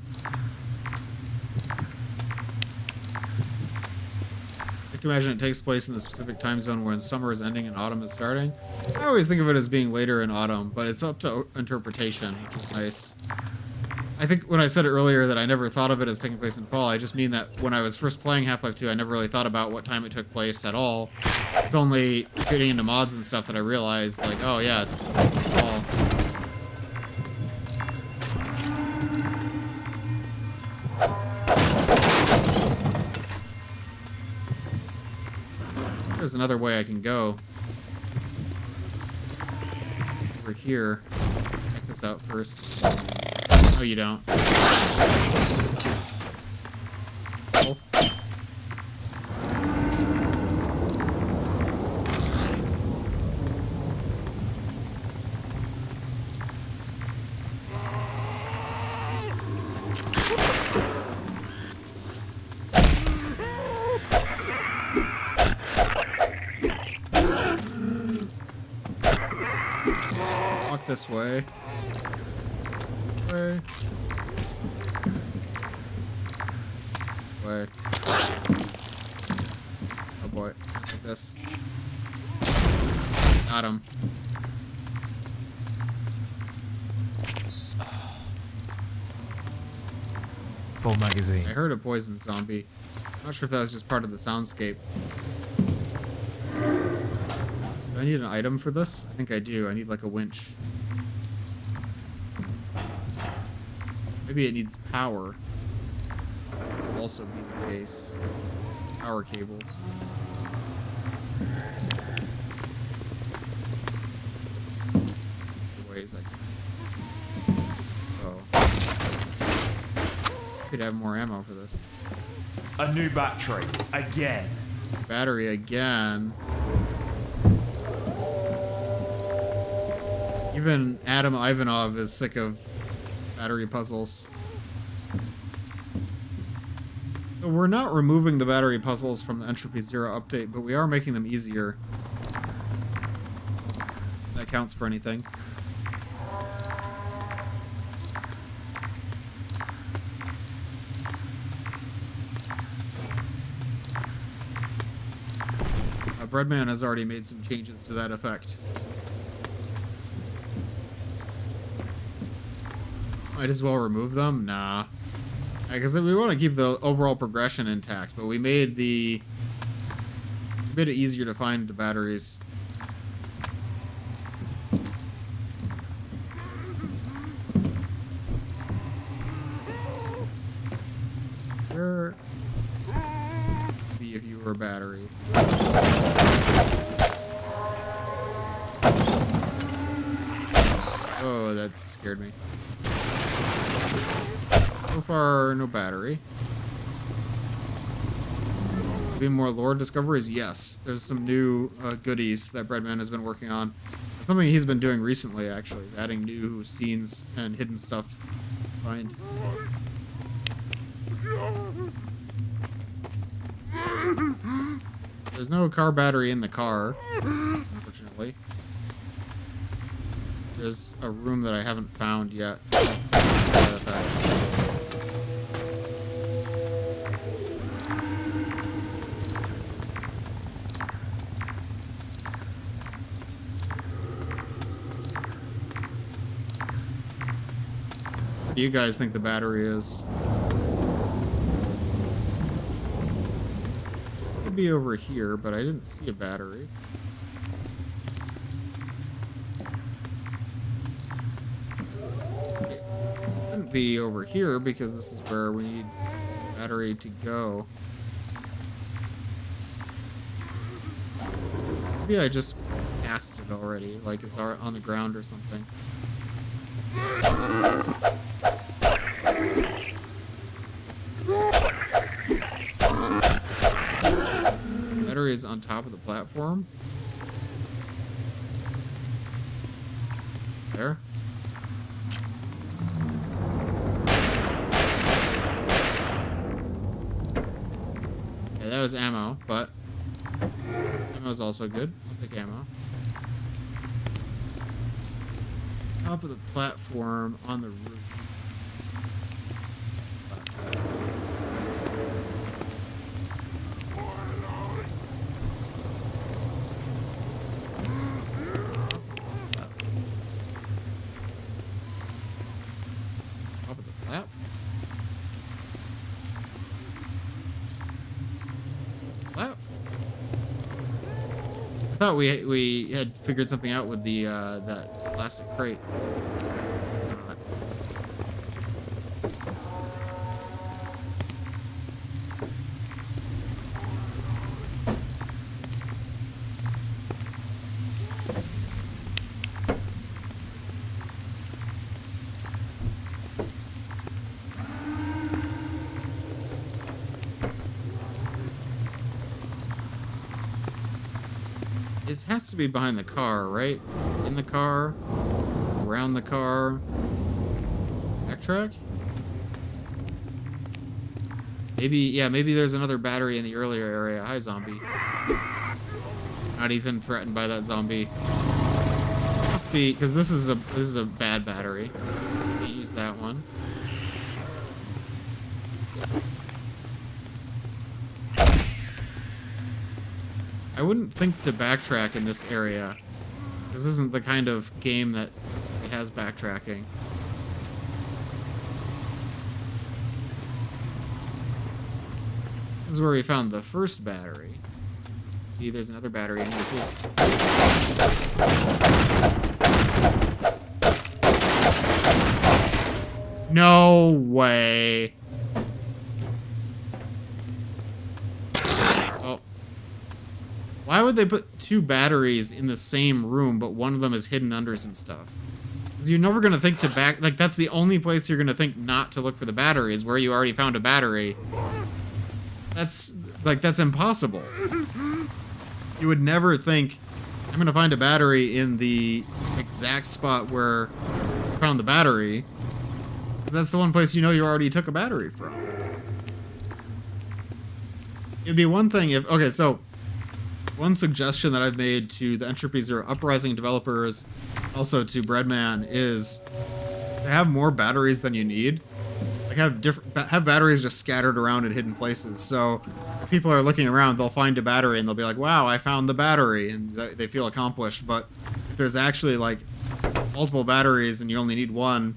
I like to imagine it takes place in the specific time zone when summer is ending and autumn is starting. I always think of it as being later in autumn, but it's up to interpretation, which is nice. I think when I said earlier that I never thought of it as taking place in fall, I just mean that when I was first playing Half-Life 2, I never really thought about what time it took place at all. It's only getting into mods and stuff that I realized, like, oh yeah, it's fall. There's another way I can go. Over here. Check this out first. No, you don't. Oh. Walk this way. Way. Oh boy, like this. Got him. Full magazine. I heard a poison zombie. I'm not sure if that was just part of the soundscape. I need an item for this? I think I do. I need like a winch. Maybe it needs power. Will also be the case. Power cables. Ways I can. Oh. Could have more ammo for this. A new battery. Again. Battery again. Even Adam Ivanov is sick of battery puzzles. So we're not removing the battery puzzles from the Entropy Zero update, but we are making them easier. That counts for anything. Breadman has already made some changes to that effect. Might as well remove them? Nah. Because we want to keep the overall progression intact, but we made it easier to find the batteries. Where would be if you were a battery? Oh, that scared me. So far, no battery. Be more lore discoveries? Yes. There's some new goodies that Breadman has been working on. It's something he's been doing recently, actually, is adding new scenes and hidden stuff to find. There's no car battery in the car, unfortunately. There's a room that I haven't found yet. What do you guys think the battery is? It could be over here, but I didn't see a battery. Be over here because this is where we need battery to go. Maybe I just passed it already, like it's on the ground or something. Battery is on top of the platform. There. That was ammo, but ammo is also good. I'll take ammo. Top of the platform on the roof. Top of the platform. I thought we had figured something out with the that plastic crate. It has to be behind the car, right? In the car, around the car. Backtrack? Maybe, yeah, maybe there's another battery in the earlier area. Hi, zombie. Not even threatened by that zombie. Must be, because this is a bad battery. Can't use that one. I wouldn't think to backtrack in this area. This isn't the kind of game that has backtracking. This is where we found the first battery. See, there's another battery in here too. No way. Oh. Why would they put 2 batteries in the same room, but one of them is hidden under some stuff? Because you're never going to think to back... Like, that's the only place you're going to think not to look for the battery, is where you already found a battery. That's... Like, that's impossible. You would never think, I'm going to find a battery in the exact spot where I found the battery. Because that's the one place you know you already took a battery from. It'd be one thing if... Okay, so... One suggestion that I've made to the Entropy Zero Uprising developers, also to Breadman, is to have more batteries than you need. Like, have batteries just scattered around in hidden places. So, if people are looking around, they'll find a battery and they'll be like, wow, I found the battery, and they feel accomplished. But if there's actually, like, multiple batteries and you only need one,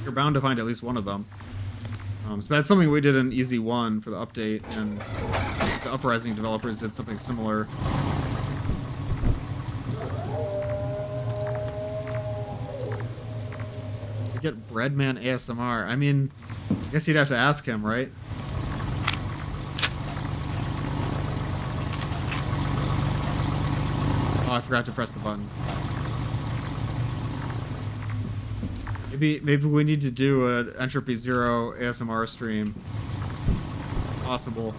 you're bound to find at least one of them. So that's something we did in Easy 1 for the update, and the Uprising developers did something similar. To get Breadman ASMR, I mean, I guess you'd have to ask him, right? Oh, I forgot to press the button. Maybe we need to do an Entropy Zero ASMR stream. Possible.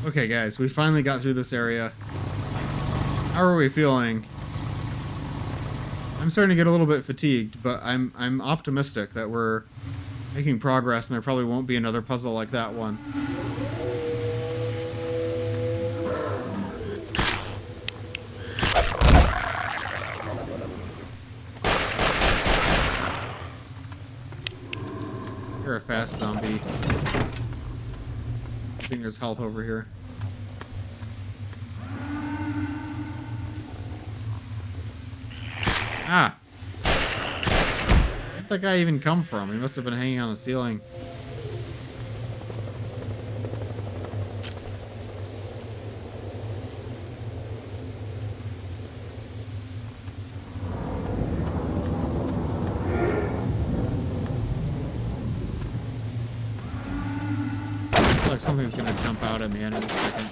Okay, guys, we finally got through this area. How are we feeling? I'm starting to get a little bit fatigued, but I'm optimistic that we're making progress, and there probably won't be another puzzle like that one. You're a fast zombie. I think there's health over here. Ah! Where'd that guy even come from? He must have been hanging on the ceiling. Looks like something's gonna jump out at me any second.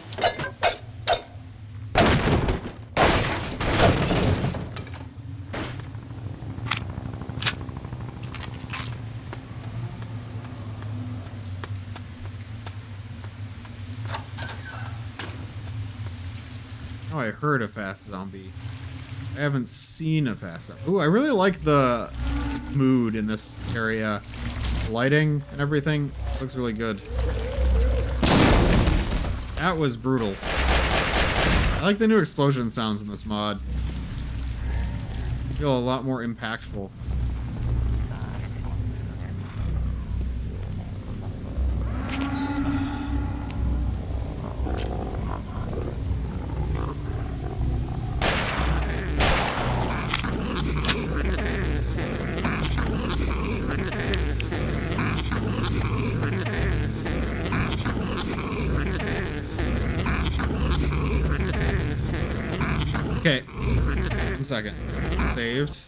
Oh, I heard a fast zombie. I haven't seen a fast zombie. Ooh, I really like the mood in this area. The lighting and everything looks really good. That was brutal. I like the new explosion sounds in this mod. I feel a lot more impactful. Okay, 1 second. Saved.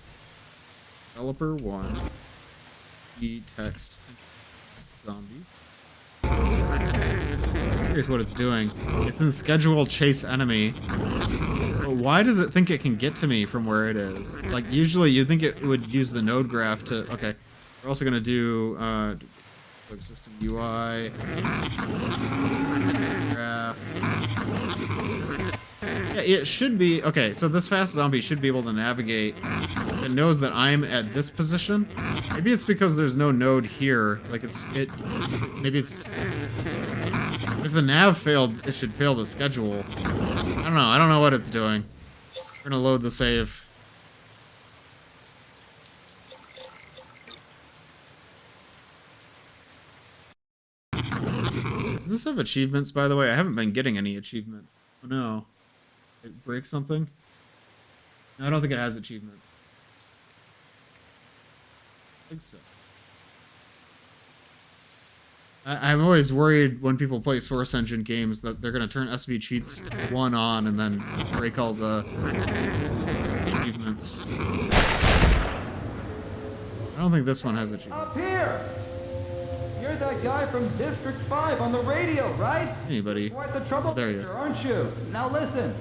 Developer 1. E-text zombie. Here's what it's doing. It's in schedule chase enemy. But why does it think it can get to me from where it is? Like, usually you'd think it would use the node graph to... Okay. We're also going to do... system UI. Graph. Yeah, it should be... Okay, so this fast zombie should be able to navigate. It knows that I'm at this position. Maybe it's because there's no node here. Like, maybe it's... If the nav failed, it should fail the schedule. I don't know. I don't know what it's doing. We're gonna load the save. this have achievements, by the way? I haven't been getting any achievements. Oh no. It breaks something? No, I don't think it has achievements. I think so. I'm always worried when people play Source Engine games that they're going to turn SV Cheats 1 on and then break all the achievements. I don't think this one has achievements. Up here! You're that guy from District 5 on the radio, right? Anybody? Quite the trouble, There he is. aren't you? Now listen.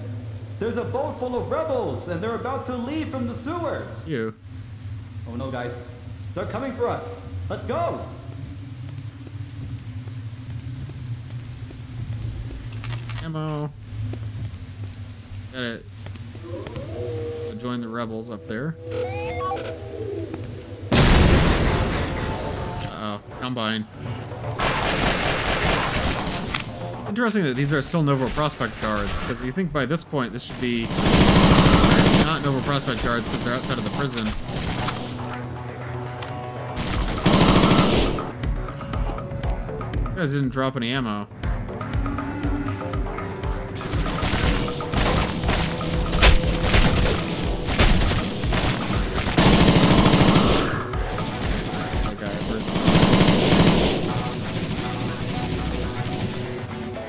There's a boat full of rebels, and they're about to leave from the sewers. You. Oh no, guys. They're coming for us. Let's go! Ammo. Gotta join the rebels up there. Uh-oh. Combine. Interesting that these are still Novo Prospect guards, because you think by this point this should be not Novo Prospect guards because they're outside of the prison. You guys didn't drop any ammo.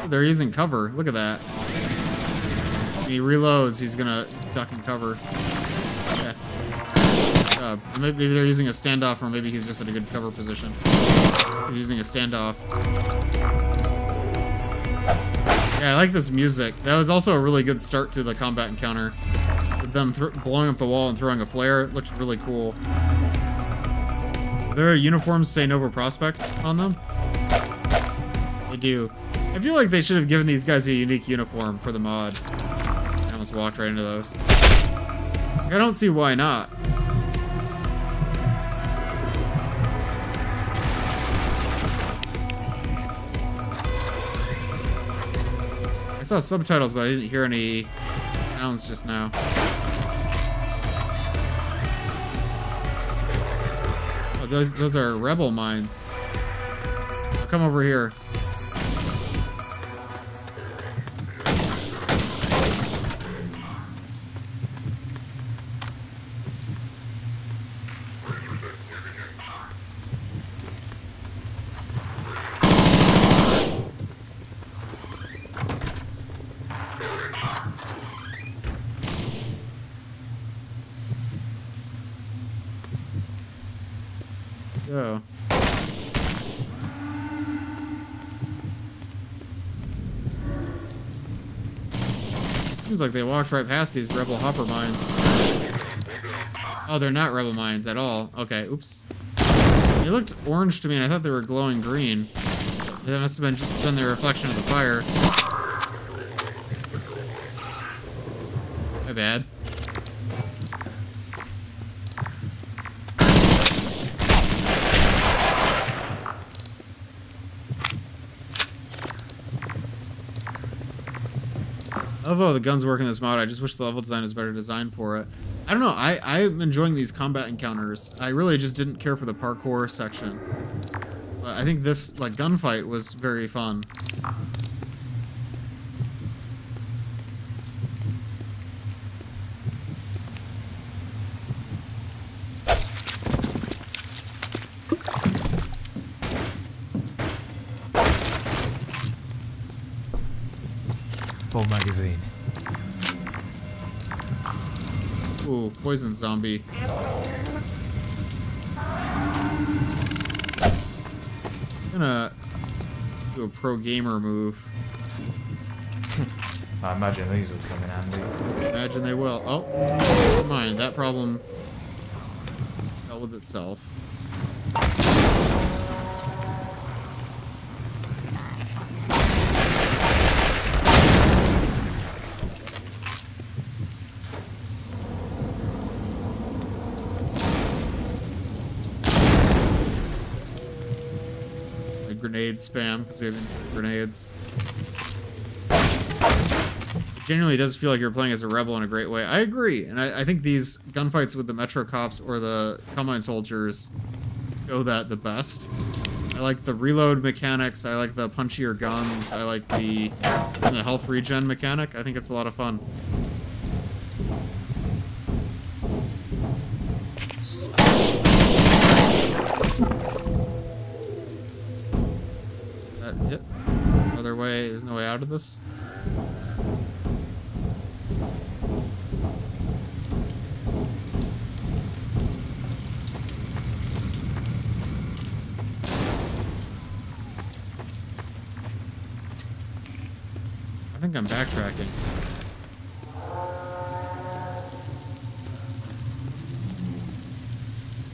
They're using cover. Look at that. When he reloads, he's gonna duck and cover. Yeah. Maybe they're using a standoff, or maybe he's just in a good cover position. He's using a standoff. Yeah, I like this music. That was also a really good start to the combat encounter. With them blowing up the wall and throwing a flare. It looks really cool. Their uniforms say Nova Prospect on them. They do. I feel like they should have given these guys a unique uniform for the mod. I almost walked right into those. I don't see why not. I saw subtitles, but I didn't hear any sounds just now. Oh, those are rebel mines. I'll come over here. Go. Seems like they walked right past these rebel hopper mines. Oh, they're not rebel mines at all. Okay, oops. They looked orange to me, and I thought they were glowing green. That must have been just been the reflection of the fire. My bad. I love how the guns work in this mod. I just wish the level design was better designed for it. I don't know. I'm enjoying these combat encounters. I really just didn't care for the parkour section. But I think this like gunfight was very fun. Full magazine. Ooh, poison zombie. I'm gonna do a pro gamer move. I imagine these will come in handy. Imagine they will. Oh, never mind. That problem dealt with itself. Grenade spam because we have grenades. It genuinely does feel like you're playing as a rebel in a great way. I agree, and I think these gunfights with the Metro Cops or the Combine Soldiers show that the best. I like the reload mechanics. I like the punchier guns. I like the health regen mechanic. I think it's a lot of fun. That it? Other way? There's no way out of this? I think I'm backtracking.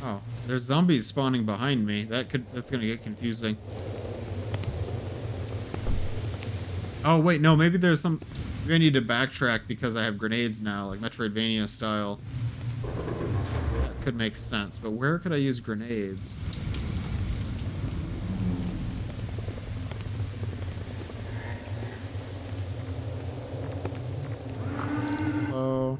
Oh, there's zombies spawning behind me. That's gonna get confusing. Oh wait, no, maybe there's some. Maybe I need to backtrack because I have grenades now, like Metroidvania style. That could make sense, but where could I use grenades? Oh.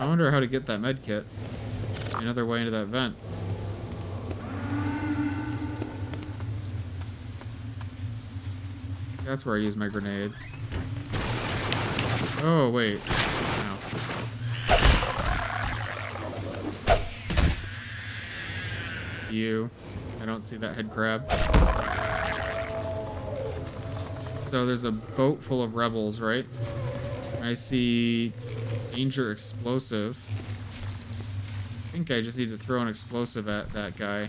I wonder how to get that med kit. Another way into that vent. That's where I use my grenades. Oh, wait. No. You. I don't see that head crab. So there's a boat full of rebels, right? I see danger explosive. I think I just need to throw an explosive at that guy.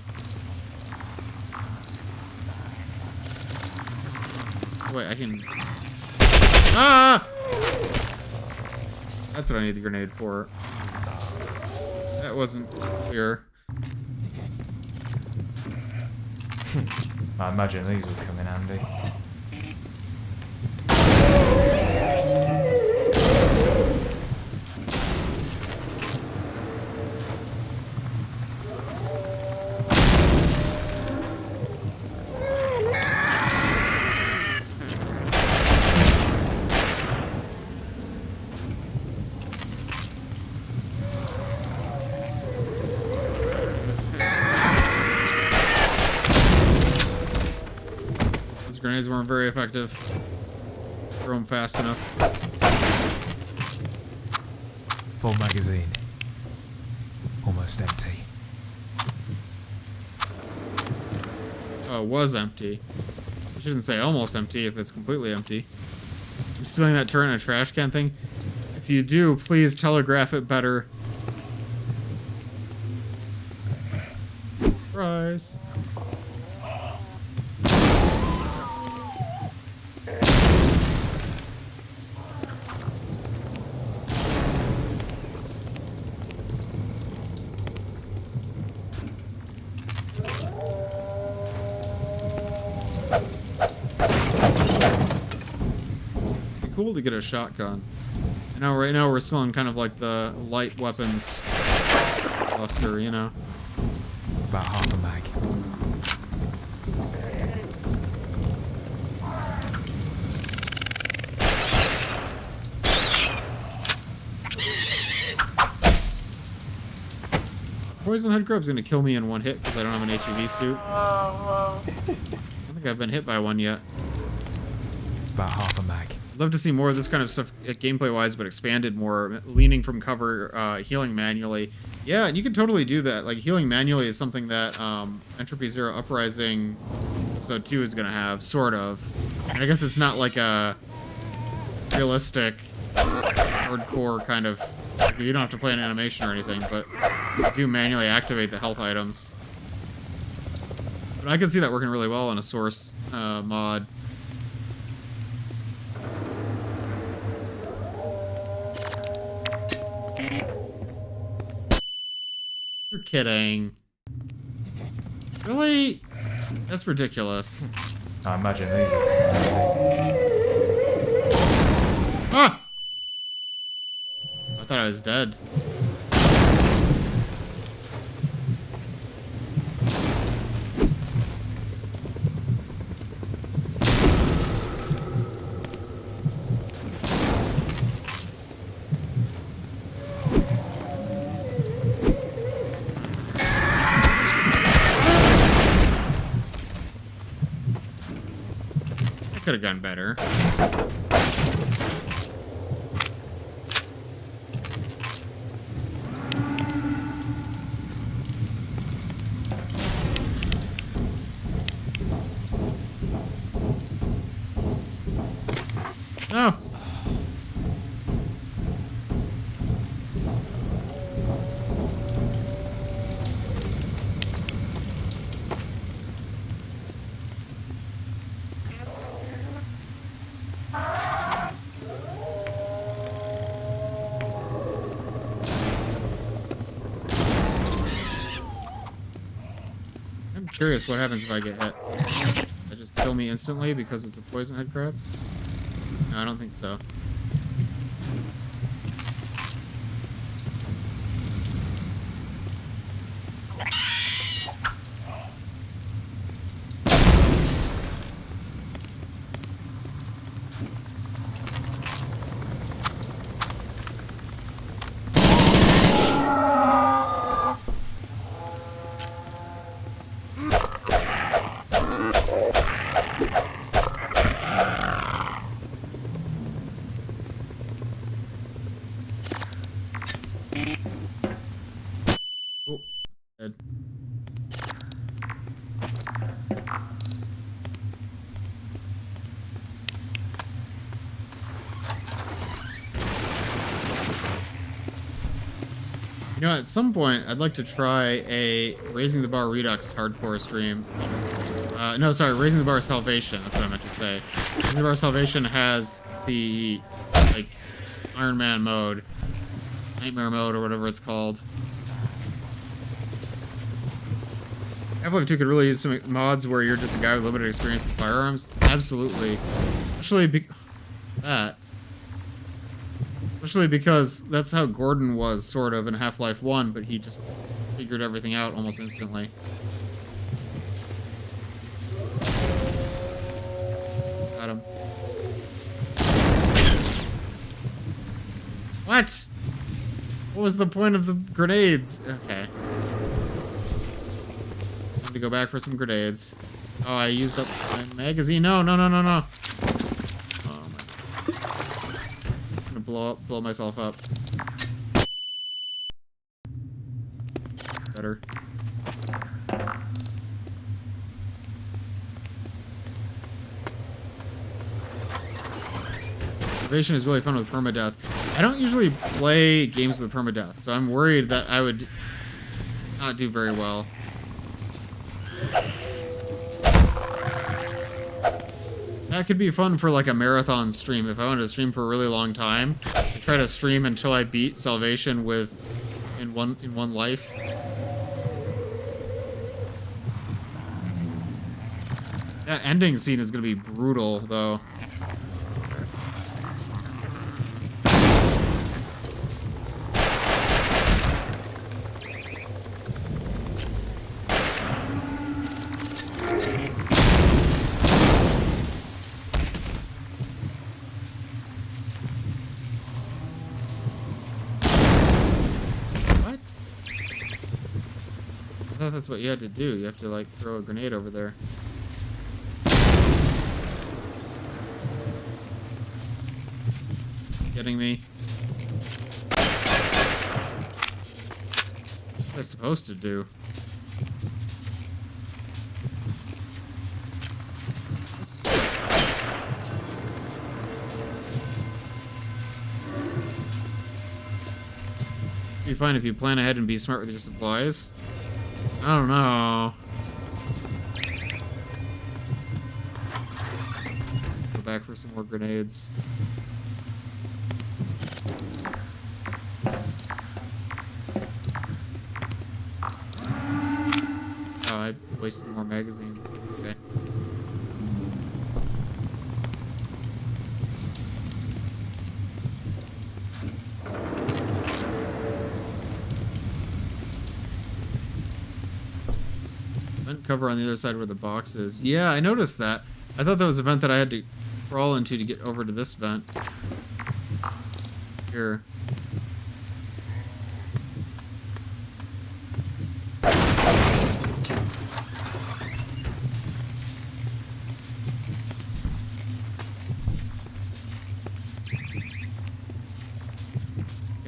Wait, I can... Ah! That's what I need the grenade for. That wasn't clear. I imagine these will come in handy. Grenades weren't very effective. Throw them fast enough. Full magazine. Almost empty. Oh, it was empty. I shouldn't say almost empty if it's completely empty. I'm stealing that turret in a trash can thing. If you do, please telegraph it better. Surprise. Cool to get a shotgun. I know right now we're still in kind of like the light weapons cluster, you know. About half a mag. Poison head grub's gonna kill me in one hit because I don't have an HEV suit. I don't think I've been hit by one yet. About half a mag. Love to see more of this kind of stuff gameplay-wise, but expanded more, leaning from cover, healing manually. Yeah, and you can totally do that. Like, healing manually is something that Entropy Zero Uprising Episode 2 is going to have, sort of. And I guess it's not like a realistic, hardcore kind of... You don't have to play an animation or anything, but you do manually activate the health items. But I can see that working really well in a Source mod. You're kidding. Really? That's ridiculous. I imagine these are... Ah! I thought I was dead. could have gone better. No. I'm curious what happens if I get hit. That just kill me instantly because it's a poison head crab? No, I don't think so. Oh, dead. You know, at some point, I'd like to try a Raising the Bar Redux hardcore stream. No, sorry, Raising the Bar Salvation. That's what I meant to say. Raising the Bar Salvation has the, like, Iron Man mode. Nightmare mode, or whatever it's called. Half-Life 2 could really use some mods where you're just a guy with limited experience with firearms. Absolutely. Especially because that's how Gordon was, sort of, in Half-Life 1, but he just figured everything out almost instantly. Got him. What? What was the point of the grenades? Okay. Time to go back for some grenades. Oh, I used up my magazine. No, no, no, no, no. Oh my. I'm gonna blow myself up. Better. Salvation is really fun with permadeath. I don't usually play games with permadeath, so I'm worried that I would not do very well. That could be fun for like a marathon stream. If I wanted to stream for a really long time, I try to stream until I beat Salvation in one life. That ending scene is gonna be brutal, though. I thought that's what you had to do. You have to, like, throw a grenade over there. Getting me? What am I supposed to do? It'd be fine if you plan ahead and be smart with your supplies. I don't know. Go back for some more grenades. Oh, I wasted more magazines. That's okay. Cover on the other side where the box is. Yeah, I noticed that. I thought that was a vent that I had to crawl into to get over to this vent. Here.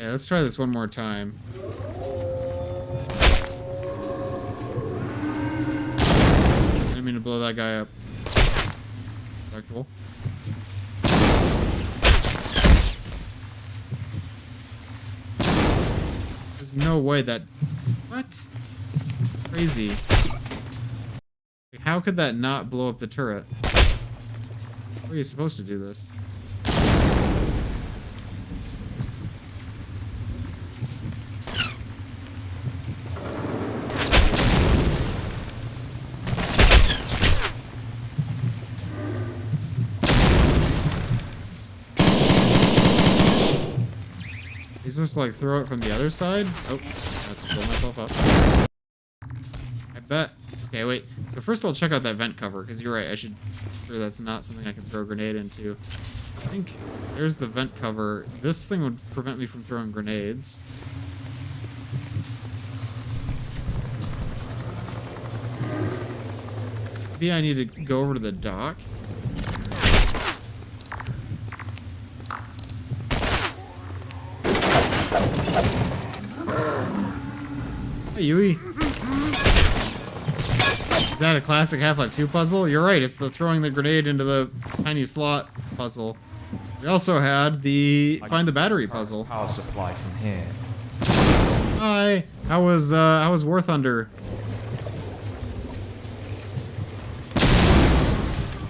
Okay, let's try this one more time. I didn't mean to blow that guy up. Respectable. There's no way that... What? Crazy. Like, how could that not blow up the turret? How are you supposed to do this? He's supposed to like throw it from the other side? Oh, I have to pull myself up. I bet. Okay, wait. So first I'll check out that vent cover, because you're right, I should... Sure that's not something I can throw a grenade into. I think there's the vent cover. This thing would prevent me from throwing grenades. Maybe I need to go over to the dock. Hey, Yui. Is that a classic Half-Life 2 puzzle? You're right, it's the throwing the grenade into the tiny slot puzzle. We also had the find the battery puzzle. Power supply from here. Hi. How was War Thunder?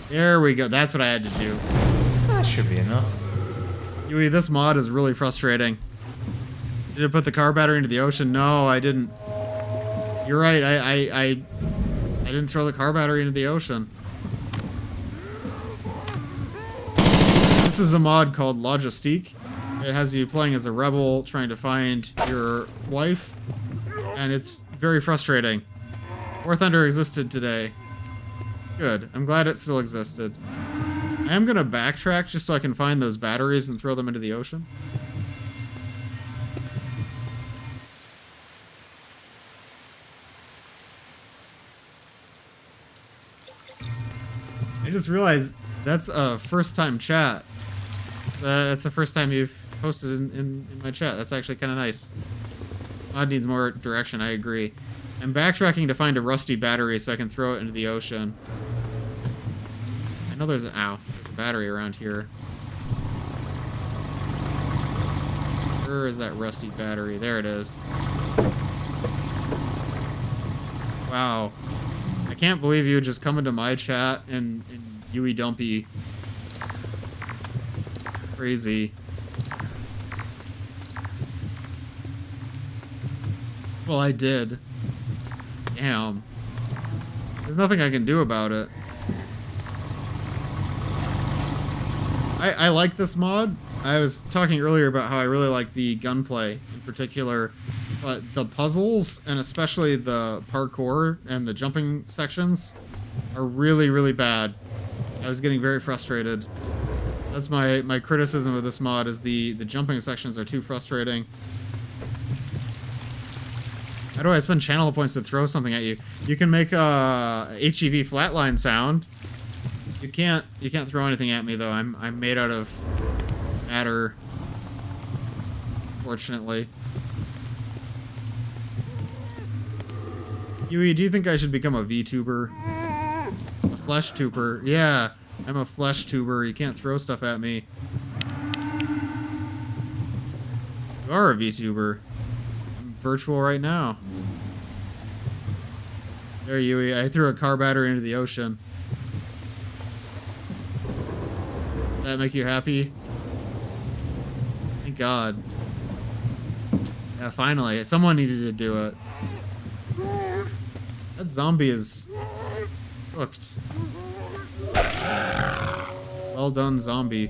There we go. That's what I had to do. That should be enough. Yui, this mod is really frustrating. Did it put the car battery into the ocean? No, I didn't. You're right. I didn't throw the car battery into the ocean. This is a mod called Logistique. It has you playing as a rebel trying to find your wife, and it's very frustrating. War Thunder existed today. Good. I'm glad it still existed. I am gonna backtrack just so I can find those batteries and throw them into the ocean. I just realized that's a first-time chat. That's the first time you've posted in my chat. That's actually kind of nice. Mod needs more direction, I agree. I'm backtracking to find a rusty battery so I can throw it into the ocean. I know there's a battery around here. Where is that rusty battery? There it is. Wow. I can't believe you would just come into my chat and Yui Dumpy. Crazy. Well, I did. Damn. There's nothing I can do about it. I like this mod. I was talking earlier about how I really like the gunplay in particular, but the puzzles, and especially the parkour and the jumping sections, are really, really bad. I was getting very frustrated. That's my criticism of this mod, is the jumping sections are too frustrating. How do I spend channel points to throw something at you? You can make a HEV flatline sound. You can't throw anything at me though. I'm made out of matter, fortunately. Yui, do you think I should become a VTuber? A flesh tuber? Yeah, I'm a flesh tuber. You can't throw stuff at me. You are a VTuber. I'm virtual right now. There, Yui. I threw a car battery into the ocean. Does that make you happy? Thank God. Yeah, finally. Someone needed to do it. That zombie is cooked. Well done, zombie.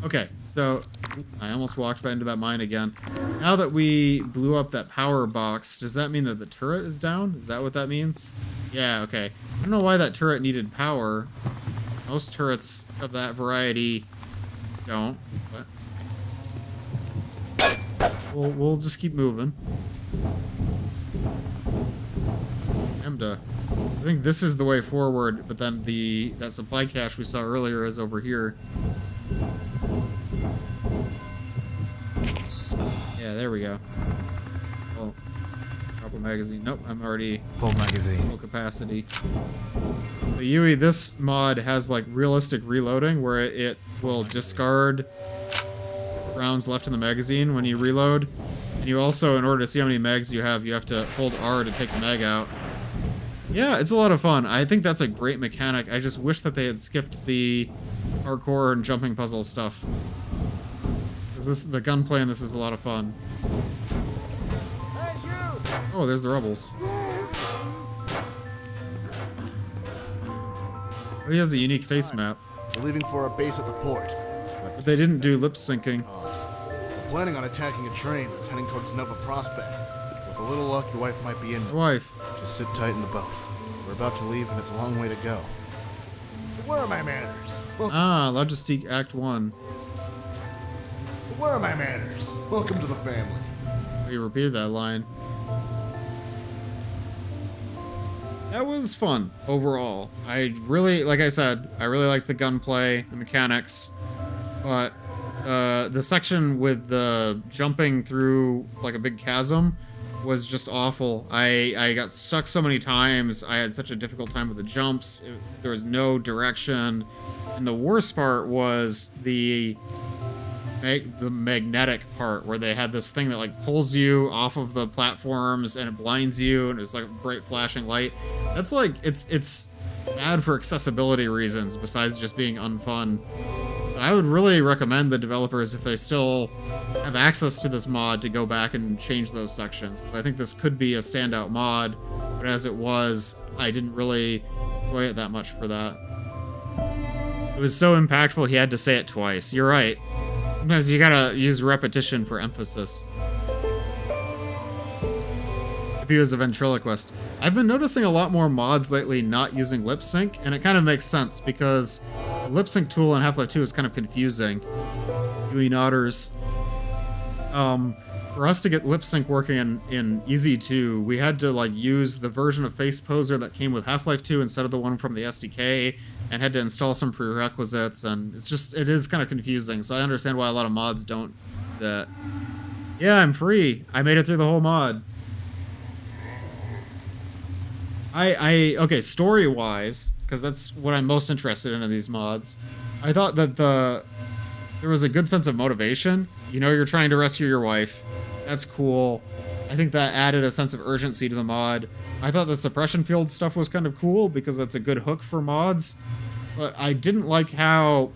Okay, so I almost walked back into that mine again. Now that we blew up that power box, does that mean that the turret is down? Is that what that means? Yeah, okay. I don't know why that turret needed power. Most turrets of that variety don't, but we'll just keep moving. Lambda. I think this is the way forward, but then that supply cache we saw earlier is over here. Yeah, there we go. Oh, drop a magazine. Nope, I'm already Full magazine. full capacity. The Yui, this mod has like realistic reloading where it will discard rounds left in the magazine when you reload. And you also, in order to see how many mags you have to hold R to take the mag out. Yeah, it's a lot of fun. I think that's a great mechanic. I just wish that they had skipped the parkour and jumping puzzle stuff. Because the gunplay in this is a lot of fun. Oh, there's the rebels. Oh, he has a unique face map. We're leaving for our base at the port. But they didn't do lip syncing. We're planning on attacking a train that's heading towards Nova Prospect. With a little luck, your wife might be in. My wife. Just sit tight in the boat. We're about to leave, and it's a long way to go. Where are my manners? Ah, Logistique Act 1. Where are my manners? Welcome to the family. We repeated that line. That was fun overall. I really, like I said, I really liked the gunplay, the mechanics, but the section with the jumping through like a big chasm was just awful. I got stuck so many times. I had such a difficult time with the jumps. There was no direction, and the worst part was the magnetic part where they had this thing that like pulls you off of the platforms and it blinds you and it's like a bright flashing light. That's like it's bad for accessibility reasons besides just being unfun. I would really recommend the developers, if they still have access to this mod, to go back and change those sections, because I think this could be a standout mod, but as it was, I didn't really enjoy it that much for that. It was so impactful he had to say it twice. You're right. Sometimes you gotta use repetition for emphasis. If he was a ventriloquist. I've been noticing a lot more mods lately not using lip sync, and it kind of makes sense because the lip sync tool in Half-Life 2 is kind of confusing. Yui nodders. For us to get lip sync working in Easy 2, we had to like use the version of Face Poser that came with Half-Life 2 instead of the one from the SDK, and had to install some prerequisites, and it is kind of confusing, so I understand why a lot of mods don't do that. Yeah, I'm free. I made it through the whole mod. Okay, story-wise, because that's what I'm most interested in these mods, I thought that there was a good sense of motivation. You know, you're trying to rescue your wife. That's cool. I think that added a sense of urgency to the mod. I thought the suppression field stuff was kind of cool because that's a good hook for mods. But I didn't like how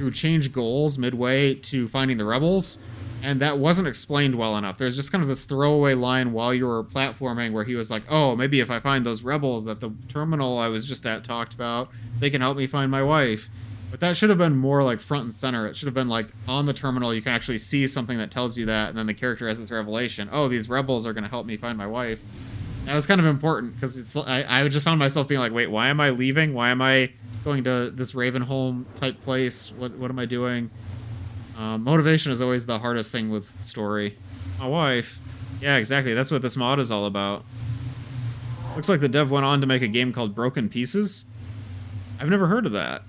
you change goals midway to finding the rebels, and that wasn't explained well enough. There's just kind of this throwaway line while you were platforming where he was like, oh, maybe if I find those rebels that the terminal I was just at talked about, they can help me find my wife. But that should have been more like front and center. It should have been like on the terminal, you can actually see something that tells you that, and then the character has this revelation. Oh, these rebels are going to help me find my wife. That was kind of important because I just found myself being like, wait, why am I leaving? Why am I going to this Ravenholm type place? What am I doing? Motivation is always the hardest thing with story. My wife. Yeah, exactly. That's what this mod is all about. Looks like the dev went on to make a game called Broken Pieces. I've never heard of that.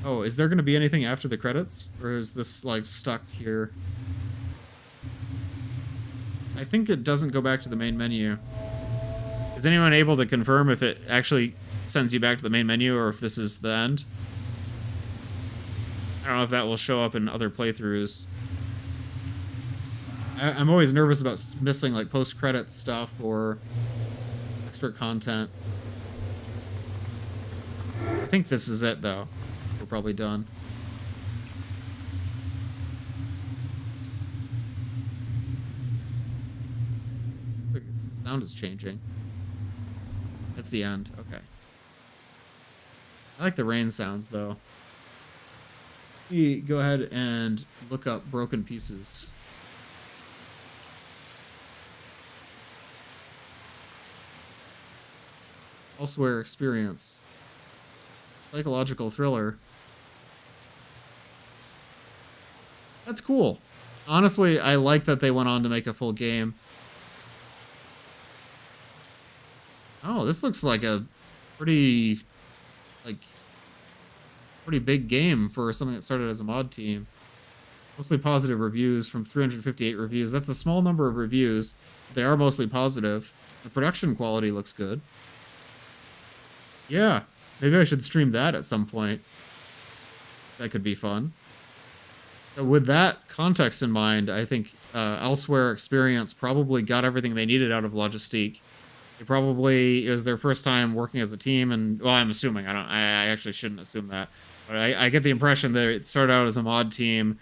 Oh, is there going to be anything after the credits? Or is this, like, stuck here? I think it doesn't go back to the main menu. Is anyone able to confirm if it actually sends you back to the main menu or if this is the end? I don't know if that will show up in other playthroughs. I'm always nervous about missing, like, post-credits stuff or extra content. I think this is it, though. We're probably done. The sound is changing. That's the end. Okay. I like the rain sounds, though. Let me go ahead and look up Broken Pieces. Elsewhere experience. Psychological thriller. That's cool. Honestly, I like that they went on to make a full game. Oh, this looks like a pretty, like, pretty big game for something that started as a mod team. Mostly positive reviews from 358 reviews. That's a small number of reviews. They are mostly positive. The production quality looks good. Yeah, maybe I should stream that at some point. That could be fun. So with that context in mind, I think Elsewhere Experience probably got everything they needed out of Logistique. It was their first time working as a team, and well, I'm assuming. I actually shouldn't assume that, but I get the impression that it started out as a mod team.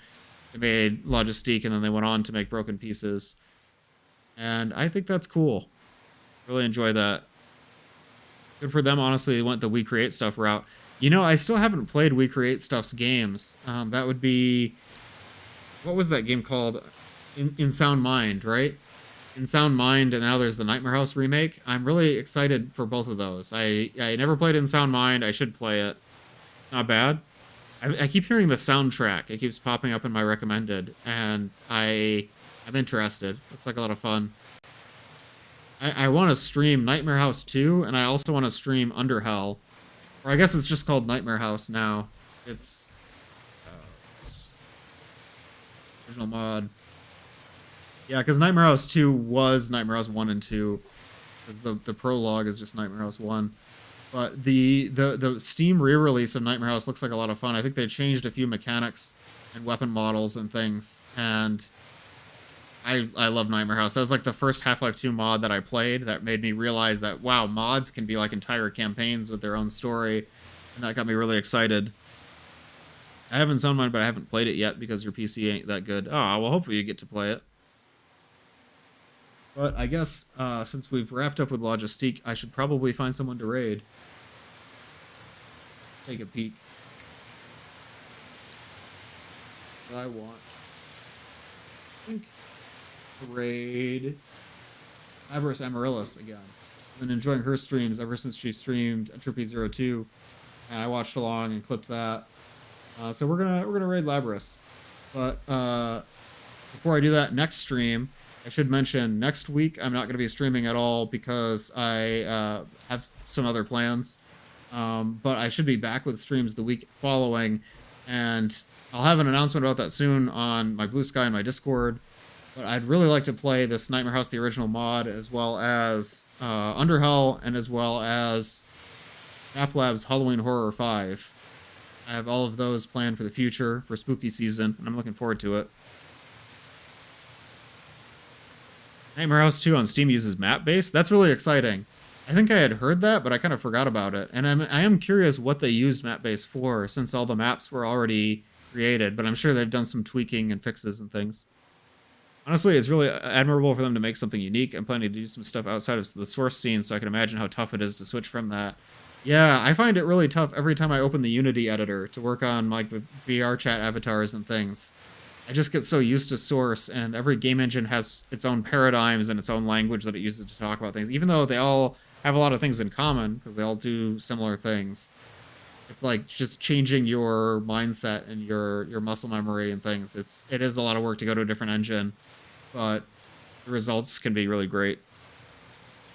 They made Logistique, and then they went on to make Broken Pieces, and I think that's cool. Really enjoy that. Good for them. Honestly, they went the We Create Stuff route. You know, I still haven't played We Create Stuff's games. That would be, what was that game called? In Sound Mind, right? In Sound Mind, and now there's the Nightmare House remake. I'm really excited for both of those. I never played In Sound Mind. I should play it. Not bad. I keep hearing the soundtrack. It keeps popping up in my recommended, and I'm interested. Looks like a lot of fun. I want to stream Nightmare House 2, and I also want to stream Under Hell. Or I guess it's just called Nightmare House now. It's original mod. Yeah, because Nightmare House 2 was Nightmare House 1 and 2. Because the prologue is just Nightmare House 1. But the Steam re-release of Nightmare House looks like a lot of fun. I think they changed a few mechanics and weapon models and things. And I love Nightmare House. That was like the first Half-Life 2 mod that I played that made me realize that, wow, mods can be like entire campaigns with their own story. And that got me really excited. I haven't Sound Mind, but I haven't played it yet because your PC ain't that good. Oh, well, hopefully you get to play it. But I guess since we've wrapped up with Logistique, I should probably find someone to raid. Take a peek. What I want. I think raid Avarice Amaryllis again. I've been enjoying her streams ever since she streamed Entropy 02, and I watched along and clipped that. So we're gonna raid Labris. But before I do that, next stream, I should mention next week I'm not going to be streaming at all because I have some other plans. But I should be back with streams the week following, and I'll have an announcement about that soon on my Blue Sky and my Discord. But I'd really like to play this Nightmare House, the original mod, as well as Underhell, and as well as App Lab's Halloween Horror 5. I have all of those planned for the future, for spooky season, and I'm looking forward to it. Nightmare House 2 on Steam uses map-based? That's really exciting. I think I had heard that, but I kind of forgot about it. And I am curious what they used map-based for, since all the maps were already created, but I'm sure they've done some tweaking and fixes and things. Honestly, it's really admirable for them to make something unique. I'm planning to do some stuff outside of the source scene, so I can imagine how tough it is to switch from that. Yeah, I find it really tough every time I open the Unity editor to work on like VR chat avatars and things. I just get so used to source, and every game engine has its own paradigms and its own language that it uses to talk about things, even though they all have a lot of things in common, because they all do similar things. It's like just changing your mindset and your muscle memory and things. It is a lot of work to go to a different engine, but the results can be really great.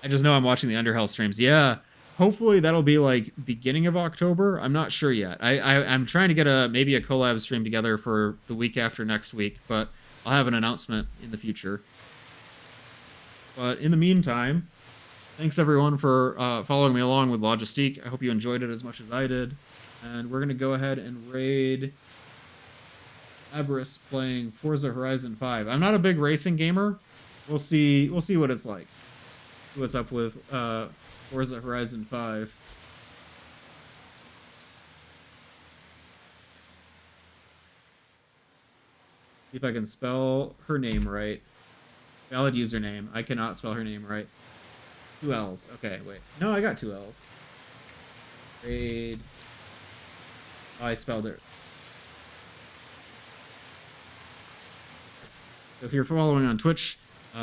I just know I'm watching the Underhell streams. Yeah, hopefully that'll be like beginning of October. I'm not sure yet. I'm trying to get maybe a collab stream together for the week after next week, but I'll have an announcement in the future. But in the meantime, thanks everyone for following me along with Logistique. I hope you enjoyed it as much as I did. And we're gonna go ahead and raid Abris playing Forza Horizon 5. I'm not a big racing gamer. We'll see what it's like. See what's up with Forza Horizon 5. See if I can spell her name right. Valid username. I cannot spell her name right. 2 L's. Okay, wait. No, I got 2 L's. Raid. Oh, I spelled it. So if you're following on Twitch,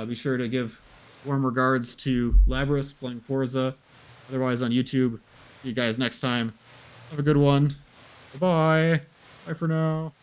be sure to give warm regards to Labris playing Forza. Otherwise on YouTube, see you guys next time. Have a good one. Bye-bye. Bye for now.